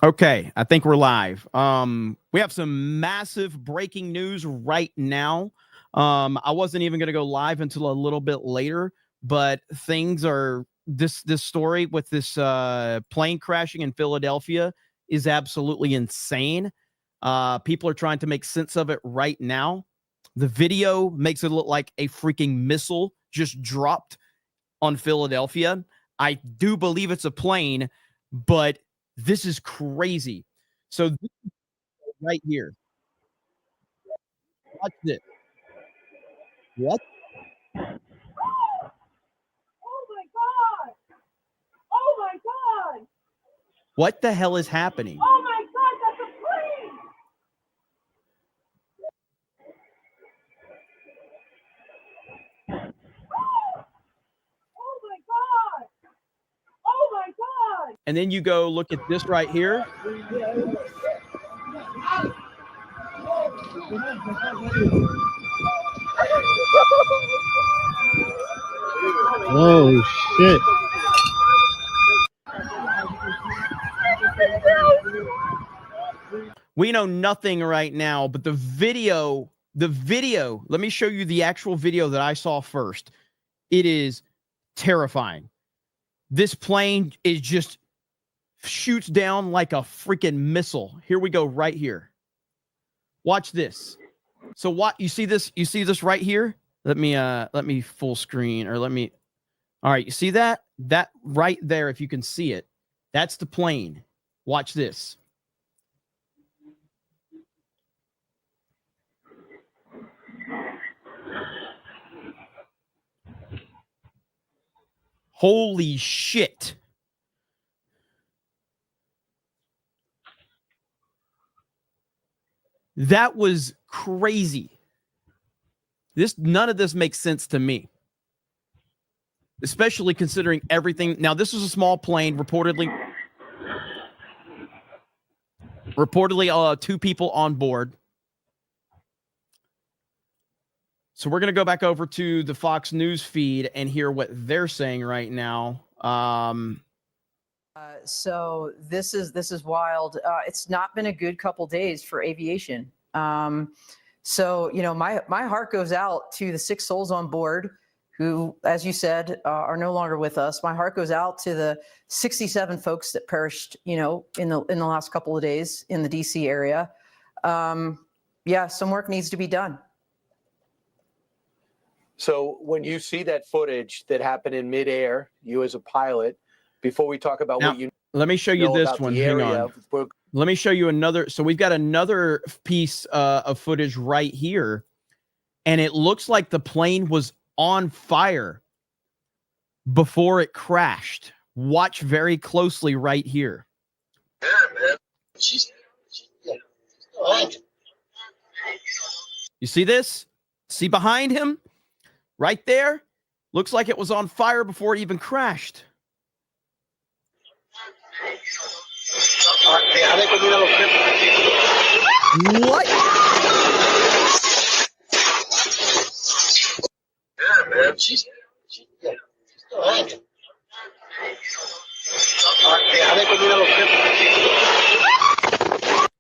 Okay, I think we're live. We have some massive breaking news right now. I wasn't even going to go live until a little bit later, but things are this story with this plane crashing in Philadelphia is absolutely insane. People are trying to make sense of it right now. The video makes it look like a freaking missile just dropped on Philadelphia. I do believe it's a plane, but this is crazy. So this right here, watch this. What? Oh my god! Oh my god! What the hell is happening? Oh my god, that's a plane! Oh my god! Oh my god! And then you go look at this right here. Oh shit. We know nothing right now, but the video, let me show you the actual video that I saw first. It is terrifying. This plane is just shoots down like a freaking missile. Here we go right here. Watch this. So what you see this right here? Let me full screen or let me. All right, you see that? That right there, if you can see it. That's the plane. Watch this. Holy shit. That was crazy. None of this makes sense to me. Especially considering everything. Now, this is a small plane, reportedly 2 people on board. So we're going to go back over to the Fox News feed and hear what they're saying right now. So this is wild. It's not been a good couple days for aviation. So my heart goes out to the 6 souls on board who, as you said, are no longer with us. My heart goes out to the 67 folks that perished, in the last couple of days in the DC area. Yeah, some work needs to be done. So when you see that footage that happened in midair, you as a pilot, before we talk about now, what you let me show you this one. Hang on. Let me show you another. So we've got another piece of footage right here, and it looks like the plane was on fire before it crashed. Watch very closely right here. Yeah, man. You see this? See behind him? Right there? Looks like it was on fire before it even crashed. What? Yeah, man.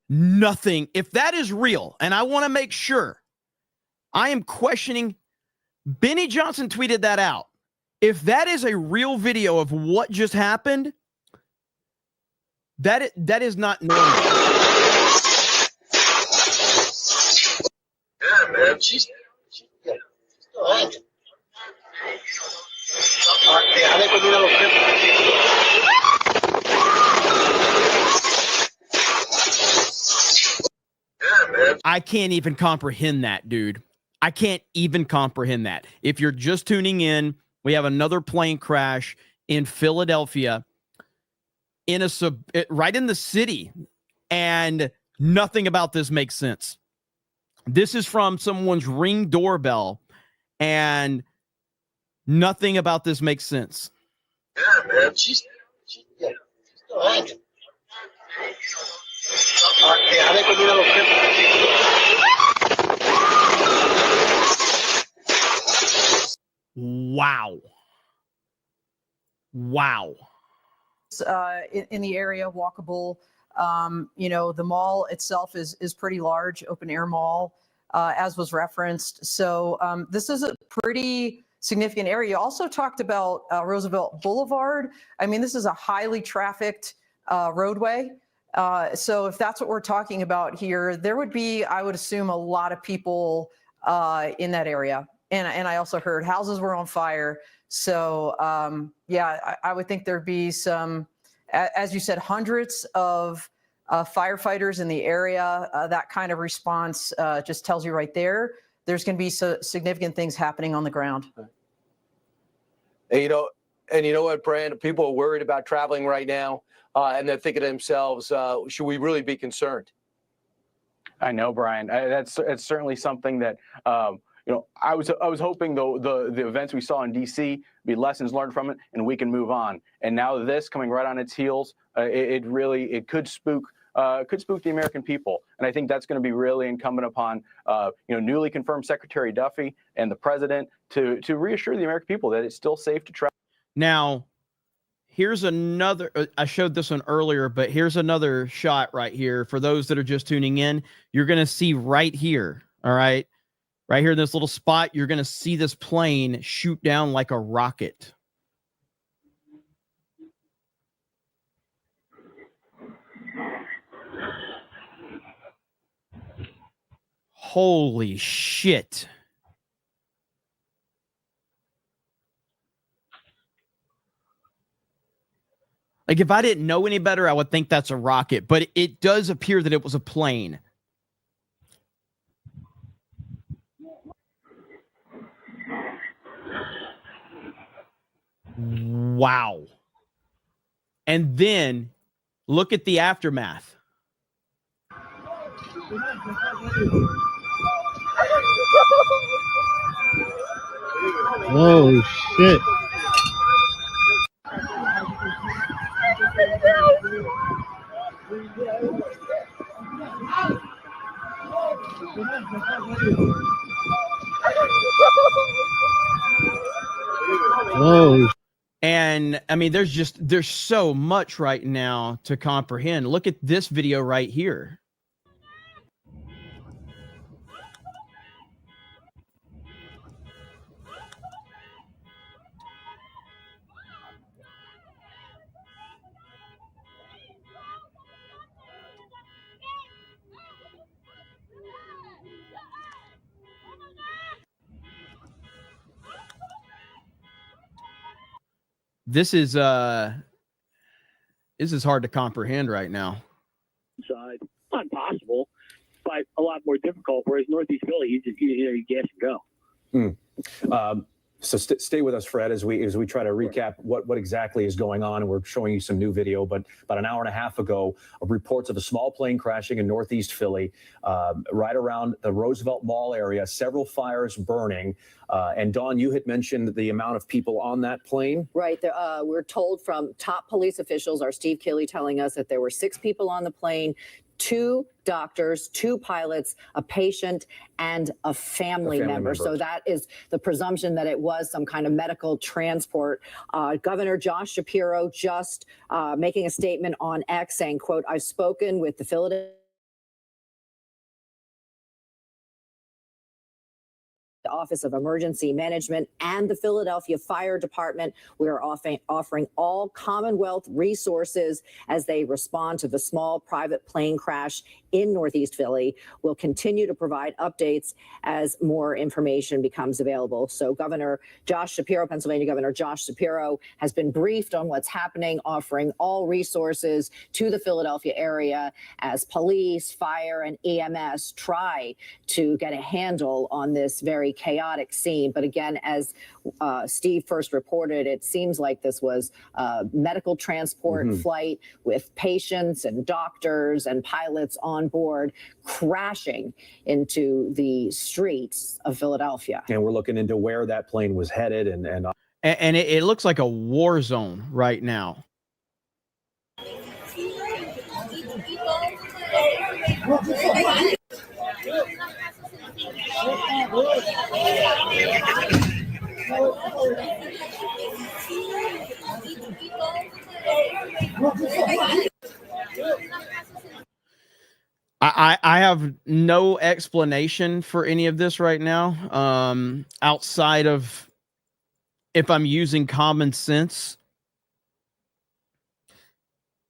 Nothing. If that is real, and I want to make sure, I am questioning. Benny Johnson tweeted that out. If that is a real video of what just happened, that is not normal. Yeah, man. I can't even comprehend that, dude. I can't even comprehend that. If you're just tuning in, we have another plane crash in Philadelphia, right in the city, and nothing about this makes sense. This is from someone's Ring doorbell, and nothing about this makes sense. Yeah, man. Wow. Wow. In the area, walkable. The mall itself is pretty large, open air mall, as was referenced. So this is a pretty significant area. You also talked about Roosevelt Boulevard. I mean, this is a highly trafficked roadway. So if that's what we're talking about here, there would be, I would assume, a lot of people in that area. And I also heard houses were on fire. So I would think there'd be some, as you said, hundreds of firefighters in the area. That kind of response just tells you right there, there's going to be significant things happening on the ground. And you know what, Brand? People are worried about traveling right now, and they're thinking to themselves, should we really be concerned? I know, Brian. That's certainly something that I was hoping the events we saw in D.C. be lessons learned from it, and we can move on. And now this coming right on its heels, it could spook the American people. And I think that's going to be really incumbent upon newly confirmed Secretary Duffy and the president to reassure the American people that it's still safe to travel. Now, here's another, I showed this one earlier, but here's another shot right here. For those that are just tuning in, you're going to see right here, all right? Right here in this little spot, you're going to see this plane shoot down like a rocket. Holy shit. Like, if I didn't know any better, I would think that's a rocket, but it does appear that it was a plane. Wow. And then look at the aftermath. Oh, shit. Oh. And I mean, there's so much right now to comprehend. Look at this video right here. This is hard to comprehend right now. Side, not impossible, but a lot more difficult. Whereas Northeast Philly, you gas and go. So stay with us, Fred, as we try to recap what exactly is going on. And we're showing you some new video. But about an hour and a half ago, reports of a small plane crashing in Northeast Philly, right around the Roosevelt Mall area, several fires burning. And Dawn, you had mentioned the amount of people on that plane. Right. We're told from top police officials, our Steve Keeley telling us that there were 6 people on the plane, 2 doctors, 2 pilots, a patient, and a family member. So that is the presumption that it was some kind of medical transport. Governor Josh Shapiro just making a statement on X saying, quote, "I've spoken with the Philadelphia Office of Emergency Management and the Philadelphia Fire Department. We are offering all Commonwealth resources as they respond to the small private plane crash in Northeast Philly. We'll continue to provide updates as more information becomes available." So Governor Josh Shapiro, Pennsylvania Governor Josh Shapiro, has been briefed on what's happening, offering all resources to the Philadelphia area as police, fire, and EMS try to get a handle on this very chaotic scene. But again, as Steve first reported, it seems like this was a medical transport flight with patients and doctors and pilots on board crashing into the streets of Philadelphia. And we're looking into where that plane was headed. And it looks like a war zone right now. I have no explanation for any of this right now, outside of if I'm using common sense.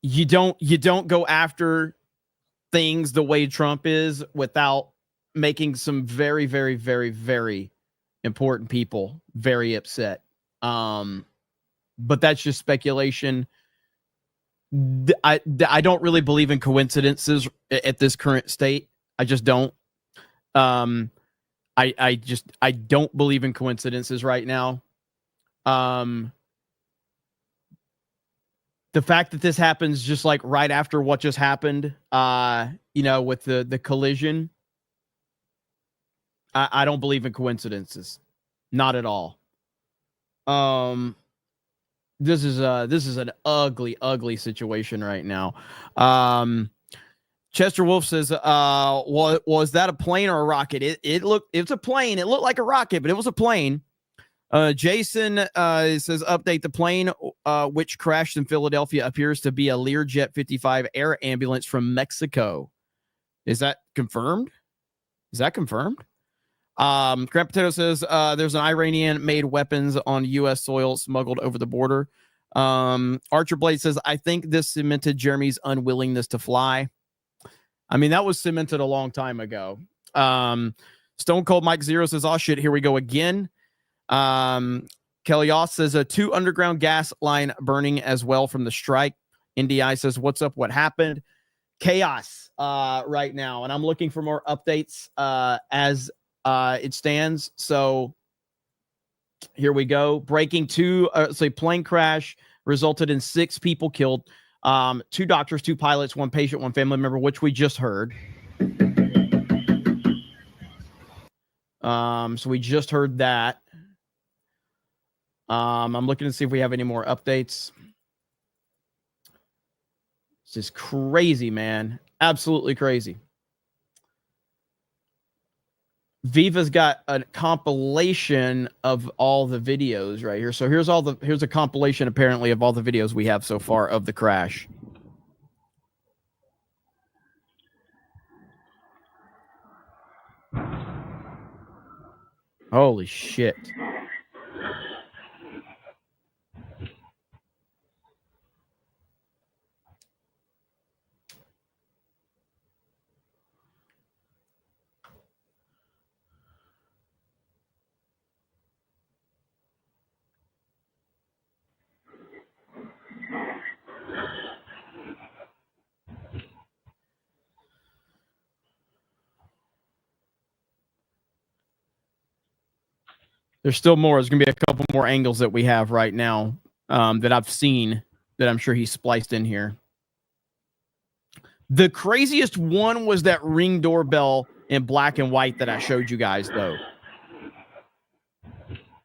You don't go after things the way Trump is without making some very, very, very, very important people very upset. But that's just speculation. I don't really believe in coincidences at this current state. I just don't. I don't believe in coincidences right now. The fact that this happens just like right after what just happened, with the collision, I don't believe in coincidences, not at all. This is an ugly situation right now. Chester Wolf says, was that a plane or a rocket? It's a plane. It looked like a rocket, but it was a plane. Jason says, update, the plane which crashed in Philadelphia appears to be a Learjet 55 air ambulance from Mexico. Is that confirmed? Crab Potato says, there's an Iranian-made weapons on U.S. soil smuggled over the border. Archer Blade says, I think this cemented Jeremy's unwillingness to fly. I mean, that was cemented a long time ago. Stone Cold Mike Zero says, oh, shit, here we go again. Kelly Oss says, 2 underground gas line burning as well from the strike. NDI says, what's up? What happened? Chaos right now. And I'm looking for more updates as it stands. So here we go. Breaking 2, plane crash resulted in 6 people killed. 2 doctors, 2 pilots, 1 patient, 1 family member, which we just heard. So we just heard that. I'm looking to see if we have any more updates. It's just crazy, man. Absolutely crazy. Viva's got a compilation of all the videos right here. So here's a compilation apparently of all the videos we have so far of the crash. Holy shit. There's still more. There's going to be a couple more angles that we have right now that I've seen that I'm sure he spliced in here. The craziest one was that Ring doorbell in black and white that I showed you guys, though.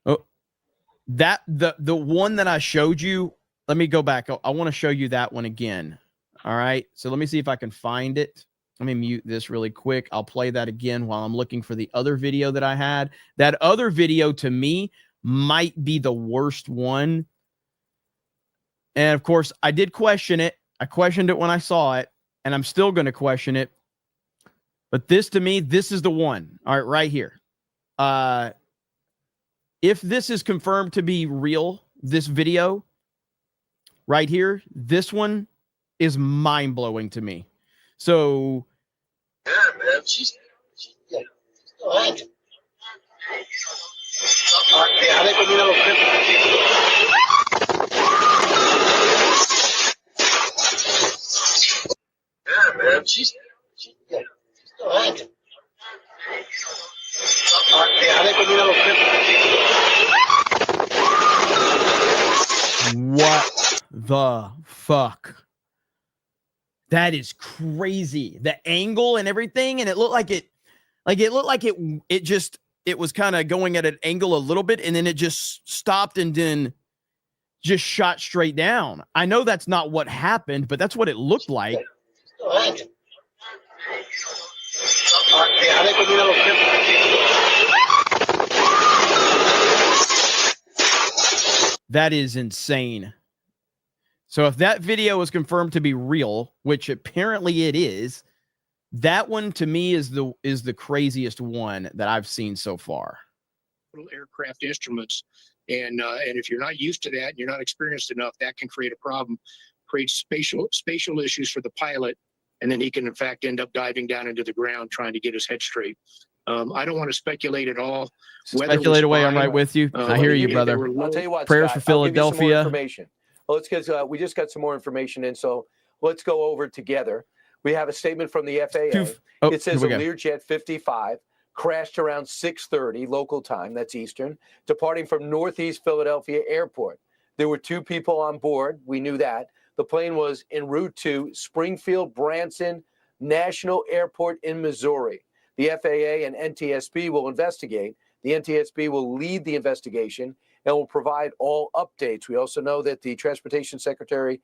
Oh, that the one that I showed you. Let me go back. I want to show you that one again. All right. So let me see if I can find it. Let me mute this really quick. I'll play that again while I'm looking for the other video that I had. That other video to me might be the worst one. And of course, I did question it. I questioned it when I saw it, and I'm still going to question it. But this, to me, this is the one. All right, right here. If this is confirmed to be real, this video right here, this one is mind-blowing to me. So, Yeah, man. She's yeah. Go ahead. Yeah, man. She's yeah. Go ahead. What the fuck? That is crazy. The angle and everything, and it looked like it was kind of going at an angle a little bit, and then it just stopped and then just shot straight down. I know that's not what happened, but that's what it looked like. That is insane. So if that video is confirmed to be real, which apparently it is, That one to me is the craziest one that I've seen so far. Aircraft instruments, and if you're not used to that, and you're not experienced enough, that can create a problem, create spatial issues for the pilot, and then he can in fact end up diving down into the ground trying to get his head straight. I don't want to speculate at all. Speculate away. I'm right with you. I hear you, brother. I'll tell you what, prayers Scott, for I'll give you some more Philadelphia. information. Well, let's get. We just got some more information in, so let's go over it together. We have a statement from the FAA. It says a Learjet 55 crashed around 6:30 local time, that's Eastern, departing from Northeast Philadelphia Airport. There were 2 people on board. We knew that. The plane was en route to Springfield Branson National Airport in Missouri. The FAA and NTSB will investigate. The NTSB will lead the investigation and will provide all updates. We also know that the Transportation Secretary,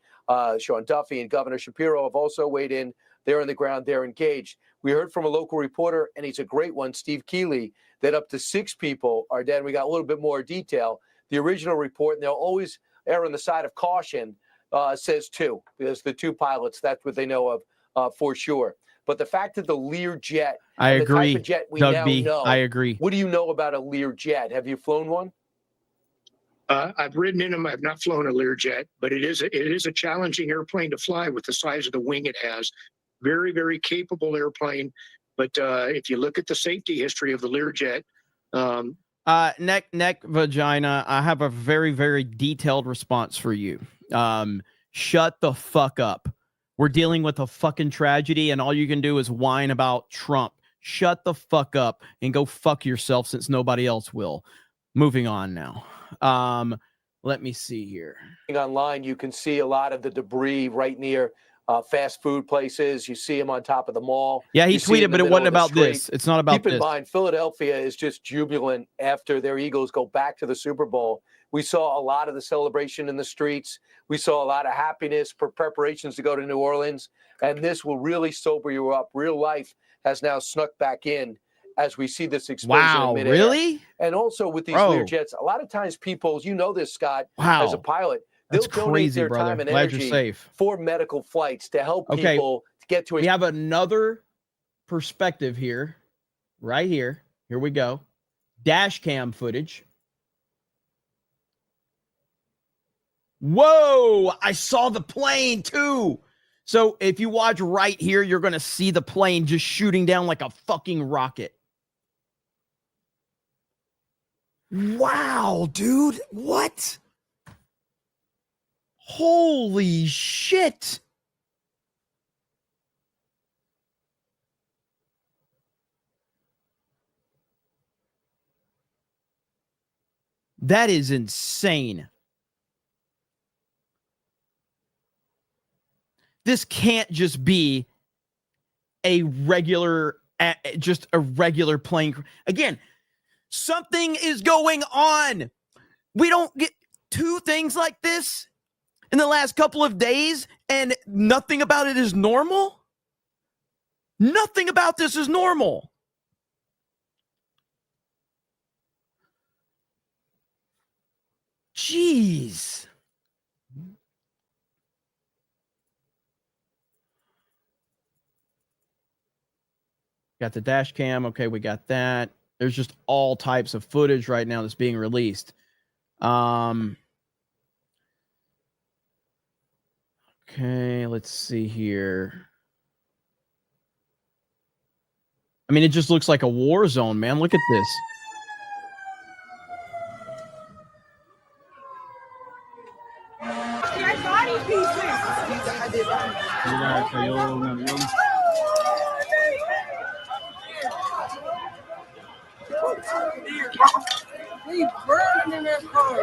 Sean Duffy, and Governor Shapiro have also weighed in. They're on the ground. They're engaged. We heard from a local reporter, and he's a great one, Steve Keeley, that up to 6 people are dead. We got a little bit more detail. The original report, and they'll always err on the side of caution, says 2. Because the 2 pilots, that's what they know of for sure. But the fact that the Learjet, I agree. the type of jet we Doug now B, know. I agree. What do you know about a Learjet? Have you flown one? I've ridden in them. I've not flown a Learjet, but it is a challenging airplane to fly with the size of the wing it has. Very, very capable airplane. But if you look at the safety history of the Learjet, neck vagina, I have a very, very detailed response for you. Shut the fuck up. We're dealing with a fucking tragedy, and all you can do is whine about Trump. Shut the fuck up and go fuck yourself, since nobody else will. Moving on now. Let me see here. Online, you can see a lot of the debris right near fast food places. You see them on top of the mall. Yeah, he tweeted, but it wasn't about this. It's not about this. Keep in mind, Philadelphia is just jubilant after their Eagles go back to the Super Bowl. We saw a lot of the celebration in the streets. We saw a lot of happiness for preparations to go to New Orleans. And this will really sober you up. Real life has now snuck back in as we see this explosion in midair. Really? And also with these Learjets, a lot to times people, you know this, Scott, as a pilot, they'll donate their time and energy for medical flights to help people get to. We have another perspective here, right here. Here we go. Dash cam footage. Whoa! I saw the plane too. So if you watch right here, you're going to see the plane just shooting down like a fucking rocket. Wow, dude. What? Holy shit. That is insane. This can't just be a regular, just a regular plane. Again, something is going on. We don't get 2 things like this in the last couple of days, and nothing about it is normal. Nothing about this is normal. Jeez. Got the dash cam. Okay, we got that. There's just all types of footage right now that's being released. Okay, let's see here. I mean, it just looks like a war zone, man. Look at this. He's burning in that car,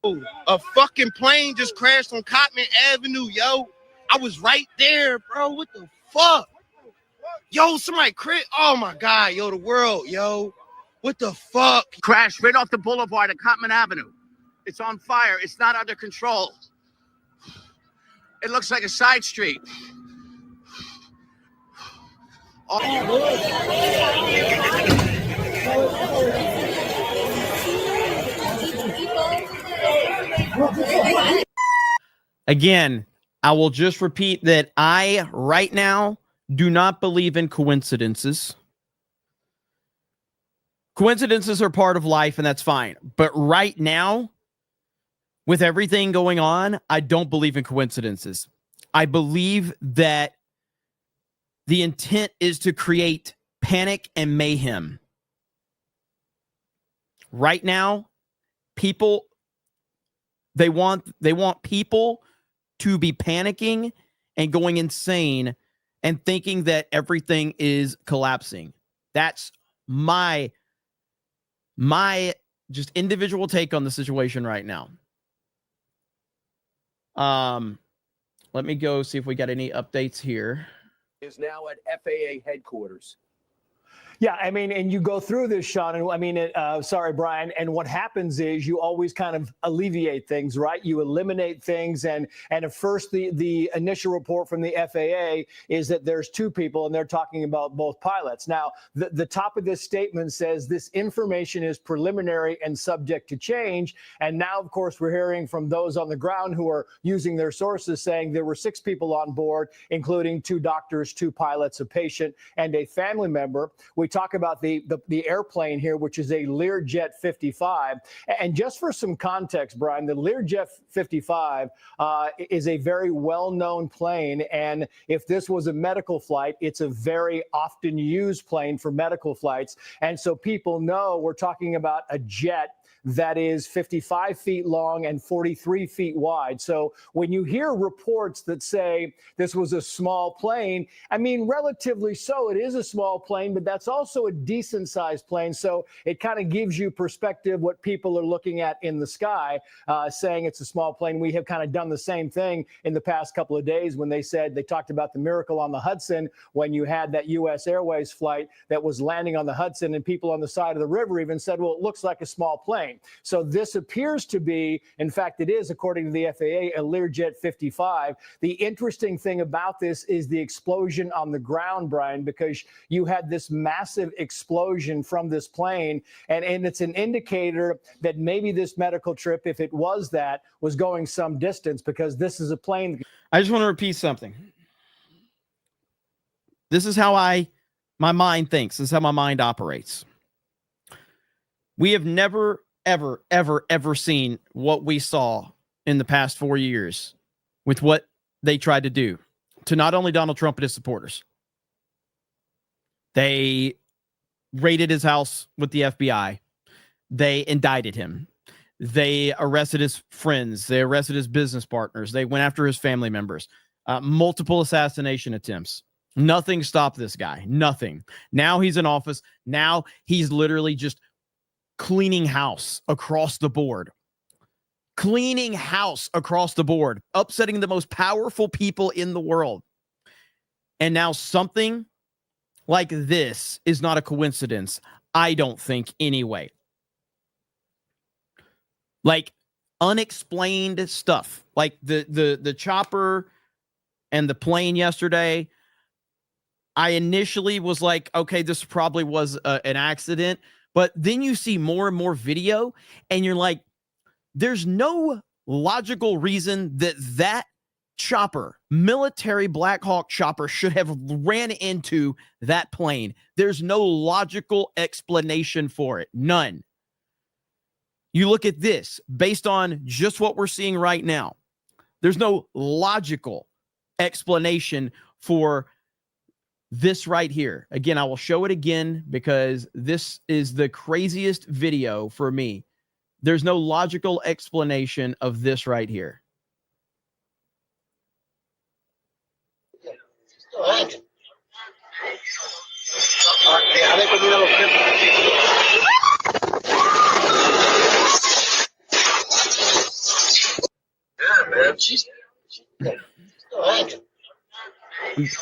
bro. A fucking plane just crashed on Cotman Avenue, yo. I was right there, bro. What the fuck? Yo, somebody crit. Oh my God, yo, the world, yo. What the fuck? Crashed right off the boulevard at Cotman Avenue. It's on fire. It's not under control. It looks like a side street. Again, I will just repeat that I, right now, do not believe in coincidences. Coincidences are part of life, and that's fine. But right now, with everything going on, I don't believe in coincidences. I believe that the intent is to create panic and mayhem. Right now, people, they want people to be panicking and going insane and thinking that everything is collapsing. That's my just individual take on the situation right now. Let me go see if we got any updates here. Is now at FAA headquarters. Yeah, I mean, and you go through this, Sean, and I mean, sorry, Brian, and what happens is you always kind of alleviate things, right? You eliminate things, and at first the initial report from the FAA is that there's two people, and they're talking about both pilots. Now, the top of this statement says this information is preliminary and subject to change, and now, of course, we're hearing from those on the ground who are using their sources saying there were 6 people on board, including 2 doctors, 2 pilots, a patient, and a family member. We talk about the airplane here, which is a Learjet 55. And just for some context, Brian, the Learjet 55 is a very well-known plane. And if this was a medical flight, it's a very often used plane for medical flights. And so people know we're talking about a jet that is 55 feet long and 43 feet wide. So when you hear reports that say this was a small plane, I mean, relatively so, it is a small plane, but that's also a decent sized plane. So it kind of gives you perspective what people are looking at in the sky, saying it's a small plane. We have kind of done the same thing in the past couple of days when they talked about the miracle on the Hudson, when you had that U.S. Airways flight that was landing on the Hudson, and people on the side of the river even said, well, it looks like a small plane. So this appears to be, in fact, it is, according to the FAA, a Learjet 55. The interesting thing about this is the explosion on the ground, Brian, because you had this massive explosion from this plane, and it's an indicator that maybe this medical trip, if it was that, was going some distance, because this is a plane. I just want to repeat something. This is how my mind thinks. This is how my mind operates. We have never, ever seen what we saw in the past 4 years with what they tried to do to not only Donald Trump and his supporters. They raided his house with the FBI. They indicted him. They arrested his friends. They arrested his business partners. They went after his family members. Multiple assassination attempts. Nothing stopped this guy. Nothing. Now he's in office. Now he's literally just cleaning house across the board. Cleaning house across the board. Upsetting the most powerful people in the world. And now something like this is not a coincidence. I don't think anyway. Like unexplained stuff. Like the chopper and the plane yesterday. I initially was like, okay, this probably was an accident. But then you see more and more video, and you're like, there's no logical reason that chopper, military Black Hawk chopper, should have ran into that plane. There's no logical explanation for it. None. You look at this, based on just what we're seeing right now, there's no logical explanation for this right here. Again, I will show it again because this is the craziest video for me. There's no logical explanation of this right here.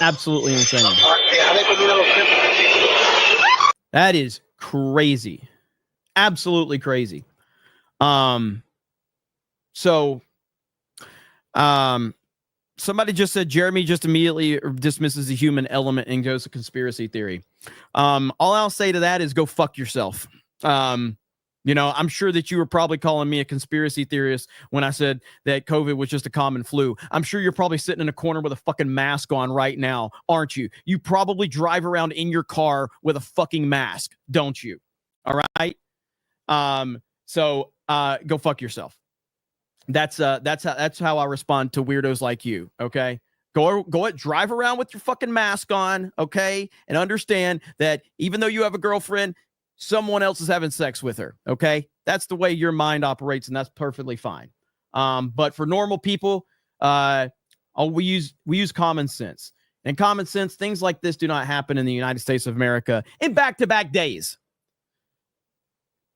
Absolutely insane. That is crazy. Absolutely crazy. Somebody just said Jeremy just immediately dismisses the human element and goes to conspiracy theory. All I'll say to that is go fuck yourself. You know, I'm sure that you were probably calling me a conspiracy theorist when I said that COVID was just a common flu. I'm sure you're probably sitting in a corner with a fucking mask on right now, aren't you? You probably drive around in your car with a fucking mask, don't you? All right. So go fuck yourself. That's how I respond to weirdos like you. Okay. Go drive around with your fucking mask on. Okay. And understand that even though you have a girlfriend, someone else is having sex with her. Okay. That's the way your mind operates, and that's perfectly fine. But for normal people, we use common sense. And common sense, things like this do not happen in the United States of America in back-to-back days.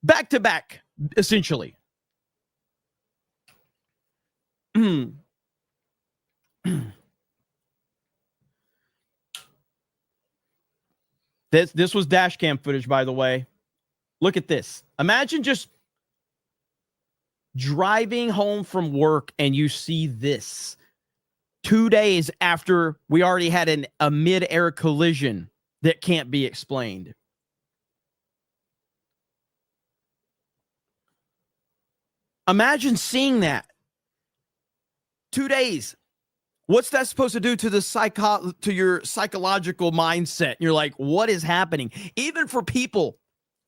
Back-to-back, essentially. This was dash cam footage, by the way. Look at this. Imagine just driving home from work and you see this 2 days after we already had a mid-air collision that can't be explained. Imagine seeing that. 2 days. What's that supposed to do to to your psychological mindset? You're like, what is happening? Even for people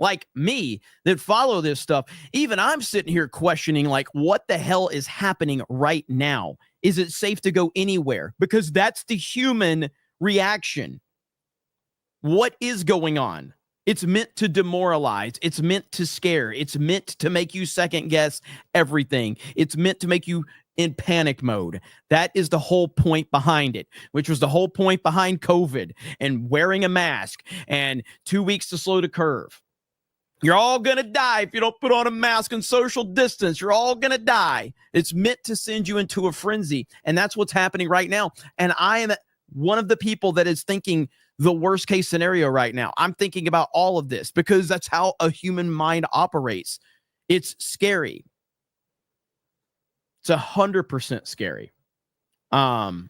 like me that follow this stuff, even I'm sitting here questioning, like, what the hell is happening right now? Is it safe to go anywhere? Because that's the human reaction. What is going on? It's meant to demoralize. It's meant to scare. It's meant to make you second guess everything. It's meant to make you in panic mode. That is the whole point behind it, which was the whole point behind COVID and wearing a mask and 2 weeks to slow the curve. You're all going to die if you don't put on a mask and social distance. You're all going to die. It's meant to send you into a frenzy. And that's what's happening right now. And I am one of the people that is thinking the worst case scenario right now. I'm thinking about all of this because that's how a human mind operates. It's scary. It's 100% scary. But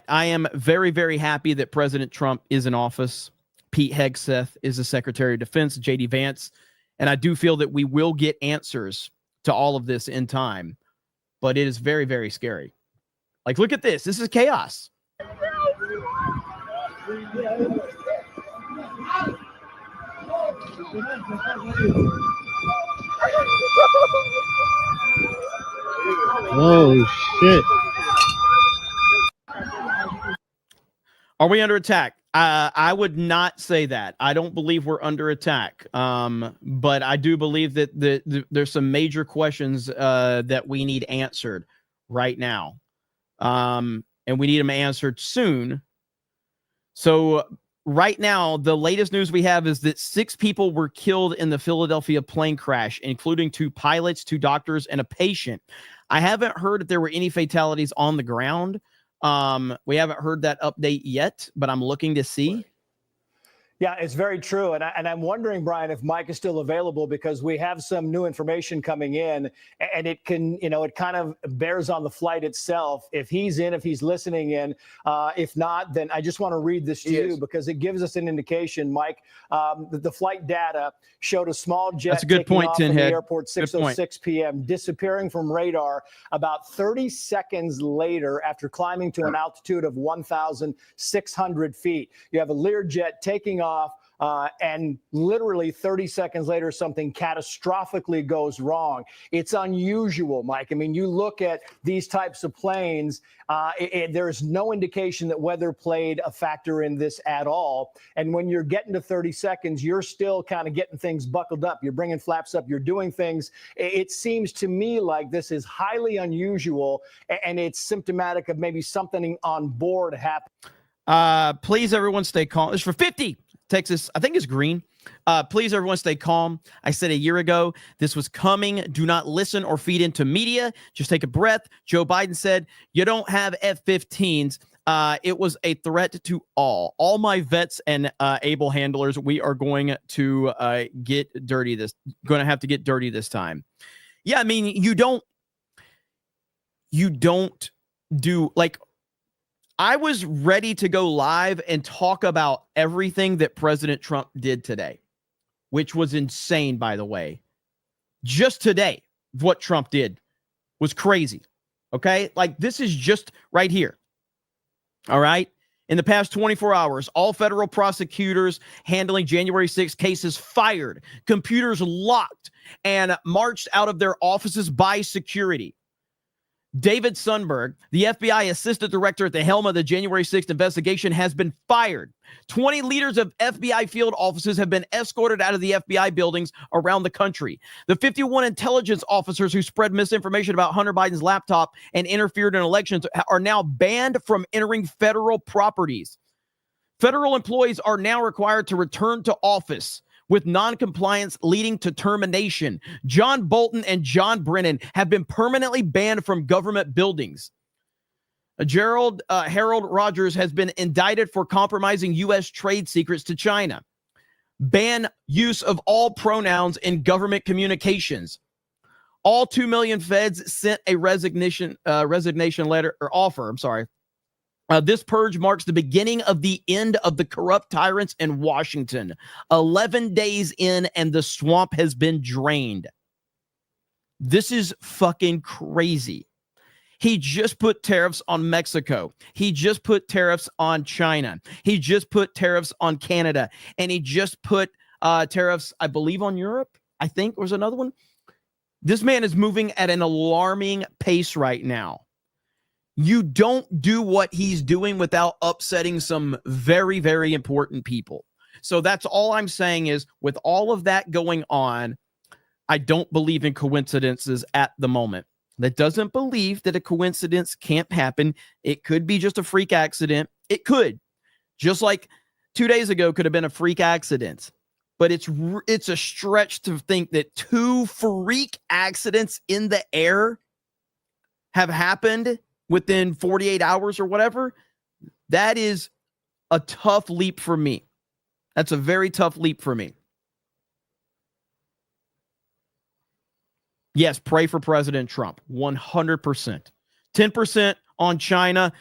I am very, very happy that President Trump is in office. Pete Hegseth is the Secretary of Defense, J.D. Vance. And I do feel that we will get answers to all of this in time. But it is very, very scary. Like, look at this. This is chaos. Oh, shit. Are we under attack? I would not say that. I don't believe we're under attack. But I do believe that there's some major questions that we need answered right now. And we need them answered soon. So right now, the latest news we have is that 6 people were killed in the Philadelphia plane crash, including 2 pilots, 2 doctors, and a patient. I haven't heard if there were any fatalities on the ground. We haven't heard that update yet, but I'm looking to see. Yeah, it's very true. And I'm wondering, Brian, if Mike is still available, because we have some new information coming in, and it can, it kind of bears on the flight itself. If he's listening in, if not, then I just want to read this to you because it gives us an indication, Mike. The flight data showed a small jet That's a good point, from the Tinhead. airport 6:06 p.m., disappearing from radar about 30 seconds later after climbing to an altitude of 1,600 feet. You have a Learjet taking off. And literally 30 seconds later, something catastrophically goes wrong. It's unusual, Mike. I mean, you look at these types of planes, there's no indication that weather played a factor in this at all. And when you're getting to 30 seconds, you're still kind of getting things buckled up. You're bringing flaps up. You're doing things. It seems to me like this is highly unusual, and it's symptomatic of maybe something on board happening. Please, everyone, stay calm. It's for 50. Texas, I think it's green. Please, everyone, stay calm. I said a year ago, this was coming. Do not listen or feed into media. Just take a breath. Joe Biden said, you don't have F-15s. It was a threat to all my vets and able handlers. We are going to get dirty going to have to get dirty this time. Yeah, I mean, you don't do, like, I was ready to go live and talk about everything that President Trump did today. which was insane, by the way. Just today, what Trump did was crazy. Okay? Like, this is just right here. All right? In the past 24 hours, all federal prosecutors handling January 6 cases fired, computers locked, and marched out of their offices by security. David Sundberg, the FBI assistant director at the helm of the January 6th investigation, has been fired. 20 leaders of FBI field offices have been escorted out of the FBI buildings around the country. The 51 intelligence officers who spread misinformation about Hunter Biden's laptop and interfered in elections are now banned from entering federal properties. Federal employees are now required to return to office, with noncompliance leading to termination. John Bolton and John Brennan have been permanently banned from government buildings. Harold Rogers has been indicted for compromising U.S. trade secrets to China. Ban use of all pronouns in government communications. All 2 million feds sent a resignation letter or offer. This purge marks the beginning of the end of the corrupt tyrants in Washington. 11 days in, and the swamp has been drained. This is fucking crazy. He just put tariffs on Mexico. He just put tariffs on China. He just put tariffs on Canada. And he just put tariffs, I believe, on Europe. I think was another one. This man is moving at an alarming pace right now. You don't do what he's doing without upsetting some very, very important people. So that's all I'm saying is, with all of that going on, I don't believe in coincidences at the moment. That doesn't believe that a coincidence can't happen. It could be just a freak accident. It could. Just like 2 days ago could have been a freak accident. But it's a stretch to think that 2 freak accidents in the air have happened within 48 hours or whatever. That is a tough leap for me. That's a very tough leap for me. Yes, pray for President Trump. 100%. 10% on China.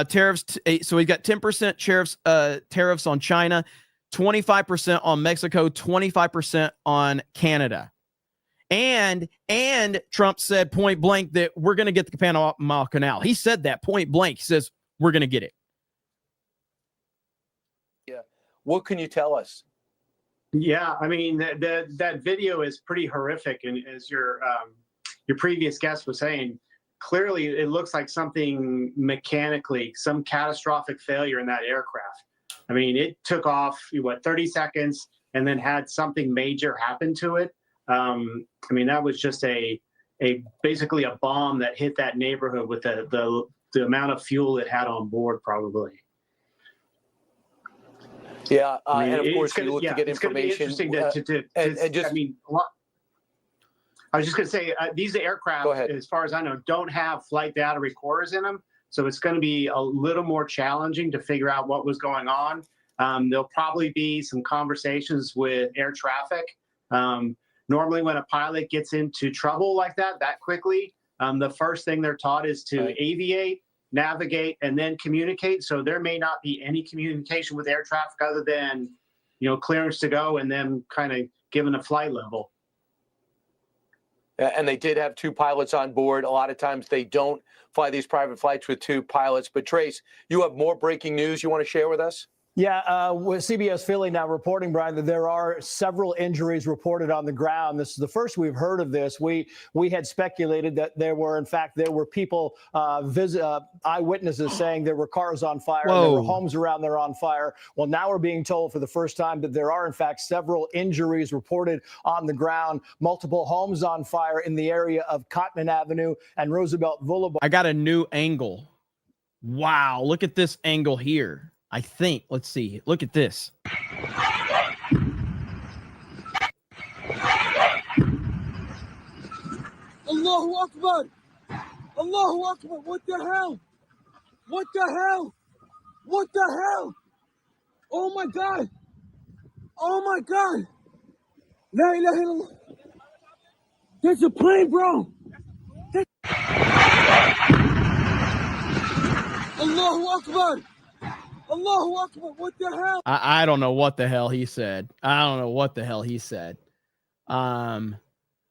Tariffs. So we've got 10% tariffs on China, 25% on Mexico, 25% on Canada. And Trump said point blank that we're going to get the Panama Canal. He said that point blank. He says, we're going to get it. Yeah. What can you tell us? Yeah, I mean, that video is pretty horrific. And as your previous guest was saying, clearly it looks like something mechanically, some catastrophic failure in that aircraft. I mean, it took off, 30 seconds and then had something major happen to it. I mean, that was just basically a bomb that hit that neighborhood with the amount of fuel it had on board, probably. Yeah, I mean, and of course, you look to get information. It's going to be interesting I mean, I was just going to say, these aircraft, as far as I know, don't have flight data recorders in them. So it's going to be a little more challenging to figure out what was going on. There'll probably be some conversations with air traffic. Normally, when a pilot gets into trouble like that quickly, the first thing they're taught is to aviate, navigate, and then communicate. So there may not be any communication with air traffic other than, clearance to go and then kind of given a flight level. And they did have 2 pilots on board. A lot of times they don't fly these private flights with 2 pilots. But Trace, you have more breaking news you want to share with us? Yeah, with CBS Philly now reporting, Brian, that there are several injuries reported on the ground. This is the first we've heard of this. We had speculated that there were people, eyewitnesses saying there were cars on fire, there were homes around there on fire. Well, now we're being told for the first time that there are, in fact, several injuries reported on the ground, multiple homes on fire in the area of Cotman Avenue and Roosevelt Boulevard. I got a new angle. Wow, look at this angle here. I think, let's see, look at this. Allahu Akbar! Allahu Akbar! What the hell? What the hell? What the hell? Oh my God! Oh my God! La ilaha illallah! There's a plane, bro! Allahu Akbar! Allahu Akbar, what the hell? I don't know what the hell he said.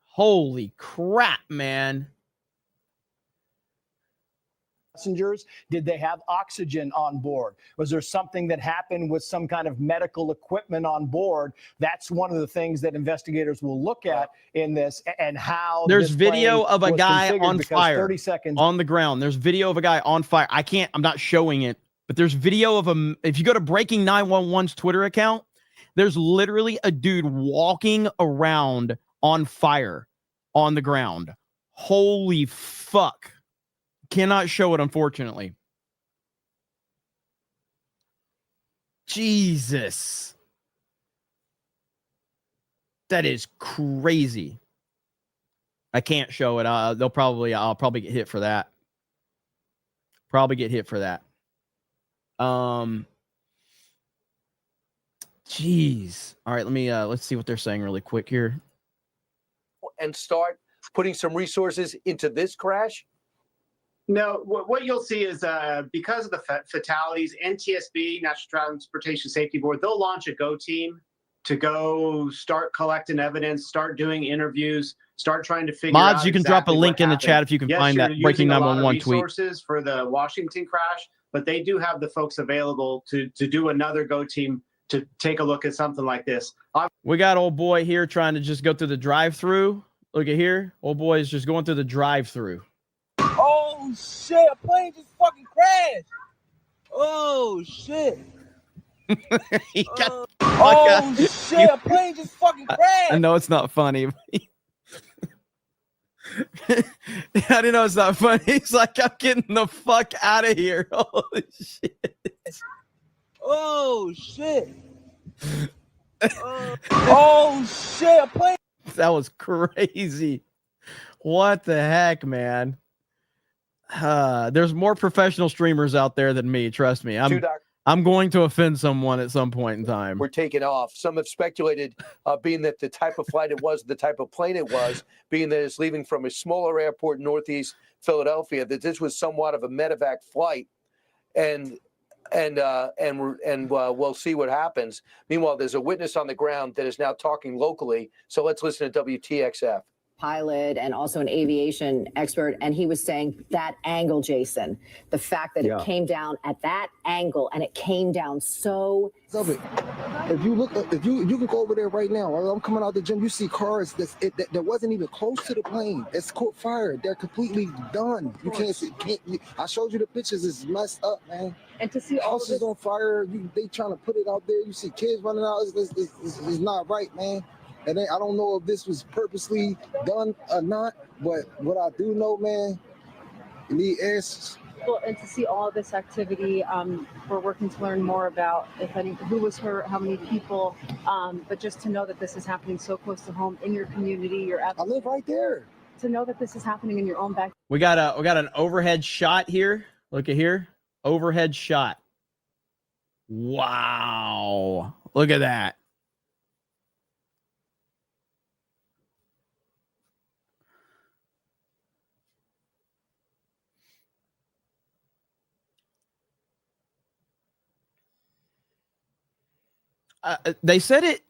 Holy crap, man. Passengers, did they have oxygen on board? Was there something that happened with some kind of medical equipment on board? That's one of the things that investigators will look at in this, and how there's this video plane of a was guy configured, on because fire 30 seconds on the ground. There's video of a guy on fire. I'm not showing it, but there's video of him. If you go to Breaking 911's Twitter account, there's literally a dude walking around on fire on the ground. Holy fuck. Cannot show it, unfortunately. Jesus. That is crazy. I can't show it. I'll probably get hit for that. Jeez. All right, let's see what they're saying really quick here. And start putting some resources into this crash? No, what you'll see is because of the fatalities, NTSB, National Transportation Safety Board, they'll launch a go team to go start collecting evidence, start doing interviews, start trying to figure out. Mods, you can drop a link in the chat if you can find that Breaking 911 tweet. Resources for the Washington crash, but they do have the folks available to do another go team to take a look at something like this. We got old boy here trying to just go through the drive-through. Look at here. Old boy is just going through the drive-through. Oh shit, a plane just fucking crashed. Oh shit. Oh shit, a plane just fucking crashed. I know it's not funny. I didn't know it's not funny. He's like, I'm getting the fuck out of here. Holy shit. Oh shit. Oh shit, a plane. That was crazy. What the heck, man? There's more professional streamers out there than me. Trust me. I'm going to offend someone at some point in time. We're taking off. Some have speculated, being that the type of flight it was, the type of plane it was, being that it's leaving from a smaller airport in Northeast Philadelphia, that this was somewhat of a medevac flight, and we'll see what happens. Meanwhile, there's a witness on the ground that is now talking locally. So let's listen to WTXF. Pilot and also an aviation expert, and he was saying that angle, Jason, the fact that it came down at that angle and it came down so. If you look, if you can go over there right now. I'm coming out the gym. You see cars that wasn't even close to the plane. It's caught fire. They're completely done. You can't see. I showed you the pictures. It's messed up, man. And to see all houses this on fire. They trying to put it out there. You see kids running out. It's not right, man. And I don't know if this was purposely done or not, but what I do know, man, you need answers. Well, and to see all of this activity, we're working to learn more about who was hurt, how many people, but just to know that this is happening so close to home in your community. I live right there. To know that this is happening in your own backyard. We got an overhead shot here. Look at here, overhead shot. Wow, look at that. They said it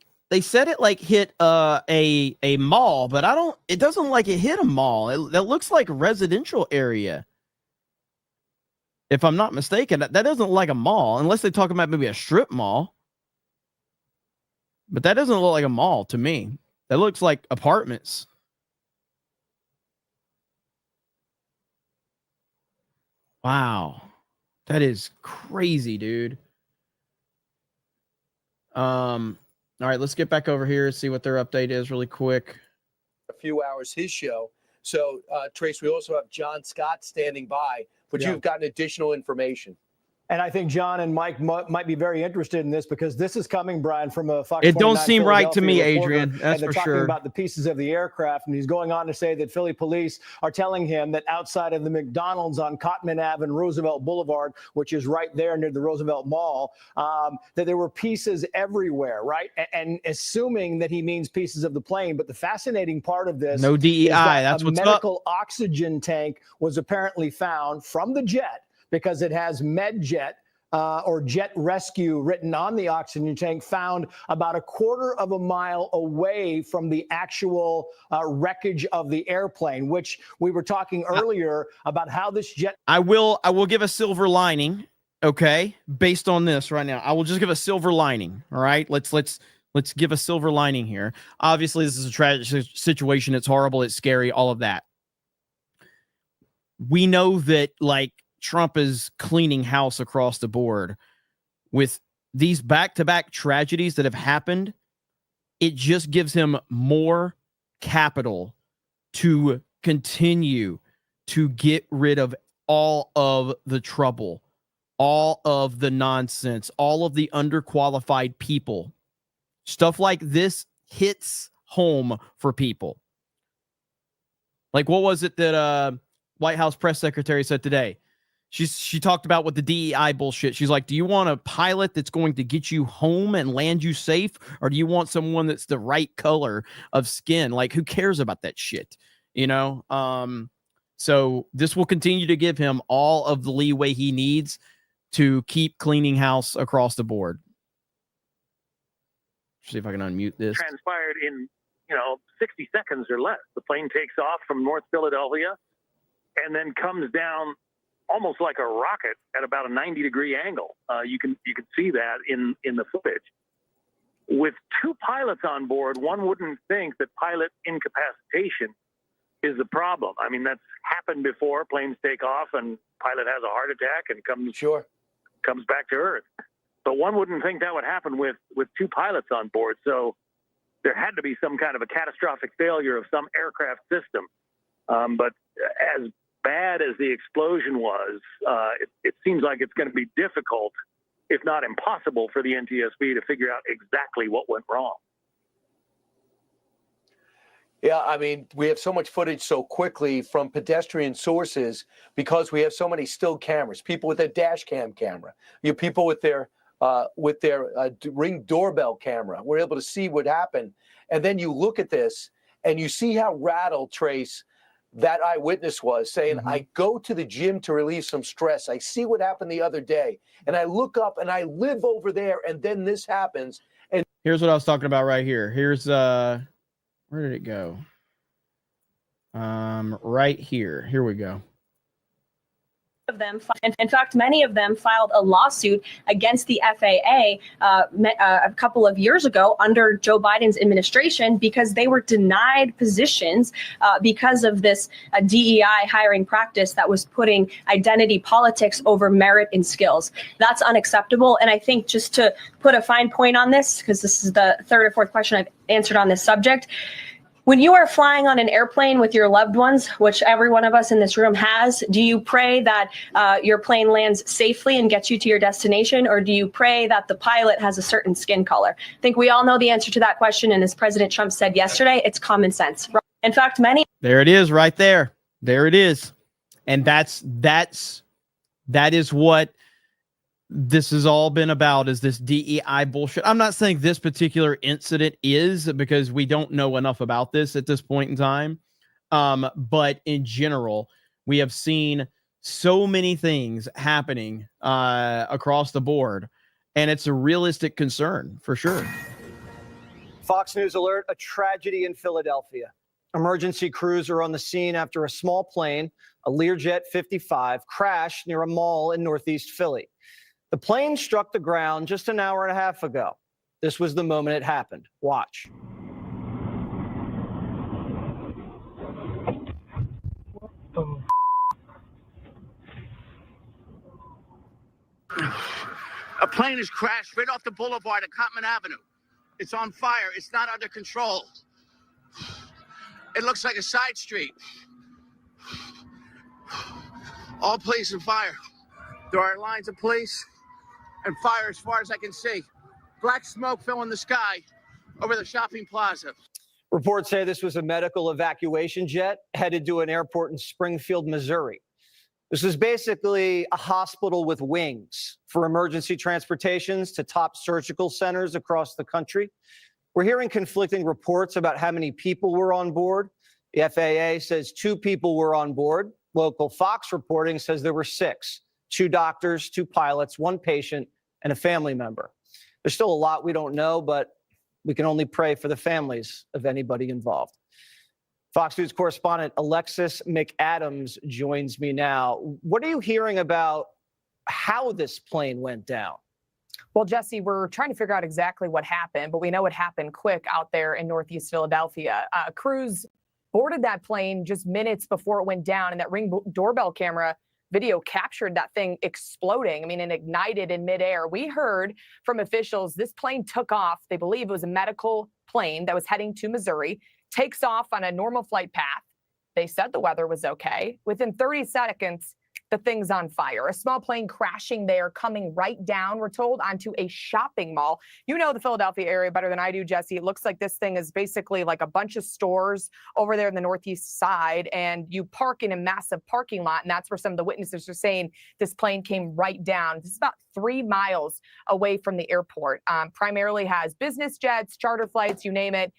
like hit a mall, but it doesn't like it hit a mall. It looks like a residential area. If I'm not mistaken, that doesn't look like a mall, unless they talk about maybe a strip mall. But that doesn't look like a mall to me. That looks like apartments. Wow. That is crazy, dude. All right, let's get back over here and see what their update is really quick. A few hours, his show. So, Trace, we also have John Scott standing by, but you've gotten additional information. And I think John and Mike might be very interested in this, because this is coming, Brian, from a Fox. It don't seem right to me, Adrian. That's for sure. Talking about the pieces of the aircraft, and he's going on to say that Philly police are telling him that outside of the McDonald's on Cottman Ave and Roosevelt Boulevard, which is right there near the Roosevelt Mall, that there were pieces everywhere, right? And assuming that he means pieces of the plane. But the fascinating part of this, no DEI. That's what's up. A medical oxygen tank was apparently found from the jet, because it has MedJet or jet rescue written on the oxygen tank found about a quarter of a mile away from the actual wreckage of the airplane, which we were talking earlier about how this jet. I will give a silver lining, okay, based on this right now. I will just give a silver lining. All right. Let's give a silver lining here. Obviously, this is a tragic situation. It's horrible. It's scary, all of that. We know that, like, Trump is cleaning house across the board with these back-to-back tragedies that have happened. It just gives him more capital to continue to get rid of all of the trouble, all of the nonsense, all of the underqualified people. Stuff like this hits home for people. Like, what was it that White House press secretary said today? She talked about what the DEI bullshit. She's like, do you want a pilot that's going to get you home and land you safe? Or do you want someone that's the right color of skin? Like, who cares about that shit? You know? So this will continue to give him all of the leeway he needs to keep cleaning house across the board. See if I can unmute this. Transpired in, 60 seconds or less. The plane takes off from North Philadelphia and then comes down almost like a rocket at about a 90-degree angle. You can see that in the footage. With two pilots on board, one wouldn't think that pilot incapacitation is the problem. I mean, that's happened before. Planes take off and pilot has a heart attack and comes back to Earth. But one wouldn't think that would happen with two pilots on board. So there had to be some kind of a catastrophic failure of some aircraft system. But as bad as the explosion was, it seems like it's going to be difficult, if not impossible, for the NTSB to figure out exactly what went wrong. Yeah, I mean, we have so much footage so quickly from pedestrian sources because we have so many still cameras, people with a dash cam camera, people with their Ring doorbell camera. We're able to see what happened. And then you look at this and you see how rattled, Trace, that eyewitness was, saying, I go to the gym to relieve some stress. I see what happened the other day. And I look up and I live over there. And then this happens. And here's what I was talking about right here. Here's where did it go? Right here. Here we go. Of them, in fact, many of them filed a lawsuit against the FAA a couple of years ago under Joe Biden's administration because they were denied positions because of this DEI hiring practice that was putting identity politics over merit and skills. That's unacceptable. And I think just to put a fine point on this, because this is the third or fourth question I've answered on this subject, when you are flying on an airplane with your loved ones, which every one of us in this room has, do you pray that your plane lands safely and gets you to your destination, or do you pray that the pilot has a certain skin color? I think we all know the answer to that question, and as President Trump said yesterday, it's common sense. In fact, many... There it is right there. There it is. And that is what this has all been about, is this DEI bullshit. I'm not saying this particular incident is, because we don't know enough about this at this point in time. But in general, we have seen so many things happening across the board, and it's a realistic concern for sure. Fox News alert, a tragedy in Philadelphia. Emergency crews are on the scene after a small plane, a Learjet 55, crashed near a mall in Northeast Philly. The plane struck the ground just an hour and a half ago. This was the moment it happened. Watch. A plane has crashed right off the boulevard at Cottman Avenue. It's on fire. It's not under control. It looks like a side street. All police and fire. There are lines of police and fire as far as I can see. Black smoke filling the sky over the shopping plaza. Reports say this was a medical evacuation jet headed to an airport in Springfield, Missouri. This is basically a hospital with wings for emergency transportations to top surgical centers across the country. We're hearing conflicting reports about how many people were on board. The FAA says 2 people were on board. Local Fox reporting says there were 6. 2 doctors, 2 pilots, 1 patient, and a family member. There's still a lot we don't know, but we can only pray for the families of anybody involved. Fox News correspondent Alexis McAdams joins me now. What are you hearing about how this plane went down? Well, Jesse, we're trying to figure out exactly what happened, but we know it happened quick out there in Northeast Philadelphia. Crews boarded that plane just minutes before it went down, and that Ring doorbell camera video captured that thing exploding. I mean, it ignited in midair. We heard from officials this plane took off. They believe it was a medical plane that was heading to Missouri, takes off on a normal flight path. They said the weather was okay. Within 30 seconds, the thing's on fire. A small plane crashing there, coming right down, we're told, onto a shopping mall. You know the Philadelphia area better than I do, Jesse. It looks like this thing is basically like a bunch of stores over there in the northeast side, and you park in a massive parking lot, and that's where some of the witnesses are saying this plane came right down. This is about 3 miles away from the airport. Primarily has business jets, charter flights, you name it.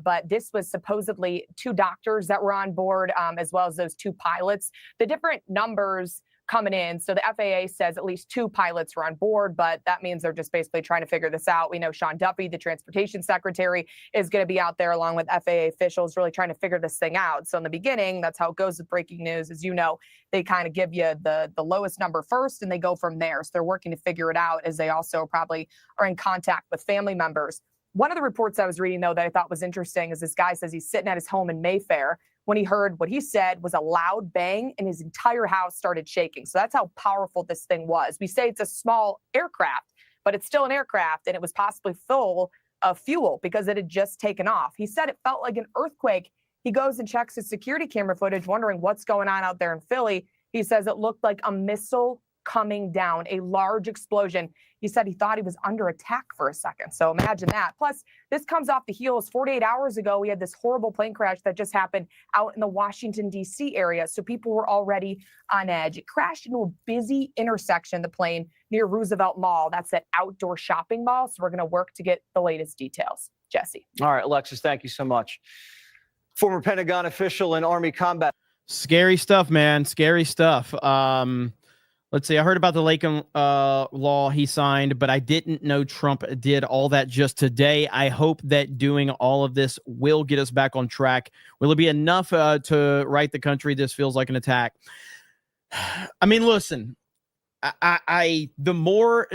But this was supposedly 2 doctors that were on board, as well as those 2 pilots. The different numbers coming in. So the FAA says at least 2 pilots were on board, but that means they're just basically trying to figure this out. We know Sean Duffy, the transportation secretary, is going to be out there along with FAA officials really trying to figure this thing out. So in the beginning, that's how it goes with breaking news. As you know, they kind of give you the lowest number first and they go from there. So they're working to figure it out, as they also probably are in contact with family members. One of the reports I was reading, though, that I thought was interesting is this guy says he's sitting at his home in Mayfair when he heard what he said was a loud bang and his entire house started shaking. So that's how powerful this thing was. We say it's a small aircraft, but it's still an aircraft, and it was possibly full of fuel because it had just taken off. He said it felt like an earthquake. He goes and checks his security camera footage, wondering what's going on out there in Philly. He says it looked like a missile coming down, a large explosion. He said he thought he was under attack for a second. So imagine that. Plus, this comes off the heels. 48 hours ago, we had this horrible plane crash that just happened out in the Washington, D.C. area. So people were already on edge. It crashed into a busy intersection, the plane, near Roosevelt Mall. That's that outdoor shopping mall. So we're going to work to get the latest details. Jesse. All right, Alexis, thank you so much. Former Pentagon official and Army combat. Scary stuff, man. Scary stuff. Let's see. I heard about the Laken law he signed, but I didn't know Trump did all that just today. I hope that doing all of this will get us back on track. Will it be enough to right the country? This feels like an attack. I mean, listen, the more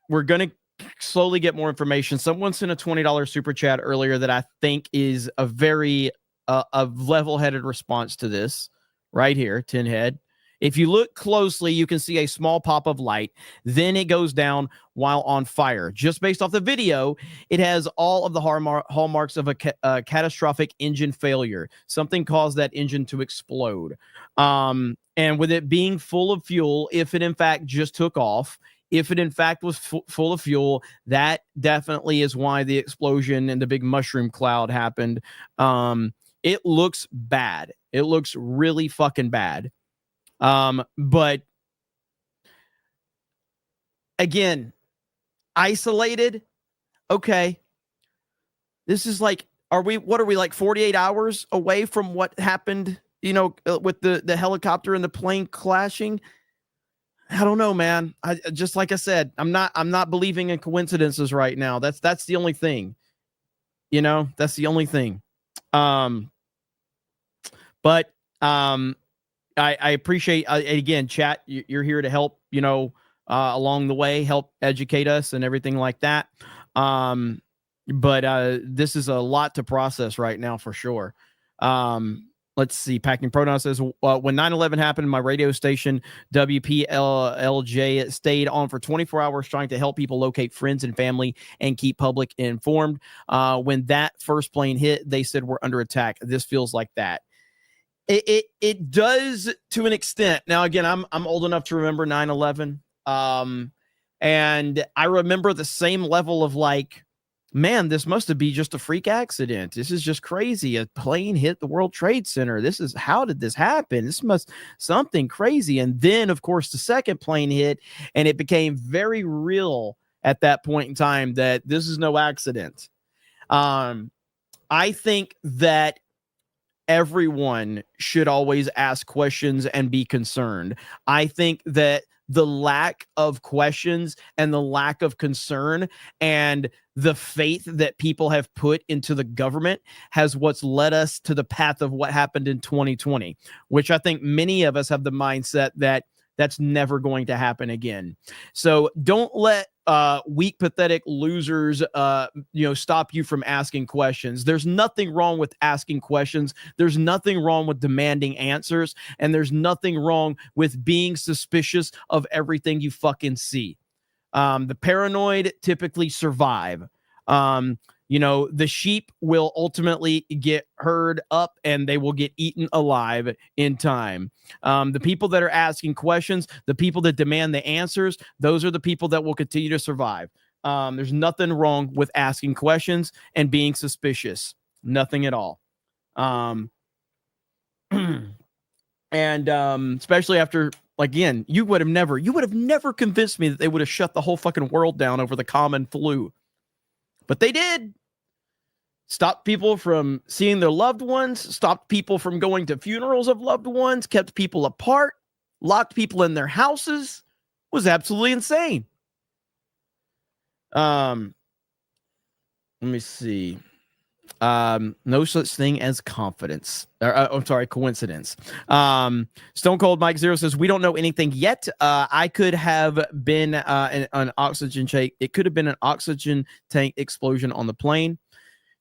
we're going to slowly get more information. Someone sent a $20 super chat earlier that I think is a very a level-headed response to this right here, Tin Head. If you look closely, you can see a small pop of light. Then it goes down while on fire. Just based off the video, it has all of the hallmarks of a catastrophic engine failure. Something caused that engine to explode. And with it being full of fuel, if it in fact just took off, if it in fact was full of fuel, that definitely is why the explosion and the big mushroom cloud happened. It looks bad. It looks really fucking bad. But again, isolated. Okay. This is like, what are we like 48 hours away from what happened, with the helicopter and the plane clashing? I don't know, man. Just like I said, I'm not believing in coincidences right now. That's the only thing, that's the only thing. But I appreciate, again, chat, you're here to help, along the way, help educate us and everything like that. But this is a lot to process right now for sure. Let's see. Packing Pronoun says, when 9/11 happened, my radio station, WPLJ, stayed on for 24 hours trying to help people locate friends and family and keep public informed. When that first plane hit, they said we're under attack. This feels like that. It does to an extent. Now, again, I'm old enough to remember 9/11. And I remember the same level of like, man, this must be just a freak accident. This is just crazy. A plane hit the World Trade Center. How did this happen? This must something crazy. And then, of course, the second plane hit, and it became very real at that point in time that this is no accident. I think that everyone should always ask questions and be concerned. I think that the lack of questions and the lack of concern and the faith that people have put into the government has what's led us to the path of what happened in 2020, which I think many of us have the mindset that that's never going to happen again. So don't let weak, pathetic losers, stop you from asking questions. There's nothing wrong with asking questions. There's nothing wrong with demanding answers. And there's nothing wrong with being suspicious of everything you fucking see. The paranoid typically survive. The sheep will ultimately get herd up and they will get eaten alive in time. The people that are asking questions, the people that demand the answers, those are the people that will continue to survive. There's nothing wrong with asking questions and being suspicious. Nothing at all. Especially after, again, you would have never convinced me that they would have shut the whole fucking world down over the common flu. But they did. Stopped people from seeing their loved ones, stopped people from going to funerals of loved ones, kept people apart, locked people in their houses. It was absolutely insane. Let me see. No such thing as coincidence. Stone Cold Mike Zero says, we don't know anything yet. I could have been an oxygen tank. It could have been an oxygen tank explosion on the plane.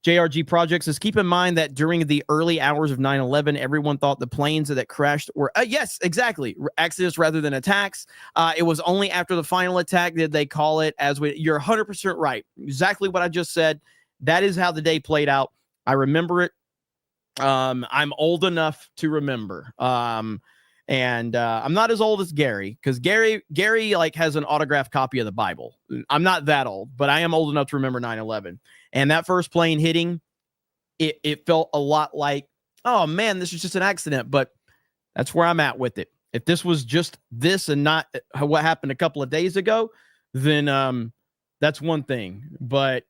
JRG Project says, keep in mind that during the early hours of 9/11, everyone thought the planes that crashed were, yes, exactly, accidents rather than attacks. It was only after the final attack did they call it you're 100% right. Exactly what I just said. That is how the day played out. I remember it. I'm old enough to remember. I'm not as old as Gary, because Gary has an autographed copy of the Bible. I'm not that old, but I am old enough to remember 9/11. And that first plane hitting, it felt a lot like, oh man, this is just an accident. But that's where I'm at with it. If this was just this and not what happened a couple of days ago, then that's one thing. But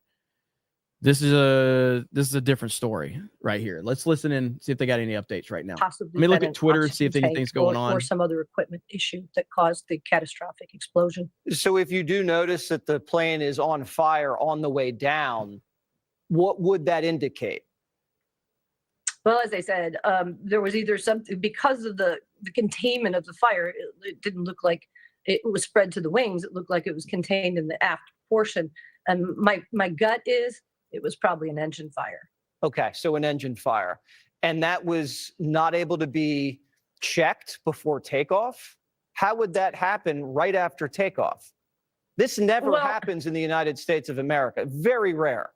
this is a different story right here. Let's listen and see if they got any updates right now. Possibly Let me look been at Twitter an and see if oxygen anything's tank going on. or some other equipment issue that caused the catastrophic explosion. So if you do notice that the plane is on fire on the way down, what would that indicate? Well, as I said, there was either something because of the containment of the fire. It didn't look like it was spread to the wings. It looked like it was contained in the aft portion. And my gut is it was probably an engine fire. Okay, so an engine fire. And that was not able to be checked before takeoff? How would that happen right after takeoff? This never happens in the United States of America. Very rare.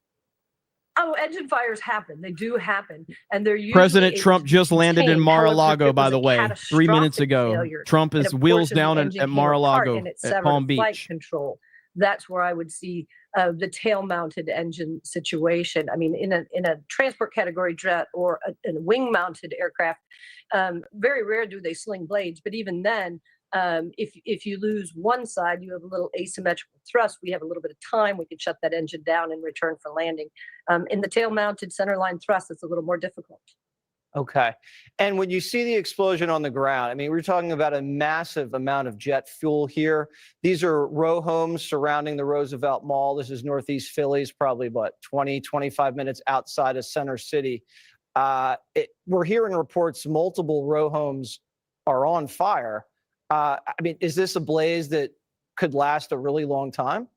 Oh, engine fires happen. They do happen. And they're usually President Trump just landed in contained. Mar-a-Lago, However, if it by was the a way, 3 minutes catastrophic ago. failure, Trump and is a wheels portion of the down engine at came Mar-a-Lago apart and it at severed Palm flight Beach. control. That's where I would see the tail-mounted engine situation. I mean, in a transport category jet or in a wing-mounted aircraft, very rare do they sling blades. But even then, if you lose one side, you have a little asymmetrical thrust. We have a little bit of time. We could shut that engine down in return for landing. In the tail-mounted centerline thrust, it's a little more difficult. Okay. And when you see the explosion on the ground, I mean, we're talking about a massive amount of jet fuel here. These are row homes surrounding the Roosevelt Mall. This is Northeast Philly's, probably, 20, 25 minutes outside of Center City. We're hearing reports multiple row homes are on fire. I mean, is this a blaze that could last a really long time?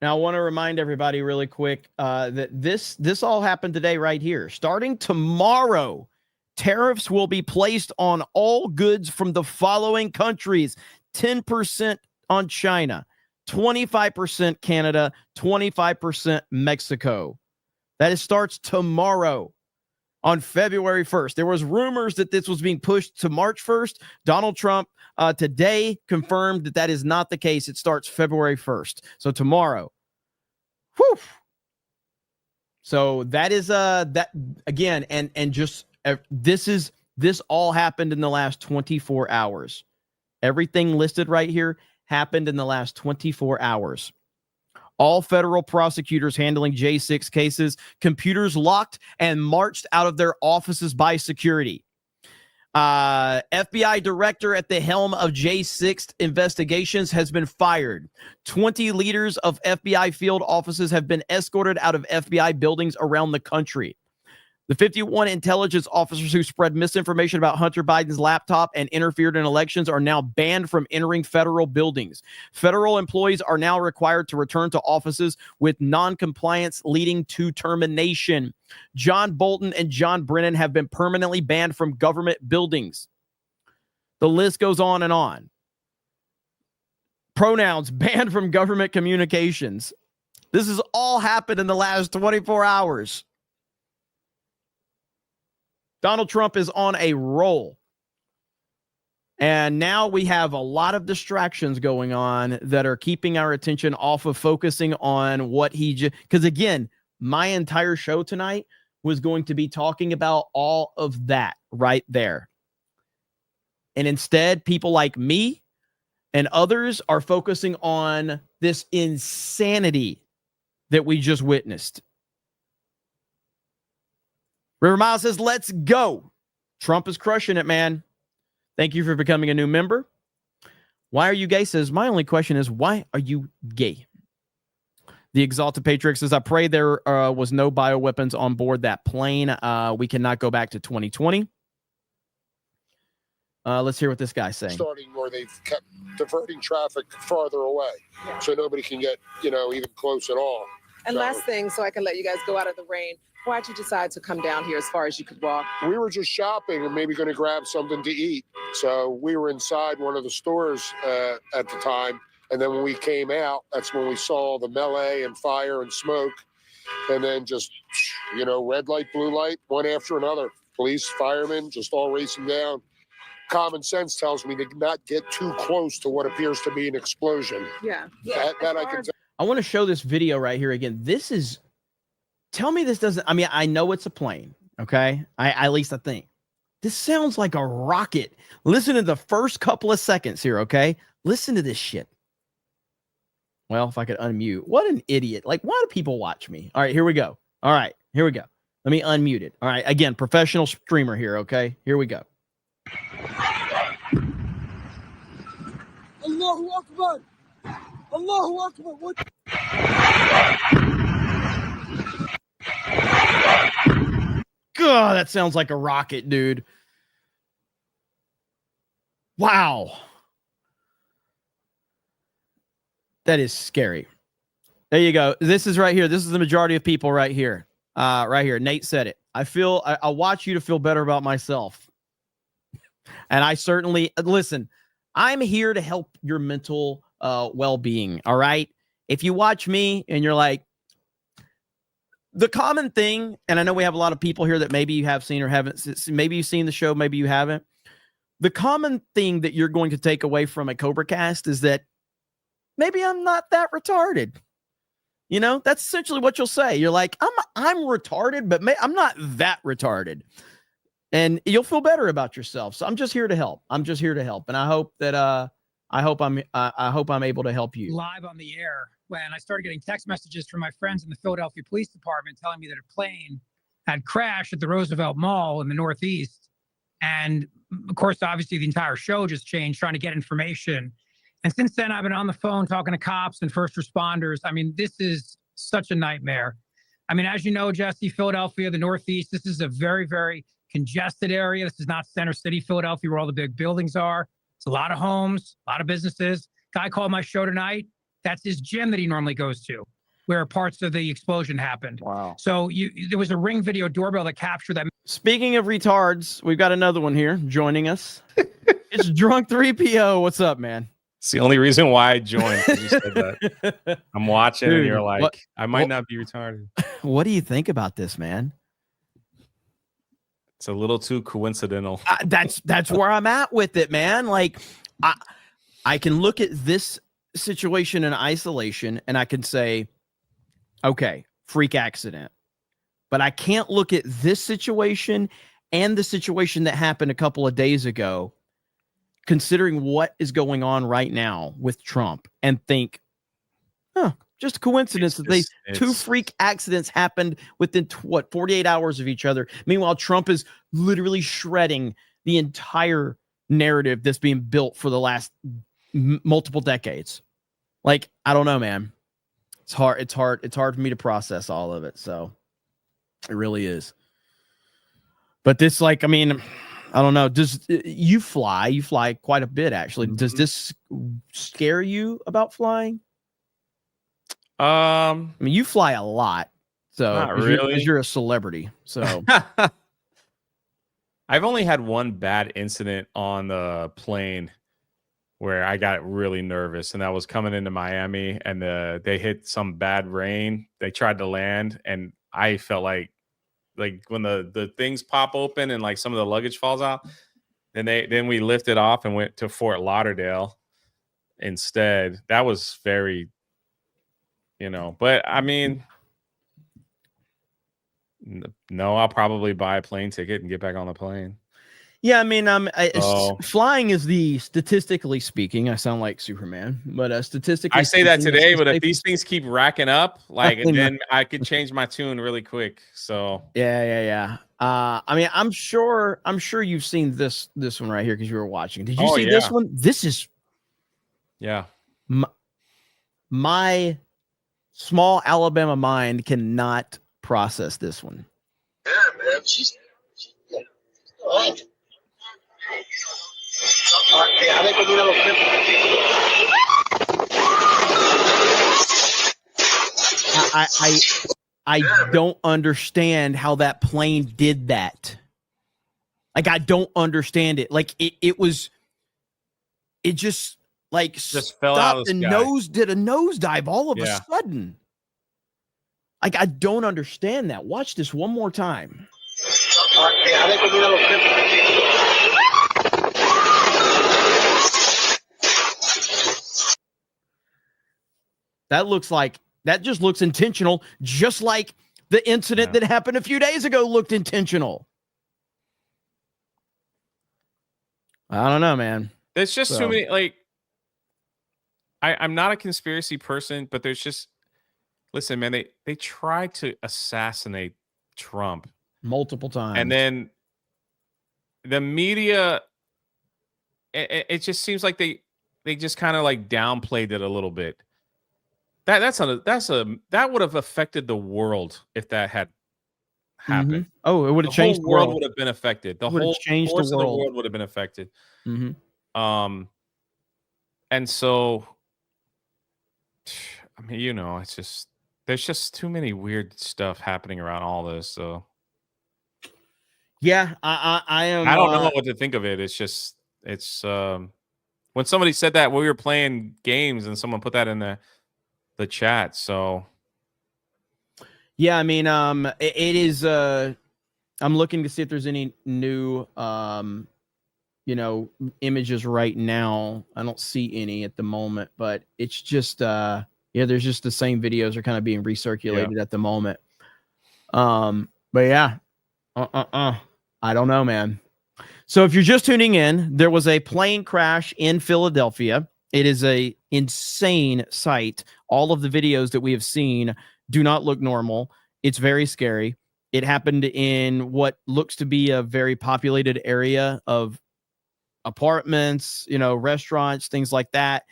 Now, I want to remind everybody really quick that this all happened today right here. Starting tomorrow, tariffs will be placed on all goods from the following countries: 10% on China, 25% Canada, 25% Mexico. That starts tomorrow on February 1st. There was rumors that this was being pushed to March 1st. Donald Trump today confirmed that is not the case. It starts February 1st. So tomorrow. Whew. So that is that again, and just this all happened in the last 24 hours. Everything listed right here happened in the last 24 hours. All federal prosecutors handling J6 cases, computers locked and marched out of their offices by security. FBI director at the helm of J6 investigations has been fired. 20 leaders of FBI field offices have been escorted out of FBI buildings around the country. The 51 intelligence officers who spread misinformation about Hunter Biden's laptop and interfered in elections are now banned from entering federal buildings. Federal employees are now required to return to offices with non-compliance leading to termination. John Bolton and John Brennan have been permanently banned from government buildings. The list goes on and on. Pronouns banned from government communications. This has all happened in the last 24 hours. Donald Trump is on a roll. And now we have a lot of distractions going on that are keeping our attention off of focusing on what he just... Because again, my entire show tonight was going to be talking about all of that right there. And instead, people like me and others are focusing on this insanity that we just witnessed. River Miles says, let's go. Trump is crushing it, man. Thank you for becoming a new member. Why are you gay? Says, my only question is, why are you gay? The Exalted Patriarch says, I pray there was no bioweapons on board that plane. We cannot go back to 2020. Let's hear what this guy's saying. Starting where they've kept diverting traffic farther away. Yeah. So nobody can get, even close at all. And last thing, so I can let you guys go out of the rain. Why'd you decide to come down here as far as you could walk? We were just shopping and maybe going to grab something to eat. So we were inside one of the stores at the time. And then when we came out, that's when we saw the melee and fire and smoke. And then just, red light, blue light, one after another. Police, firemen, just all racing down. Common sense tells me to not get too close to what appears to be an explosion. Yeah. That I can tell. I want to show this video right here again. This is... Tell me this doesn't... I mean, I know it's a plane, okay? At least I think. This sounds like a rocket. Listen to the first couple of seconds here, okay? Listen to this shit. Well, if I could unmute. What an idiot. Like, why do people watch me? All right, here we go. All right, here we go. Let me unmute it. All right, again, professional streamer here, okay? Here we go. Allahu Akbar. Allahu Akbar. What? God, that sounds like a rocket, dude. Wow. That is scary. There you go. This is right here. This is the majority of people right here. Right here. Nate said it. I want you to feel better about myself. And I certainly, listen, I'm here to help your mental well-being. All right. If you watch me and you're like, the common thing, and I know we have a lot of people here that maybe you have seen or haven't, maybe you've seen the show, maybe you haven't. The common thing that you're going to take away from a CobraCast is that maybe I'm not that retarded. That's essentially what you'll say. You're like, I'm retarded, but I'm not that retarded. And you'll feel better about yourself. So I'm just here to help. And I hope that I hope I'm able to help you. Live on the air when I started getting text messages from my friends in the Philadelphia Police Department telling me that a plane had crashed at the Roosevelt Mall in the Northeast. And of course, obviously the entire show just changed, trying to get information. And since then, I've been on the phone talking to cops and first responders. I mean, this is such a nightmare. I mean, as you know, Jesse, Philadelphia, the Northeast, this is a very, very congested area. This is not Center City, Philadelphia, where all the big buildings are. It's a lot of homes, a lot of businesses. Guy called my show tonight. That's his gym that he normally goes to, where parts of the explosion happened. Wow. So there was a Ring video doorbell that captured that. Speaking of retards, we've got another one here joining us. It's Drunk 3PO. What's up, man? It's the only reason why I joined. You said that. I'm watching, Dude, and you're like, what, I might not be retarded. What do you think about this, man? It's a little too coincidental. That's where I'm at with it, man. Like, I can look at this situation in isolation, and I can say, okay, freak accident. But I can't look at this situation and the situation that happened a couple of days ago, considering what is going on right now with Trump, and think, just a coincidence that two freak accidents happened within 48 hours of each other. Meanwhile, Trump is literally shredding the entire narrative that's being built for the last multiple decades. Like, I don't know, man. It's hard for me to process all of it. So it really is. But this, like, I mean, I don't know. Does you fly quite a bit, actually. Mm-hmm. Does this scare you about flying? I mean, you fly a lot, so not really. You're a celebrity. So I've only had one bad incident on the plane where I got really nervous, and that was coming into Miami, and they hit some bad rain. They tried to land, and I felt like when the things pop open and like some of the luggage falls out, then we lifted off and went to Fort Lauderdale instead. That was very, but I mean, no, I'll probably buy a plane ticket and get back on the plane. Yeah, I mean, flying is statistically speaking, I sound like Superman, but statistically, I say that today, but if these things keep racking up, then I could change my tune really quick. So yeah. I mean, I'm sure you've seen this one right here because you were watching. Did you see this one? This is, my small Alabama mind cannot process this one. Yeah, man. I don't understand how that plane did that. Like, I don't understand it. Like, it just fell out of the sky. Did a nosedive all of a sudden. Like, I don't understand that. Watch this one more time. That just looks intentional, just like the incident that happened a few days ago looked intentional. I don't know, man. There's just too many, I'm not a conspiracy person, but there's just, listen, man, they tried to assassinate Trump multiple times. And then the media, it just seems like they just kind of downplayed it a little bit. That would have affected the world if that had happened. Mm-hmm. Oh, it would have changed the world. Would have been affected. The whole course of the world would have been affected. Mm-hmm. And so, I mean, it's just there's just too many weird stuff happening around all this. So, yeah, I am. I don't know what to think of it. It's when somebody said that we were playing games and someone put that in the chat. So yeah, I mean, it is I'm looking to see if there's any new images right now. I don't see any at the moment, but it's just there's just the same videos are kind of being recirculated at the moment. But yeah, I don't know, man. So if you're just tuning in, there was a plane crash in Philadelphia. It is a insane sight. All of the videos that we have seen do not look normal. It's very scary. It happened in what looks to be a very populated area of apartments, restaurants, things like that.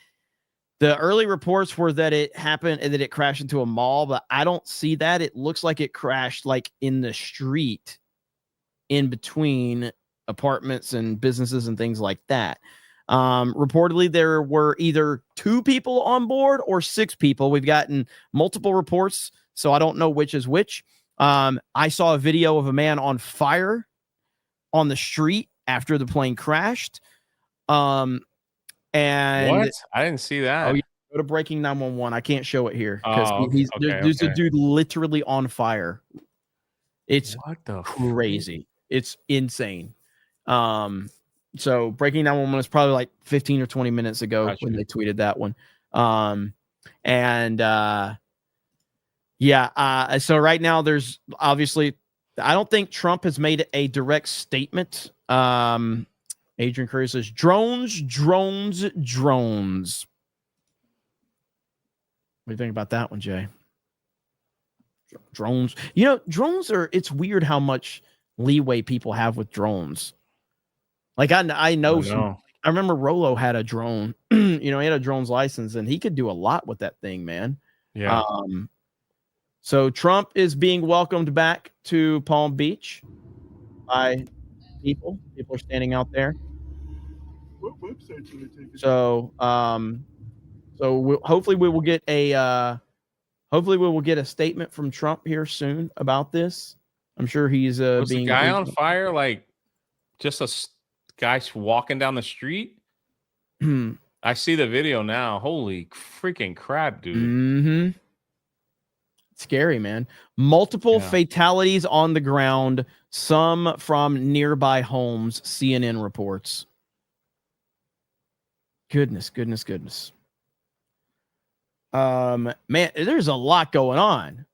The early reports were that it happened and that it crashed into a mall, but I don't see that. It looks like it crashed in the street in between apartments and businesses and things like that. Reportedly, there were either 2 people on board or 6 people. We've gotten multiple reports, so I don't know which is which. I saw a video of a man on fire on the street after the plane crashed. And what? I didn't see that. Oh, yeah. Go to Breaking 911. I can't show it here because there's a dude literally on fire. It's crazy. It's insane. So Breaking 911 was probably 15 or 20 minutes ago when they tweeted that one. So right now there's obviously, I don't think Trump has made a direct statement. Adrian Curry says drones. What do you think about that one, Jay? Drones. Drones are. It's weird how much leeway people have with drones. Like I know some. I remember Rolo had a drone. He had a drone's license, and he could do a lot with that thing, man. Yeah. So Trump is being welcomed back to Palm Beach by people. People are standing out there. What website should I take? So, hopefully we will get a statement from Trump here soon about this. I'm sure he's Was being the guy on fire like just a guy walking down the street? I see the video now. Holy freaking crap, dude. Mm-hmm. Scary, man. Multiple fatalities on the ground, some from nearby homes, CNN reports. Goodness. Man, there's a lot going on.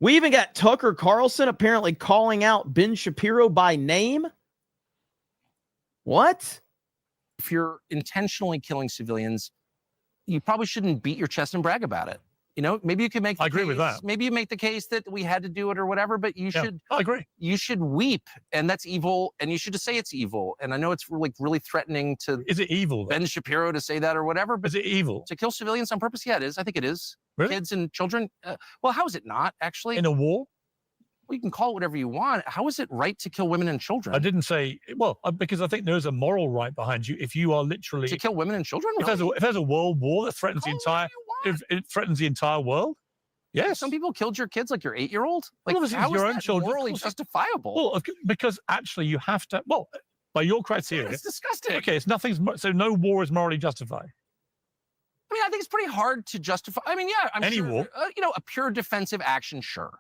We even got Tucker Carlson apparently calling out Ben Shapiro by name. What? If you're intentionally killing civilians, you probably shouldn't beat your chest and brag about it. Maybe you can make. I agree with that. Maybe you make the case that we had to do it or whatever, but you should. I agree. You should weep, and that's evil, and you should just say it's evil. And I know it's really threatening to. Is it evil? Ben Shapiro to say that or whatever? But is it evil to kill civilians on purpose? Yeah, it is. I think it is. Really? Kids and children. Well, how is it not actually? In a war? Well, you can call it whatever you want. How is it right to kill women and children? I didn't say, because I think there's a moral right behind you. If you are literally to kill women and children, if there's a world war that threatens if it threatens the entire world, yes. Some people killed your kids, like your 8-year-old. Like, Well, how your is own that children, morally justifiable? Well, because actually you have to. Well, by your criteria, it's disgusting. Okay, it's nothing's so no war is morally justified. I mean, I think it's pretty hard to justify. I mean, yeah, I'm Any sure, war. A pure defensive action, sure.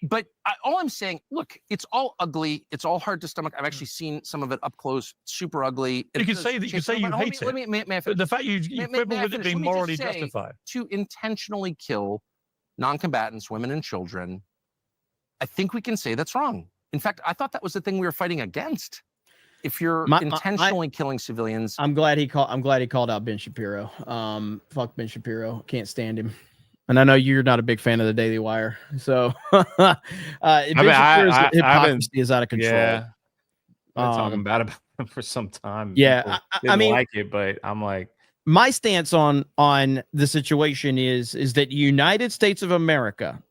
But all I'm saying, look, it's all ugly. It's all hard to stomach. I've actually seen some of it up close, super ugly. You can say that. You can say you hate it. May I finish? The fact you quibble with it being morally justified. To intentionally kill non-combatants, women and children, I think we can say that's wrong. In fact, I thought that was the thing we were fighting against. If you're intentionally killing civilians, I'm glad he called out Ben Shapiro. Fuck Ben Shapiro. Can't stand him. And I know you're not a big fan of the Daily Wire, so Ben Shapiro's hypocrisy is out of control. Yeah, I've been talking bad about him for some time. Yeah, I mean, like it, but I'm like, my stance on the situation is that United States of America.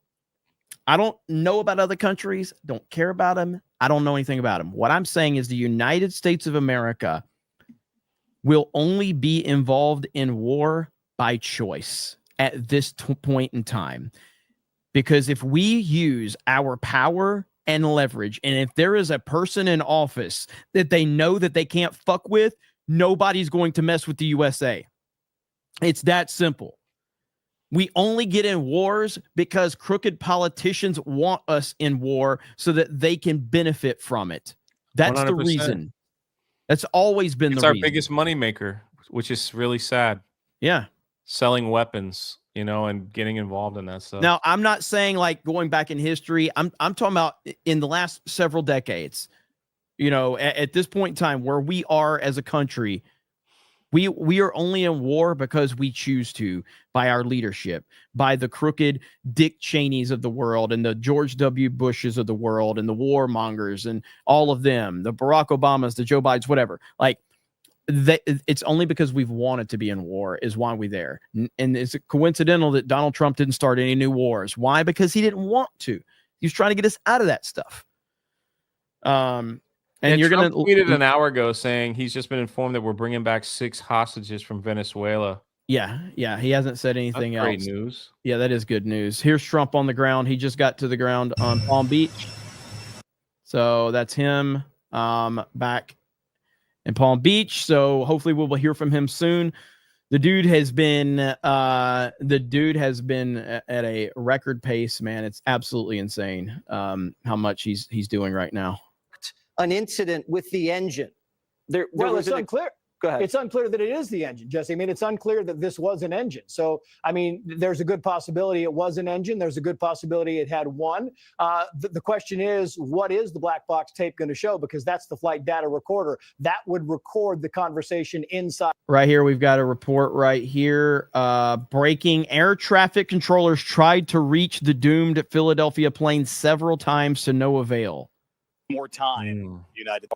I don't know about other countries. Don't care about them. I don't know anything about them. What I'm saying is the United States of America will only be involved in war by choice at this point in time. Because if we use our power and leverage, and if there is a person in office that they know that they can't fuck with, nobody's going to mess with the USA. It's that simple. We only get in wars because crooked politicians want us in war so that they can benefit from it. That's 100%. The reason. That's always been the reason. It's our biggest moneymaker, which is really sad. Yeah. Selling weapons, and getting involved in that stuff. Now, I'm not saying like going back in history. I'm talking about in the last several decades. At this point in time where we are as a country, we are only in war because we choose to, by our leadership, by the crooked Dick Cheneys of the world and the George W. Bushes of the world and the warmongers and all of them, the Barack Obamas, the Joe Bidens, whatever. Like, it's only because we've wanted to be in war is why we're there. And it's coincidental that Donald Trump didn't start any new wars. Why? Because he didn't want to. He was trying to get us out of that stuff. And you're Trump going to tweeted an hour ago saying he's just been informed that we're bringing back 6 hostages from Venezuela. Yeah. He hasn't said anything That's else. Great news. Yeah, that is good news. Here's Trump on the ground. He just got to the ground on Palm Beach. So that's him back in Palm Beach. So hopefully we will hear from him soon. The dude has been at a record pace, man. It's absolutely insane how much he's doing right now. An incident with the engine. Well, it's unclear. Go ahead. It's unclear that it is the engine, Jesse. I mean, it's unclear that this was an engine. So, I mean, there's a good possibility it was an engine. There's a good possibility it had one. The question is, what is the black box tape going to show? Because that's the flight data recorder. That would record the conversation inside. Right here, we've got a report right here. Breaking air traffic controllers tried to reach the doomed Philadelphia plane several times to no avail. More time, United,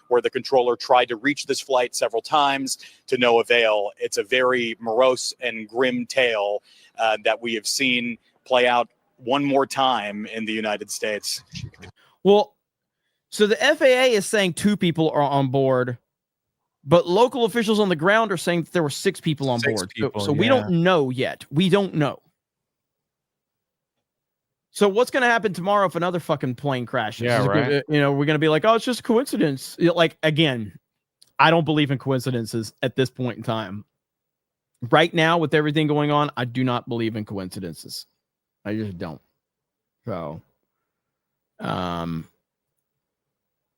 where the controller tried to reach this flight several times to no avail. It's a very morose and grim tale that we have seen play out one more time in the United States. Well, so the FAA is saying 2 people are on board, but local officials on the ground are saying that there were 6 people on board. So we don't know yet. We don't know. So what's going to happen tomorrow if another fucking plane crashes? Yeah, right. We're going to be like, oh, it's just a coincidence. Like, again, I don't believe in coincidences at this point in time. Right now, with everything going on, I do not believe in coincidences. I just don't. So,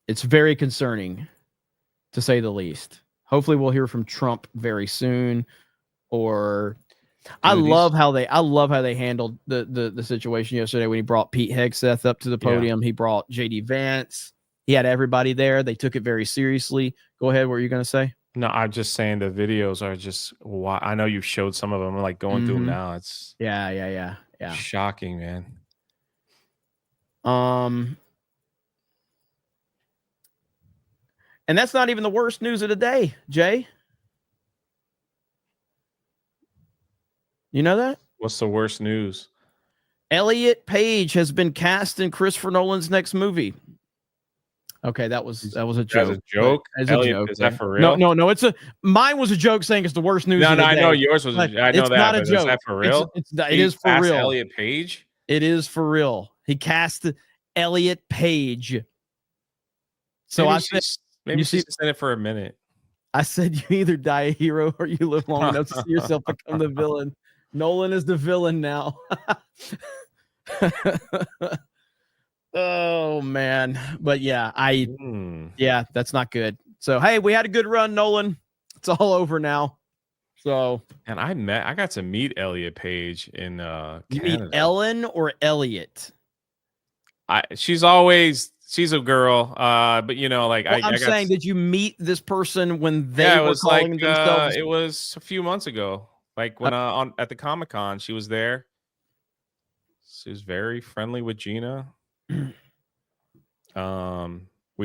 it's very concerning, to say the least. Hopefully, we'll hear from Trump very soon, or... I love how they handled the situation yesterday when he brought Pete Hegseth up to the podium. He brought JD Vance. He had everybody there. They took it very seriously. Go ahead. What were you going to say? No, I'm just saying the videos are just. I know you showed some of them. I'm like going through them now. It's yeah. Shocking, man. And that's not even the worst news of the day, Jay. You know that? What's the worst news? Elliot Page has been cast in Christopher Nolan's next movie. Okay, that was a joke. That's a joke. Elliot, is that for real? No. Mine was a joke saying it's the worst news. No, of the I day. know yours was. I know it's that. Not a but joke. Is that for real? It is for real. Elliot Page. It is for real. He cast Elliot Page. So maybe I said, maybe she's in it for a minute. I said, you either die a hero or you live long enough to see yourself become the villain. Nolan is the villain now. Oh man. But yeah, that's not good. So hey, we had a good run, Nolan. It's all over now. So and I got to meet Elliot Page in Canada. You meet Ellen or Elliot? She's a girl. But you know, like I'm saying, did you meet this person when they were calling themselves? It was a few months ago. Like when at the Comic-Con, she was there. She was very friendly with Gina. We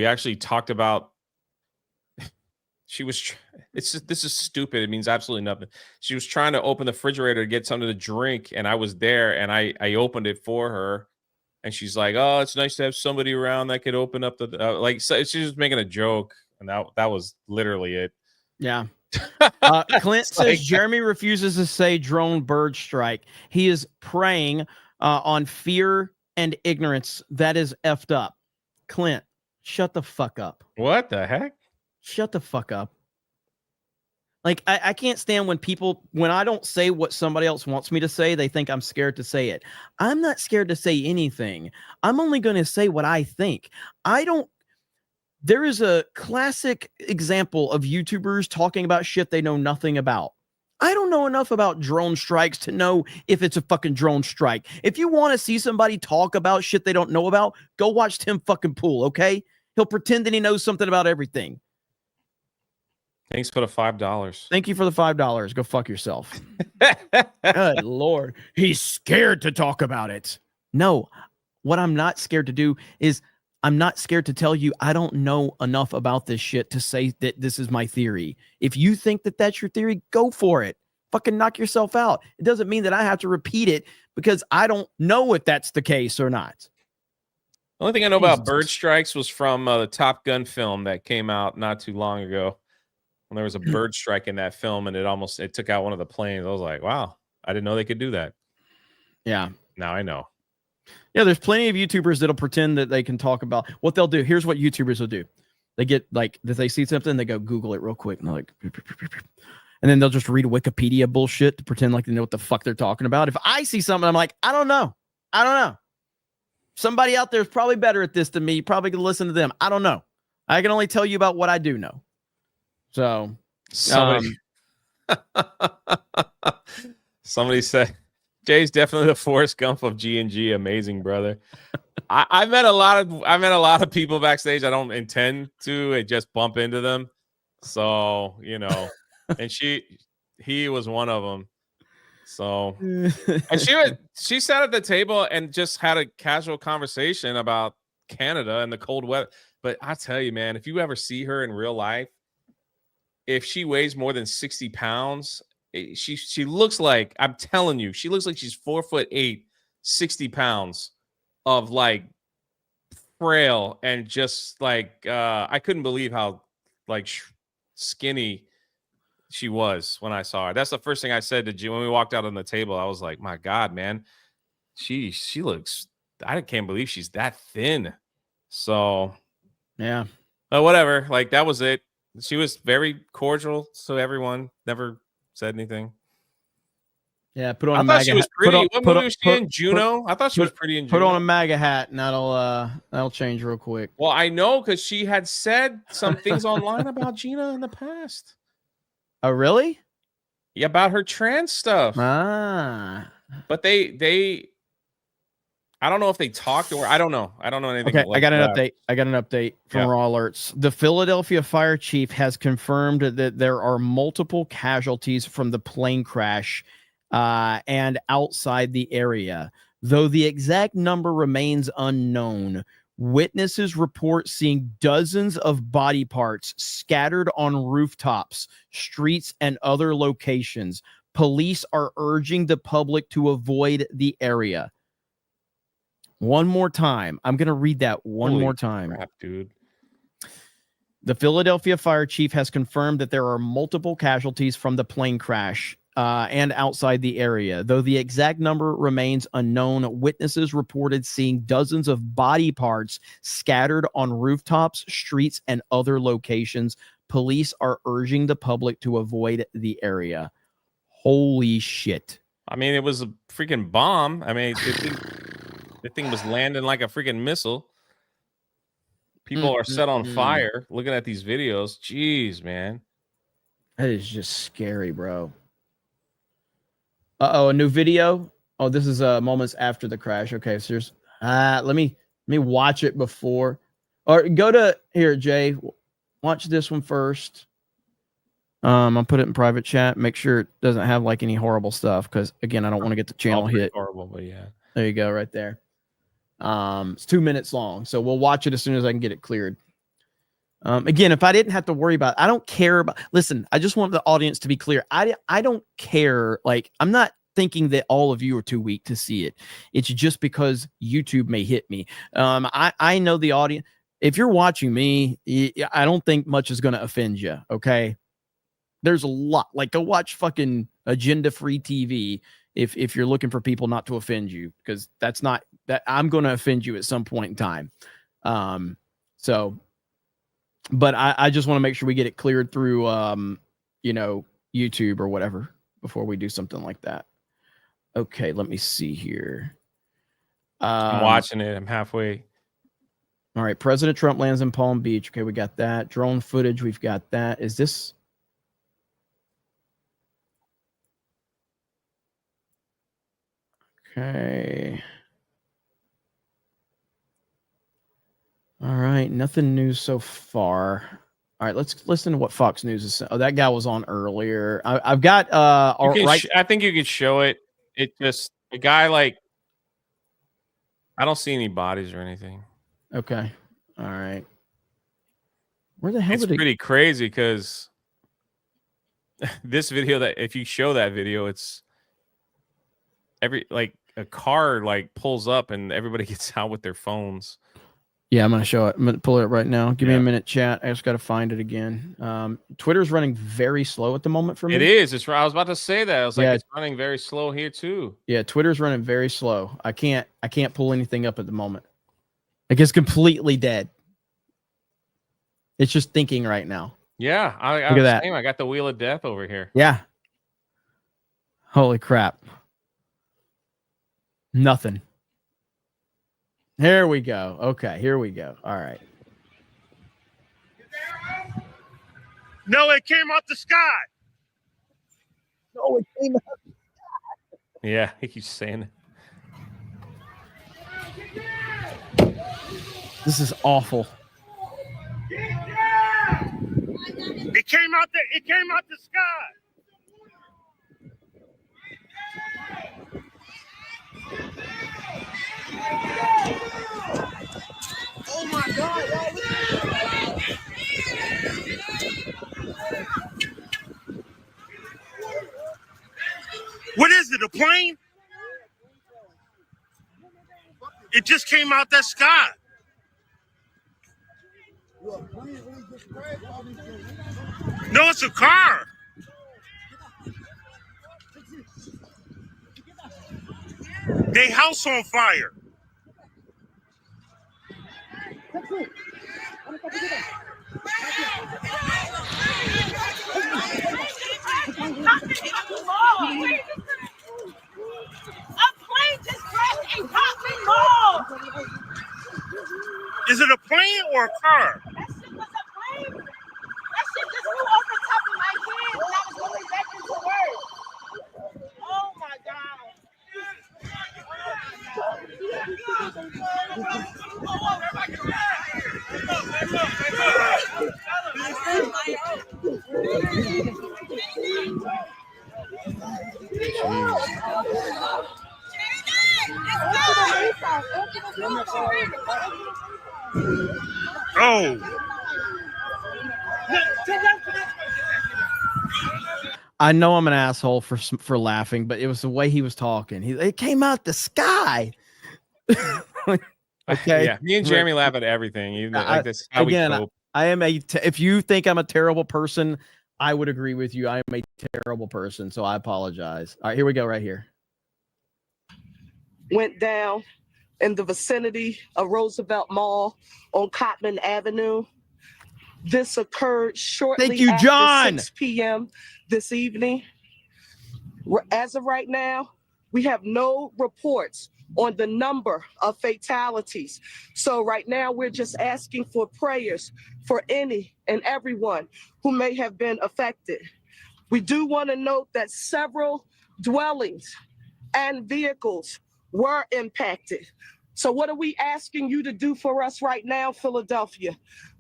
actually talked about. This is stupid. It means absolutely nothing. She was trying to open the refrigerator to get something to drink, and I was there, and I opened it for her, and she's like, "Oh, it's nice to have somebody around that could open up the so she's just making a joke, and that was literally it." Yeah. Clint says Jeremy refuses to say drone bird strike. He is preying on fear and ignorance. That is effed up. Clint, shut the fuck up. What the heck? Shut the fuck up. Like, I can't stand when I don't say what somebody else wants me to say, they think I'm scared to say it. I'm not scared to say anything. I'm only going to say what I think. There is a classic example of YouTubers talking about shit they know nothing about. I don't know enough about drone strikes to know if it's a fucking drone strike. If you want to see somebody talk about shit they don't know about, go watch Tim fucking Pool, okay? He'll pretend that he knows something about everything. Thanks for the $5. Thank you for the $5. Go fuck yourself. Good Lord. He's scared to talk about it. No, what I'm not scared to do is I'm not scared to tell you I don't know enough about this shit to say that this is my theory. If you think that that's your theory, go for it. Fucking knock yourself out. It doesn't mean that I have to repeat it because I don't know if that's the case or not. The only thing I know about bird strikes was from the Top Gun film that came out not too long ago. When there was a bird strike in that film and it took out one of the planes. I was like, wow, I didn't know they could do that. Yeah. Now I know. Yeah, there's plenty of YouTubers that'll pretend that they can talk about what they'll do. Here's what YouTubers will do. They get like, if they see something, they go Google it real quick. And they're like, and then they'll just read Wikipedia bullshit to pretend like they know what the fuck they're talking about. If I see something, I'm like, I don't know. Somebody out there is probably better at this than me. Probably can listen to them. I don't know. I can only tell you about what I do know. So somebody somebody said Jay's definitely the Forrest Gump of G&G. Amazing, brother. I met a lot of people backstage. I don't intend to just bump into them. So, you know, and he was one of them. So, and she sat at the table and just had a casual conversation about Canada and the cold weather. But I tell you, man, if you ever see her in real life, if she weighs more than 60 pounds, she looks like, I'm telling you, she looks like she's 4'8", 60 pounds of like frail and just like I couldn't believe how like skinny she was when I saw her. That's the first thing I said to G when we walked out on the table. I was like, my God, man, she looks. I can't believe she's that thin. So yeah, but whatever. Like that was it. She was very cordial to everyone. Never said anything. Yeah, put on I a thought MAGA she was hat. pretty. What movie was she in? Juno? I thought she was pretty in Juno. Put on a MAGA hat and that'll change real quick. Well, I know because she had said some things online about Gina in the past. Oh, really? Yeah, about her trans stuff. Ah. But they I don't know if they talked or I don't know. I don't know anything. Okay, like I got an that. update. I got an update from Raw Alerts. The Philadelphia fire chief has confirmed that there are multiple casualties from the plane crash and outside the area. Though the exact number remains unknown, witnesses report seeing dozens of body parts scattered on rooftops, streets, and other locations. Police are urging the public to avoid the area. One more time. I'm going to read that one more time. Crap, dude. The Philadelphia fire chief has confirmed that there are multiple casualties from the plane crash and outside the area. Though the exact number remains unknown, witnesses reported seeing dozens of body parts scattered on rooftops, streets, and other locations. Police are urging the public to avoid the area. Holy shit. I mean, it was a freaking bomb. I mean, the thing was landing like a freaking missile. People are set on fire looking at these videos. Jeez, man. That is just scary, bro. Uh-oh, a new video? Oh, this is moments after the crash. Okay, so there's let me watch it before. Or go to here, Jay. Watch this one first. I'll put it in private chat. Make sure it doesn't have like any horrible stuff because again, I don't want to get the channel hit. Horrible, but yeah. There you go, right there. It's 2 minutes long, so we'll watch it as soon as I can get it cleared. Again, if I didn't have to worry about, I don't care about. Listen, I just want the audience to be clear. I don't care. Like, I'm not thinking that all of you are too weak to see it. It's just because YouTube may hit me. I know the audience. If you're watching me, I don't think much is going to offend you. Okay. There's a lot. Like, go watch fucking Agenda Free TV if you're looking for people not to offend you, because that's not that I'm going to offend you at some point in time. But I just want to make sure we get it cleared through, YouTube or whatever before we do something like that. Okay, let me see here. I'm watching it. I'm halfway. All right, President Trump lands in Palm Beach. Okay, we got that. Drone footage, we've got that. Is this... Okay. All right, nothing new so far. All right, let's listen to what Fox News is saying. Oh, that guy was on earlier. I've got I think you could show it. It just a guy like I don't see any bodies or anything. Okay. All right. Where the hell It's pretty crazy because this video, that if you show that video, it's like a car like pulls up and everybody gets out with their phones. Yeah, I'm going to show it. I'm going to pull it up right now. Give me a minute, chat. I just got to find it again. Twitter's running very slow at the moment for me. It is. I was about to say that. I was like, it's running very slow here too. Yeah, Twitter's running very slow. I can't pull anything up at the moment. Like, it's completely dead. It's just thinking right now. Yeah, Look at that. I got the Wheel of Death over here. Yeah. Holy crap. Nothing. Here we go. Okay, here we go. All right. No, it came out the sky. No, it came out. Yeah, he keeps saying it. This is awful. It came out the sky. Oh my God! What is it? A plane? It just came out that sky. No, it's a car. They house on fire. Is it a plane or a car? Oh my God. Oh. I know I'm an asshole for laughing, but it was the way he was talking. It came out the sky. Okay. Yeah, me and Jeremy laugh at everything. Even like this, how again, we cope. I am if you think I'm a terrible person, I would agree with you. I am a terrible person, so I apologize. All right, here we go. Right here. Went down in the vicinity of Roosevelt Mall on Cottman Avenue. This occurred shortly after 6 p.m. this evening. As of right now, we have no reports on the number of fatalities. So right now, we're just asking for prayers for any and everyone who may have been affected. We do want to note that several dwellings and vehicles were impacted. So what are we asking you to do for us right now, Philadelphia?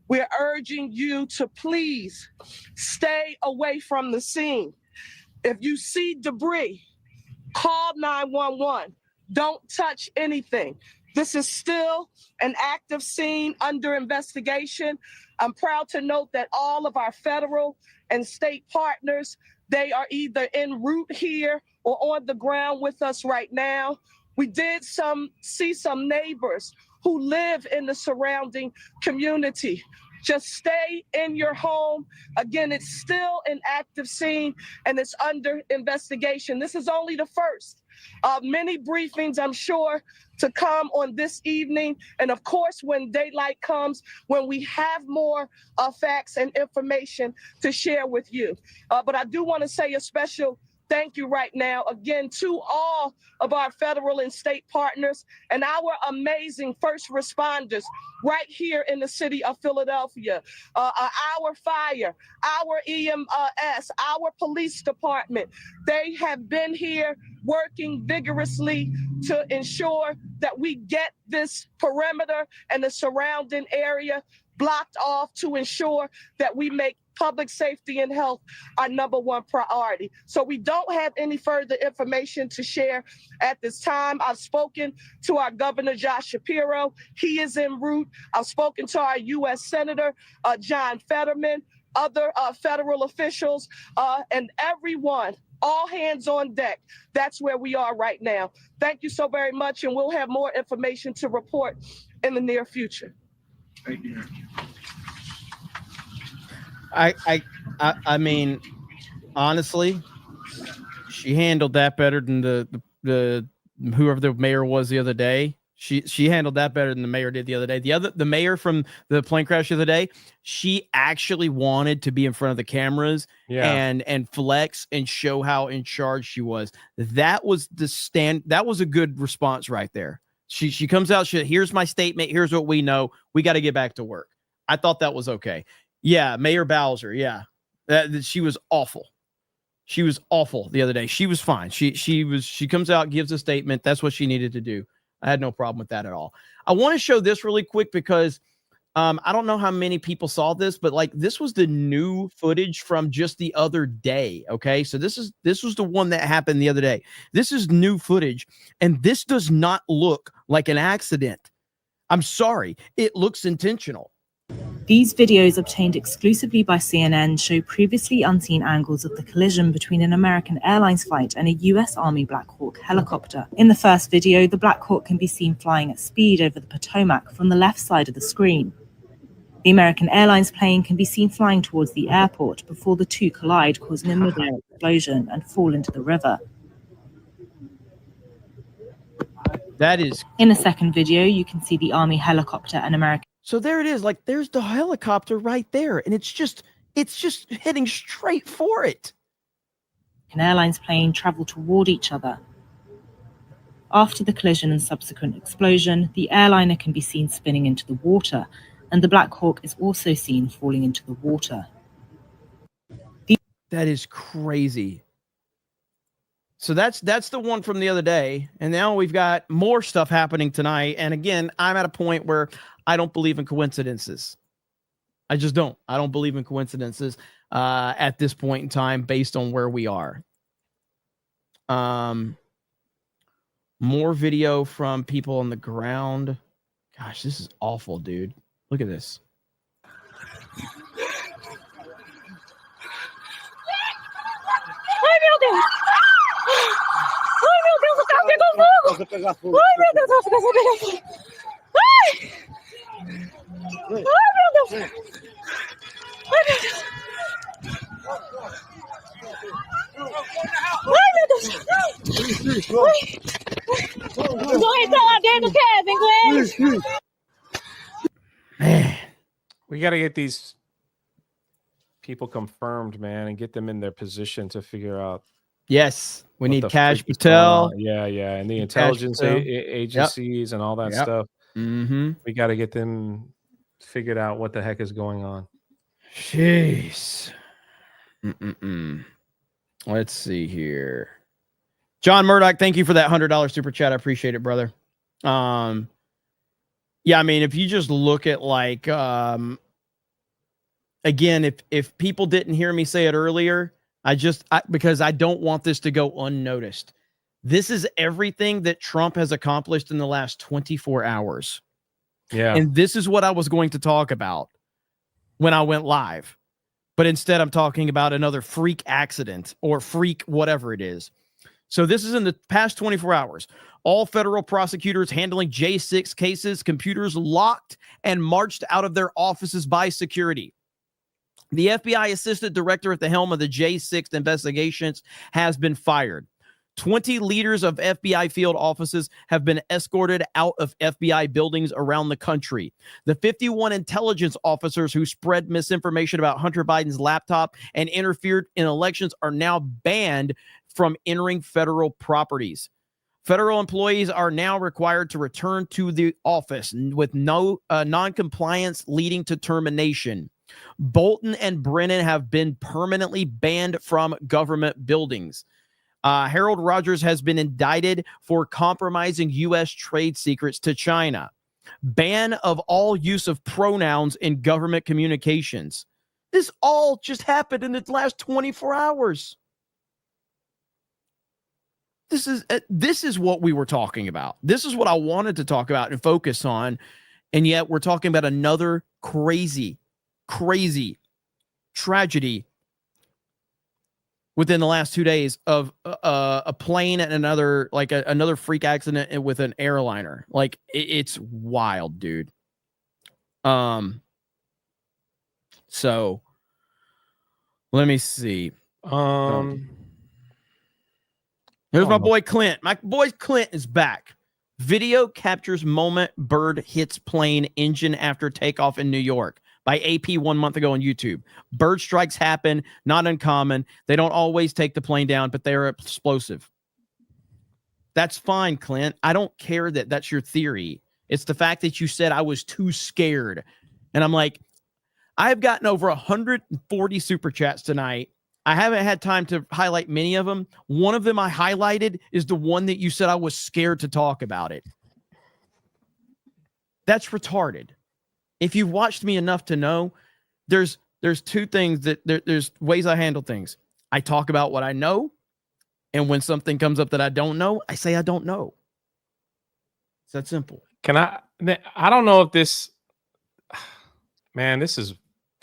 We're urging you to please stay away from the scene. If you see debris, call 911. Don't touch anything. This is still an active scene under investigation. I'm proud to note that all of our federal and state partners, they are either en route here or on the ground with us right now. We did see some neighbors who live in the surrounding community. Just stay in your home. Again, it's still an active scene and it's under investigation. This is only the first of many briefings, I'm sure, to come on this evening. And of course, when daylight comes, when we have more facts and information to share with you. But I do want to say a special thank you right now, again, to all of our federal and state partners and our amazing first responders right here in the city of Philadelphia. Our fire, our EMS, our police department, they have been here working vigorously to ensure that we get this perimeter and the surrounding area blocked off to ensure that we make public safety and health our number one priority. So we don't have any further information to share at this time. I've spoken to our Governor Josh Shapiro. He is en route. I've spoken to our U.S. Senator John Fetterman, other federal officials, and everyone. All hands on deck. That's where we are right now. Thank you so very much, and we'll have more information to report in the near future. Thank you. I mean, honestly, she handled that better than the whoever the mayor was the other day. She handled that better than the mayor did the other day. The mayor from the plane crash the other day, she actually wanted to be in front of the cameras and flex and show how in charge she was. That was that was a good response right there. She comes out, here's my statement, here's what we know. We got to get back to work. I thought that was okay. Yeah, Mayor Bowser, yeah. That she was awful. She was awful the other day. She was fine. She comes out, gives a statement. That's what she needed to do. I had no problem with that at all. I want to show this really quick because I don't know how many people saw this, but like this was the new footage from just the other day. Okay, so this was the one that happened the other day. This is new footage, and this does not look like an accident. I'm sorry, it looks intentional. These videos obtained exclusively by CNN show previously unseen angles of the collision between an American Airlines flight and a US Army Black Hawk helicopter. In the first video, the Black Hawk can be seen flying at speed over the Potomac from the left side of the screen. The American Airlines plane can be seen flying towards the airport before the two collide, causing a mid-air explosion and fall into the river. That is... In the second video, you can see the Army helicopter and American... So there it is. Like there's the helicopter right there. And it's just heading straight for it. An airline's plane travel toward each other. After the collision and subsequent explosion, the airliner can be seen spinning into the water, and the Black Hawk is also seen falling into the water. That is crazy. So that's the one from the other day. And now we've got more stuff happening tonight. And again, I'm at a point where I don't believe in coincidences. I just don't. I don't believe in coincidences at this point in time based on where we are. More video from people on the ground. Gosh, this is awful, dude. Look at this. Ai, meu Deus! Ai, meu Deus, o carro pegou fogo! Ai, meu Deus, o carro pegou fogo! Ai! Ai, meu Deus! Ai, meu Deus! Ai, meu Deus! Ai! Os dois estão lá dentro, Kevin, Glenn! Man, we got to get these people confirmed, man, and get them in their position to figure out. Yes, we need Cash Patel. Yeah, and the intelligence agencies and all that stuff. Mm-hmm. We got to get them figured out what the heck is going on. Jeez. Let's see here. John Murdoch, thank you for that $100 super chat. I appreciate it, brother. Yeah, I mean, if you just look at like, again, if people didn't hear me say it earlier, because I don't want this to go unnoticed. This is everything that Trump has accomplished in the last 24 hours. Yeah. And this is what I was going to talk about when I went live. But instead, I'm talking about another freak accident or freak whatever it is. So this is in the past 24 hours. All federal prosecutors handling J6 cases, computers locked and marched out of their offices by security. The FBI assistant director at the helm of the J6 investigations has been fired. 20 leaders of FBI field offices have been escorted out of FBI buildings around the country. The 51 intelligence officers who spread misinformation about Hunter Biden's laptop and interfered in elections are now banned from entering federal properties. Federal employees are now required to return to the office with no non-compliance leading to termination. Bolton and Brennan have been permanently banned from government buildings. Harold Rogers has been indicted for compromising U.S. trade secrets to China. Ban of all use of pronouns in government communications. This all just happened in the last 24 hours. This is what we were talking about. This is what I wanted to talk about and focus on. And yet we're talking about another crazy tragedy within the last 2 days of a plane and another freak accident with an airliner. Like it's wild, dude. So let me see. Here's my boy Clint. My boy Clint is back. Video captures moment bird hits plane engine after takeoff in New York by AP 1 month ago on YouTube. Bird strikes happen, not uncommon. They don't always take the plane down, but they're explosive. That's fine, Clint. I don't care that that's your theory. It's the fact that you said I was too scared. And I'm like, I've gotten over 140 super chats tonight. I haven't had time to highlight many of them. One of them I highlighted is the one that you said I was scared to talk about it. That's retarded. If you've watched me enough to know, there's two things there's ways I handle things. I talk about what I know, and when something comes up that I don't know, I say I don't know. It's that simple. I don't know if this, man, this is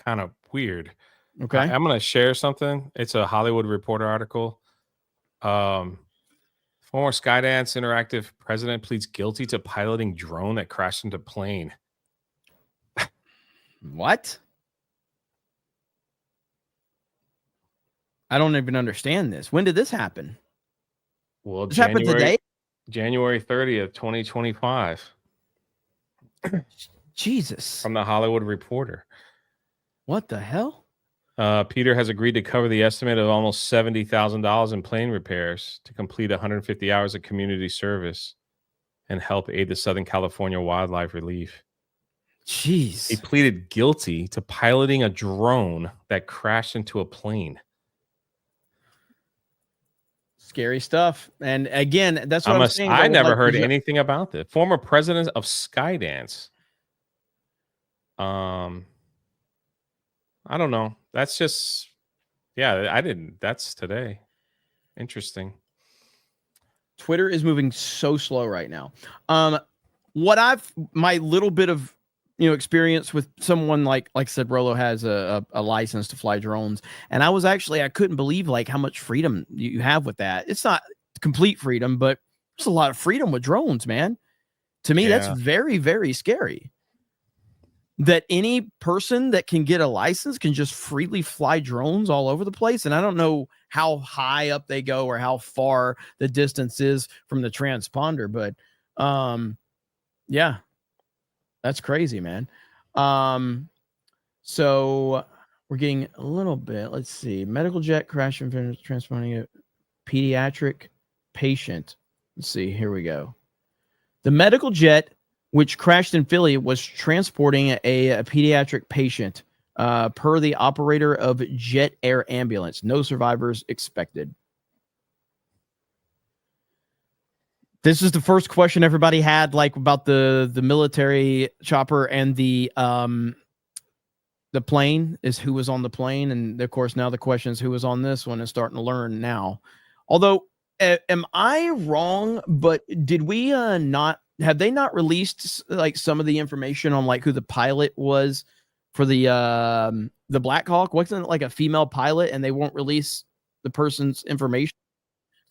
kind of weird. Okay. I'm going to share something. It's a Hollywood Reporter article. Former Skydance Interactive president pleads guilty to piloting drone that crashed into plane. What? I don't even understand this. When did this happen? Well, this happened today? January 30th, 2025. Jesus. From the Hollywood Reporter. What the hell? Peter has agreed to cover the estimate of almost $70,000 in plane repairs to complete 150 hours of community service and help aid the Southern California Wildlife Relief. Jeez. He pleaded guilty to piloting a drone that crashed into a plane. Scary stuff. And again, that's what I'm saying. I never heard anything about this. Former president of Skydance. I don't know. That's just, yeah, I didn't. That's today. Interesting. Twitter is moving so slow right now. My little bit of experience with someone like I said, Rolo has a license to fly drones, and I couldn't believe like how much freedom you have with that. It's not complete freedom, but there's a lot of freedom with drones, man. To me, that's very, very scary. That any person that can get a license can just freely fly drones all over the place. And I don't know how high up they go or how far the distance is from the transponder, but yeah, that's crazy, man. So we're getting a little bit, let's see, medical jet crash and transporting a pediatric patient. Let's see, here we go. The medical jet which crashed in Philly was transporting a pediatric patient, per the operator of Jet Air Ambulance. No survivors expected. This is the first question everybody had, like about the military chopper and the plane, is who was on the plane, and of course now the question is who was on this one, and starting to learn now. Although, am I wrong? But did we have they not released like some of the information on like who the pilot was for the Black Hawk? Wasn't it like a female pilot, and they won't release the person's information?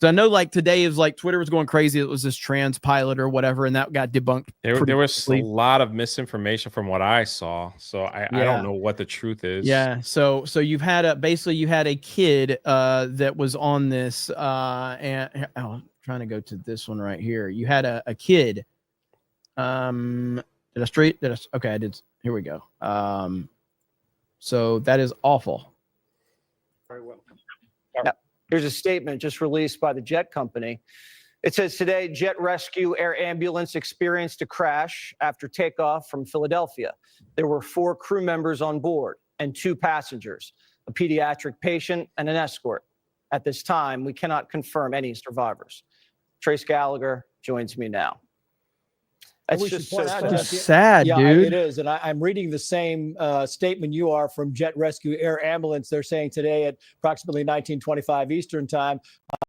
So I know like today is like Twitter was going crazy. It was this trans pilot or whatever, and that got debunked. There was a lot of misinformation from what I saw. So I don't know what the truth is. Yeah. So you've had basically you had a kid that was on this and I'm trying to go to this one right here. You had a kid. Okay, I did. Here we go. So that is awful. Very well. Yeah. Here's a statement just released by the jet company. It says today, Jet Rescue Air Ambulance experienced a crash after takeoff from Philadelphia. There were 4 crew members on board and 2 passengers, a pediatric patient and an escort. At this time, we cannot confirm any survivors. Trace Gallagher joins me now. That's just so sad, yeah, dude. It is. And I'm reading the same statement you are from Jet Rescue Air Ambulance. They're saying today at approximately 1925 Eastern time.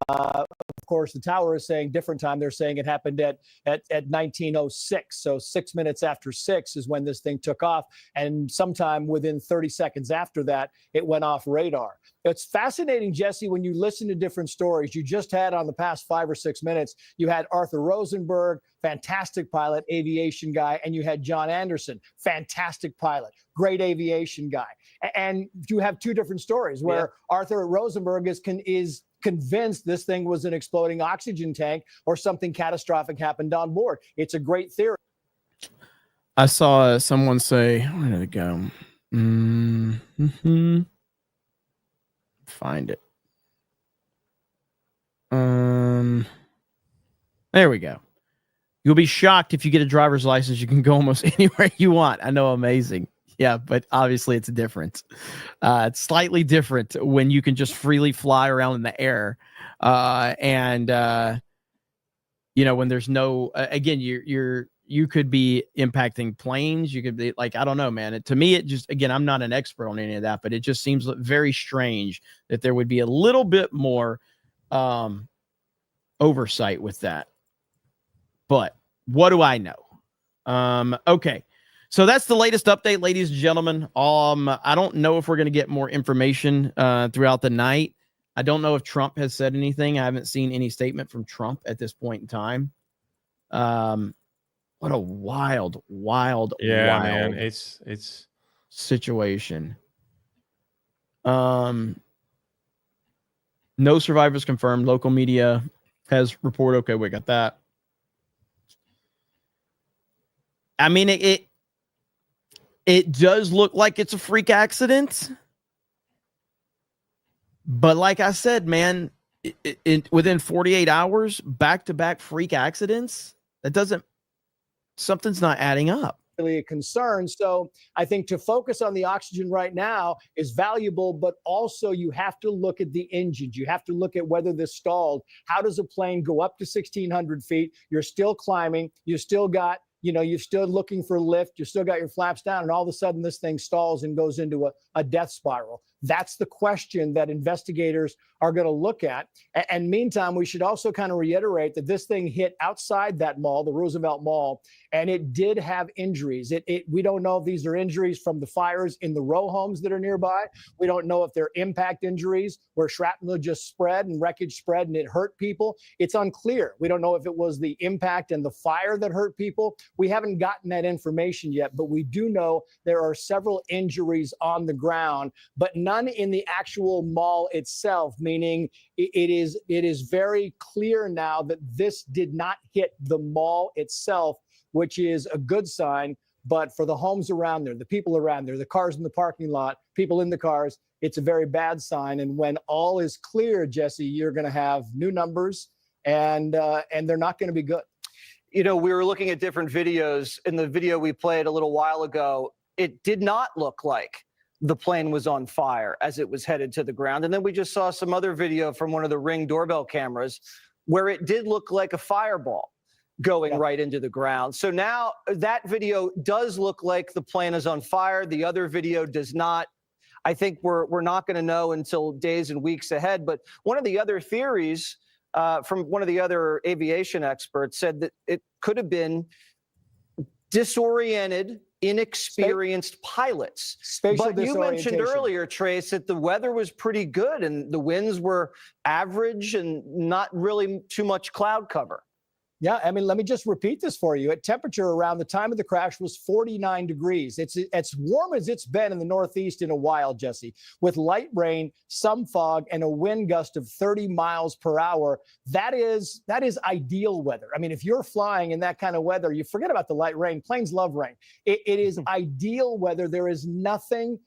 Of course, the tower is saying different time. They're saying it happened at 1906. So 6 minutes after 6 is when this thing took off. And sometime within 30 seconds after that, it went off radar. It's fascinating, Jesse, when you listen to different stories. You just had on the past 5 or 6 minutes, you had Arthur Rosenberg, fantastic pilot, aviation guy, and you had John Anderson, fantastic pilot, great aviation guy. And you have 2 different stories where Arthur Rosenberg is convinced this thing was an exploding oxygen tank or something catastrophic happened on board. It's a great theory. I saw someone say, where did it go? Find it. There we go. You'll be shocked if you get a driver's license. You can go almost anywhere you want. I know, amazing. Yeah, but obviously it's different. It's slightly different when you can just freely fly around in the air, and when there's no. Again, you could be impacting planes. You could be like, I don't know, man. To me, it just, again, I'm not an expert on any of that, but it just seems very strange that there would be a little bit more oversight with that. But what do I know? Okay. So that's the latest update, ladies and gentlemen. I don't know if we're going to get more information throughout the night. I don't know if Trump has said anything. I haven't seen any statement from Trump at this point in time. What a wild man. It's situation. No survivors confirmed. Local media has reported. Okay, we got that. I mean, it does look like it's a freak accident. But like I said, man, within 48 hours, back-to-back freak accidents, something's not adding up. Really a concern. So I think to focus on the oxygen right now is valuable, but also you have to look at the engines. You have to look at whether this stalled. How does a plane go up to 1,600 feet? You're still climbing. You still got, you're still looking for lift. You still got your flaps down, and all of a sudden this thing stalls and goes into a death spiral. That's the question that investigators are going to look at. And meantime, we should also kind of reiterate that this thing hit outside that mall, the Roosevelt Mall, and it did have injuries. We don't know if these are injuries from the fires in the row homes that are nearby. We don't know if they're impact injuries where shrapnel just spread and wreckage spread and it hurt people. It's unclear. We don't know if it was the impact and the fire that hurt people. We haven't gotten that information yet, but we do know there are several injuries on the ground, but none in the actual mall itself, meaning it is very clear now that this did not hit the mall itself, which is a good sign. But for the homes around there, the people around there, the cars in the parking lot, people in the cars, it's a very bad sign. And when all is clear, Jesse, you're going to have new numbers, and they're not going to be good. We were looking at different videos. In the video we played a little while ago, it did not look like the plane was on fire as it was headed to the ground. And then we just saw some other video from one of the Ring doorbell cameras where it did look like a fireball going right into the ground. So now that video does look like the plane is on fire. The other video does not. I think we're not going to know until days and weeks ahead. But one of the other theories from one of the other aviation experts said that it could have been disoriented, inexperienced pilots. But you mentioned earlier, Trace, that the weather was pretty good and the winds were average and not really too much cloud cover. Yeah, I mean, let me just repeat this for you. At temperature around the time of the crash was 49 degrees. It's warm as it's been in the Northeast in a while, Jesse, with light rain, some fog, and a wind gust of 30 miles per hour. That is ideal weather. I mean, if you're flying in that kind of weather, you forget about the light rain. Planes love rain. It is ideal weather. There is nothing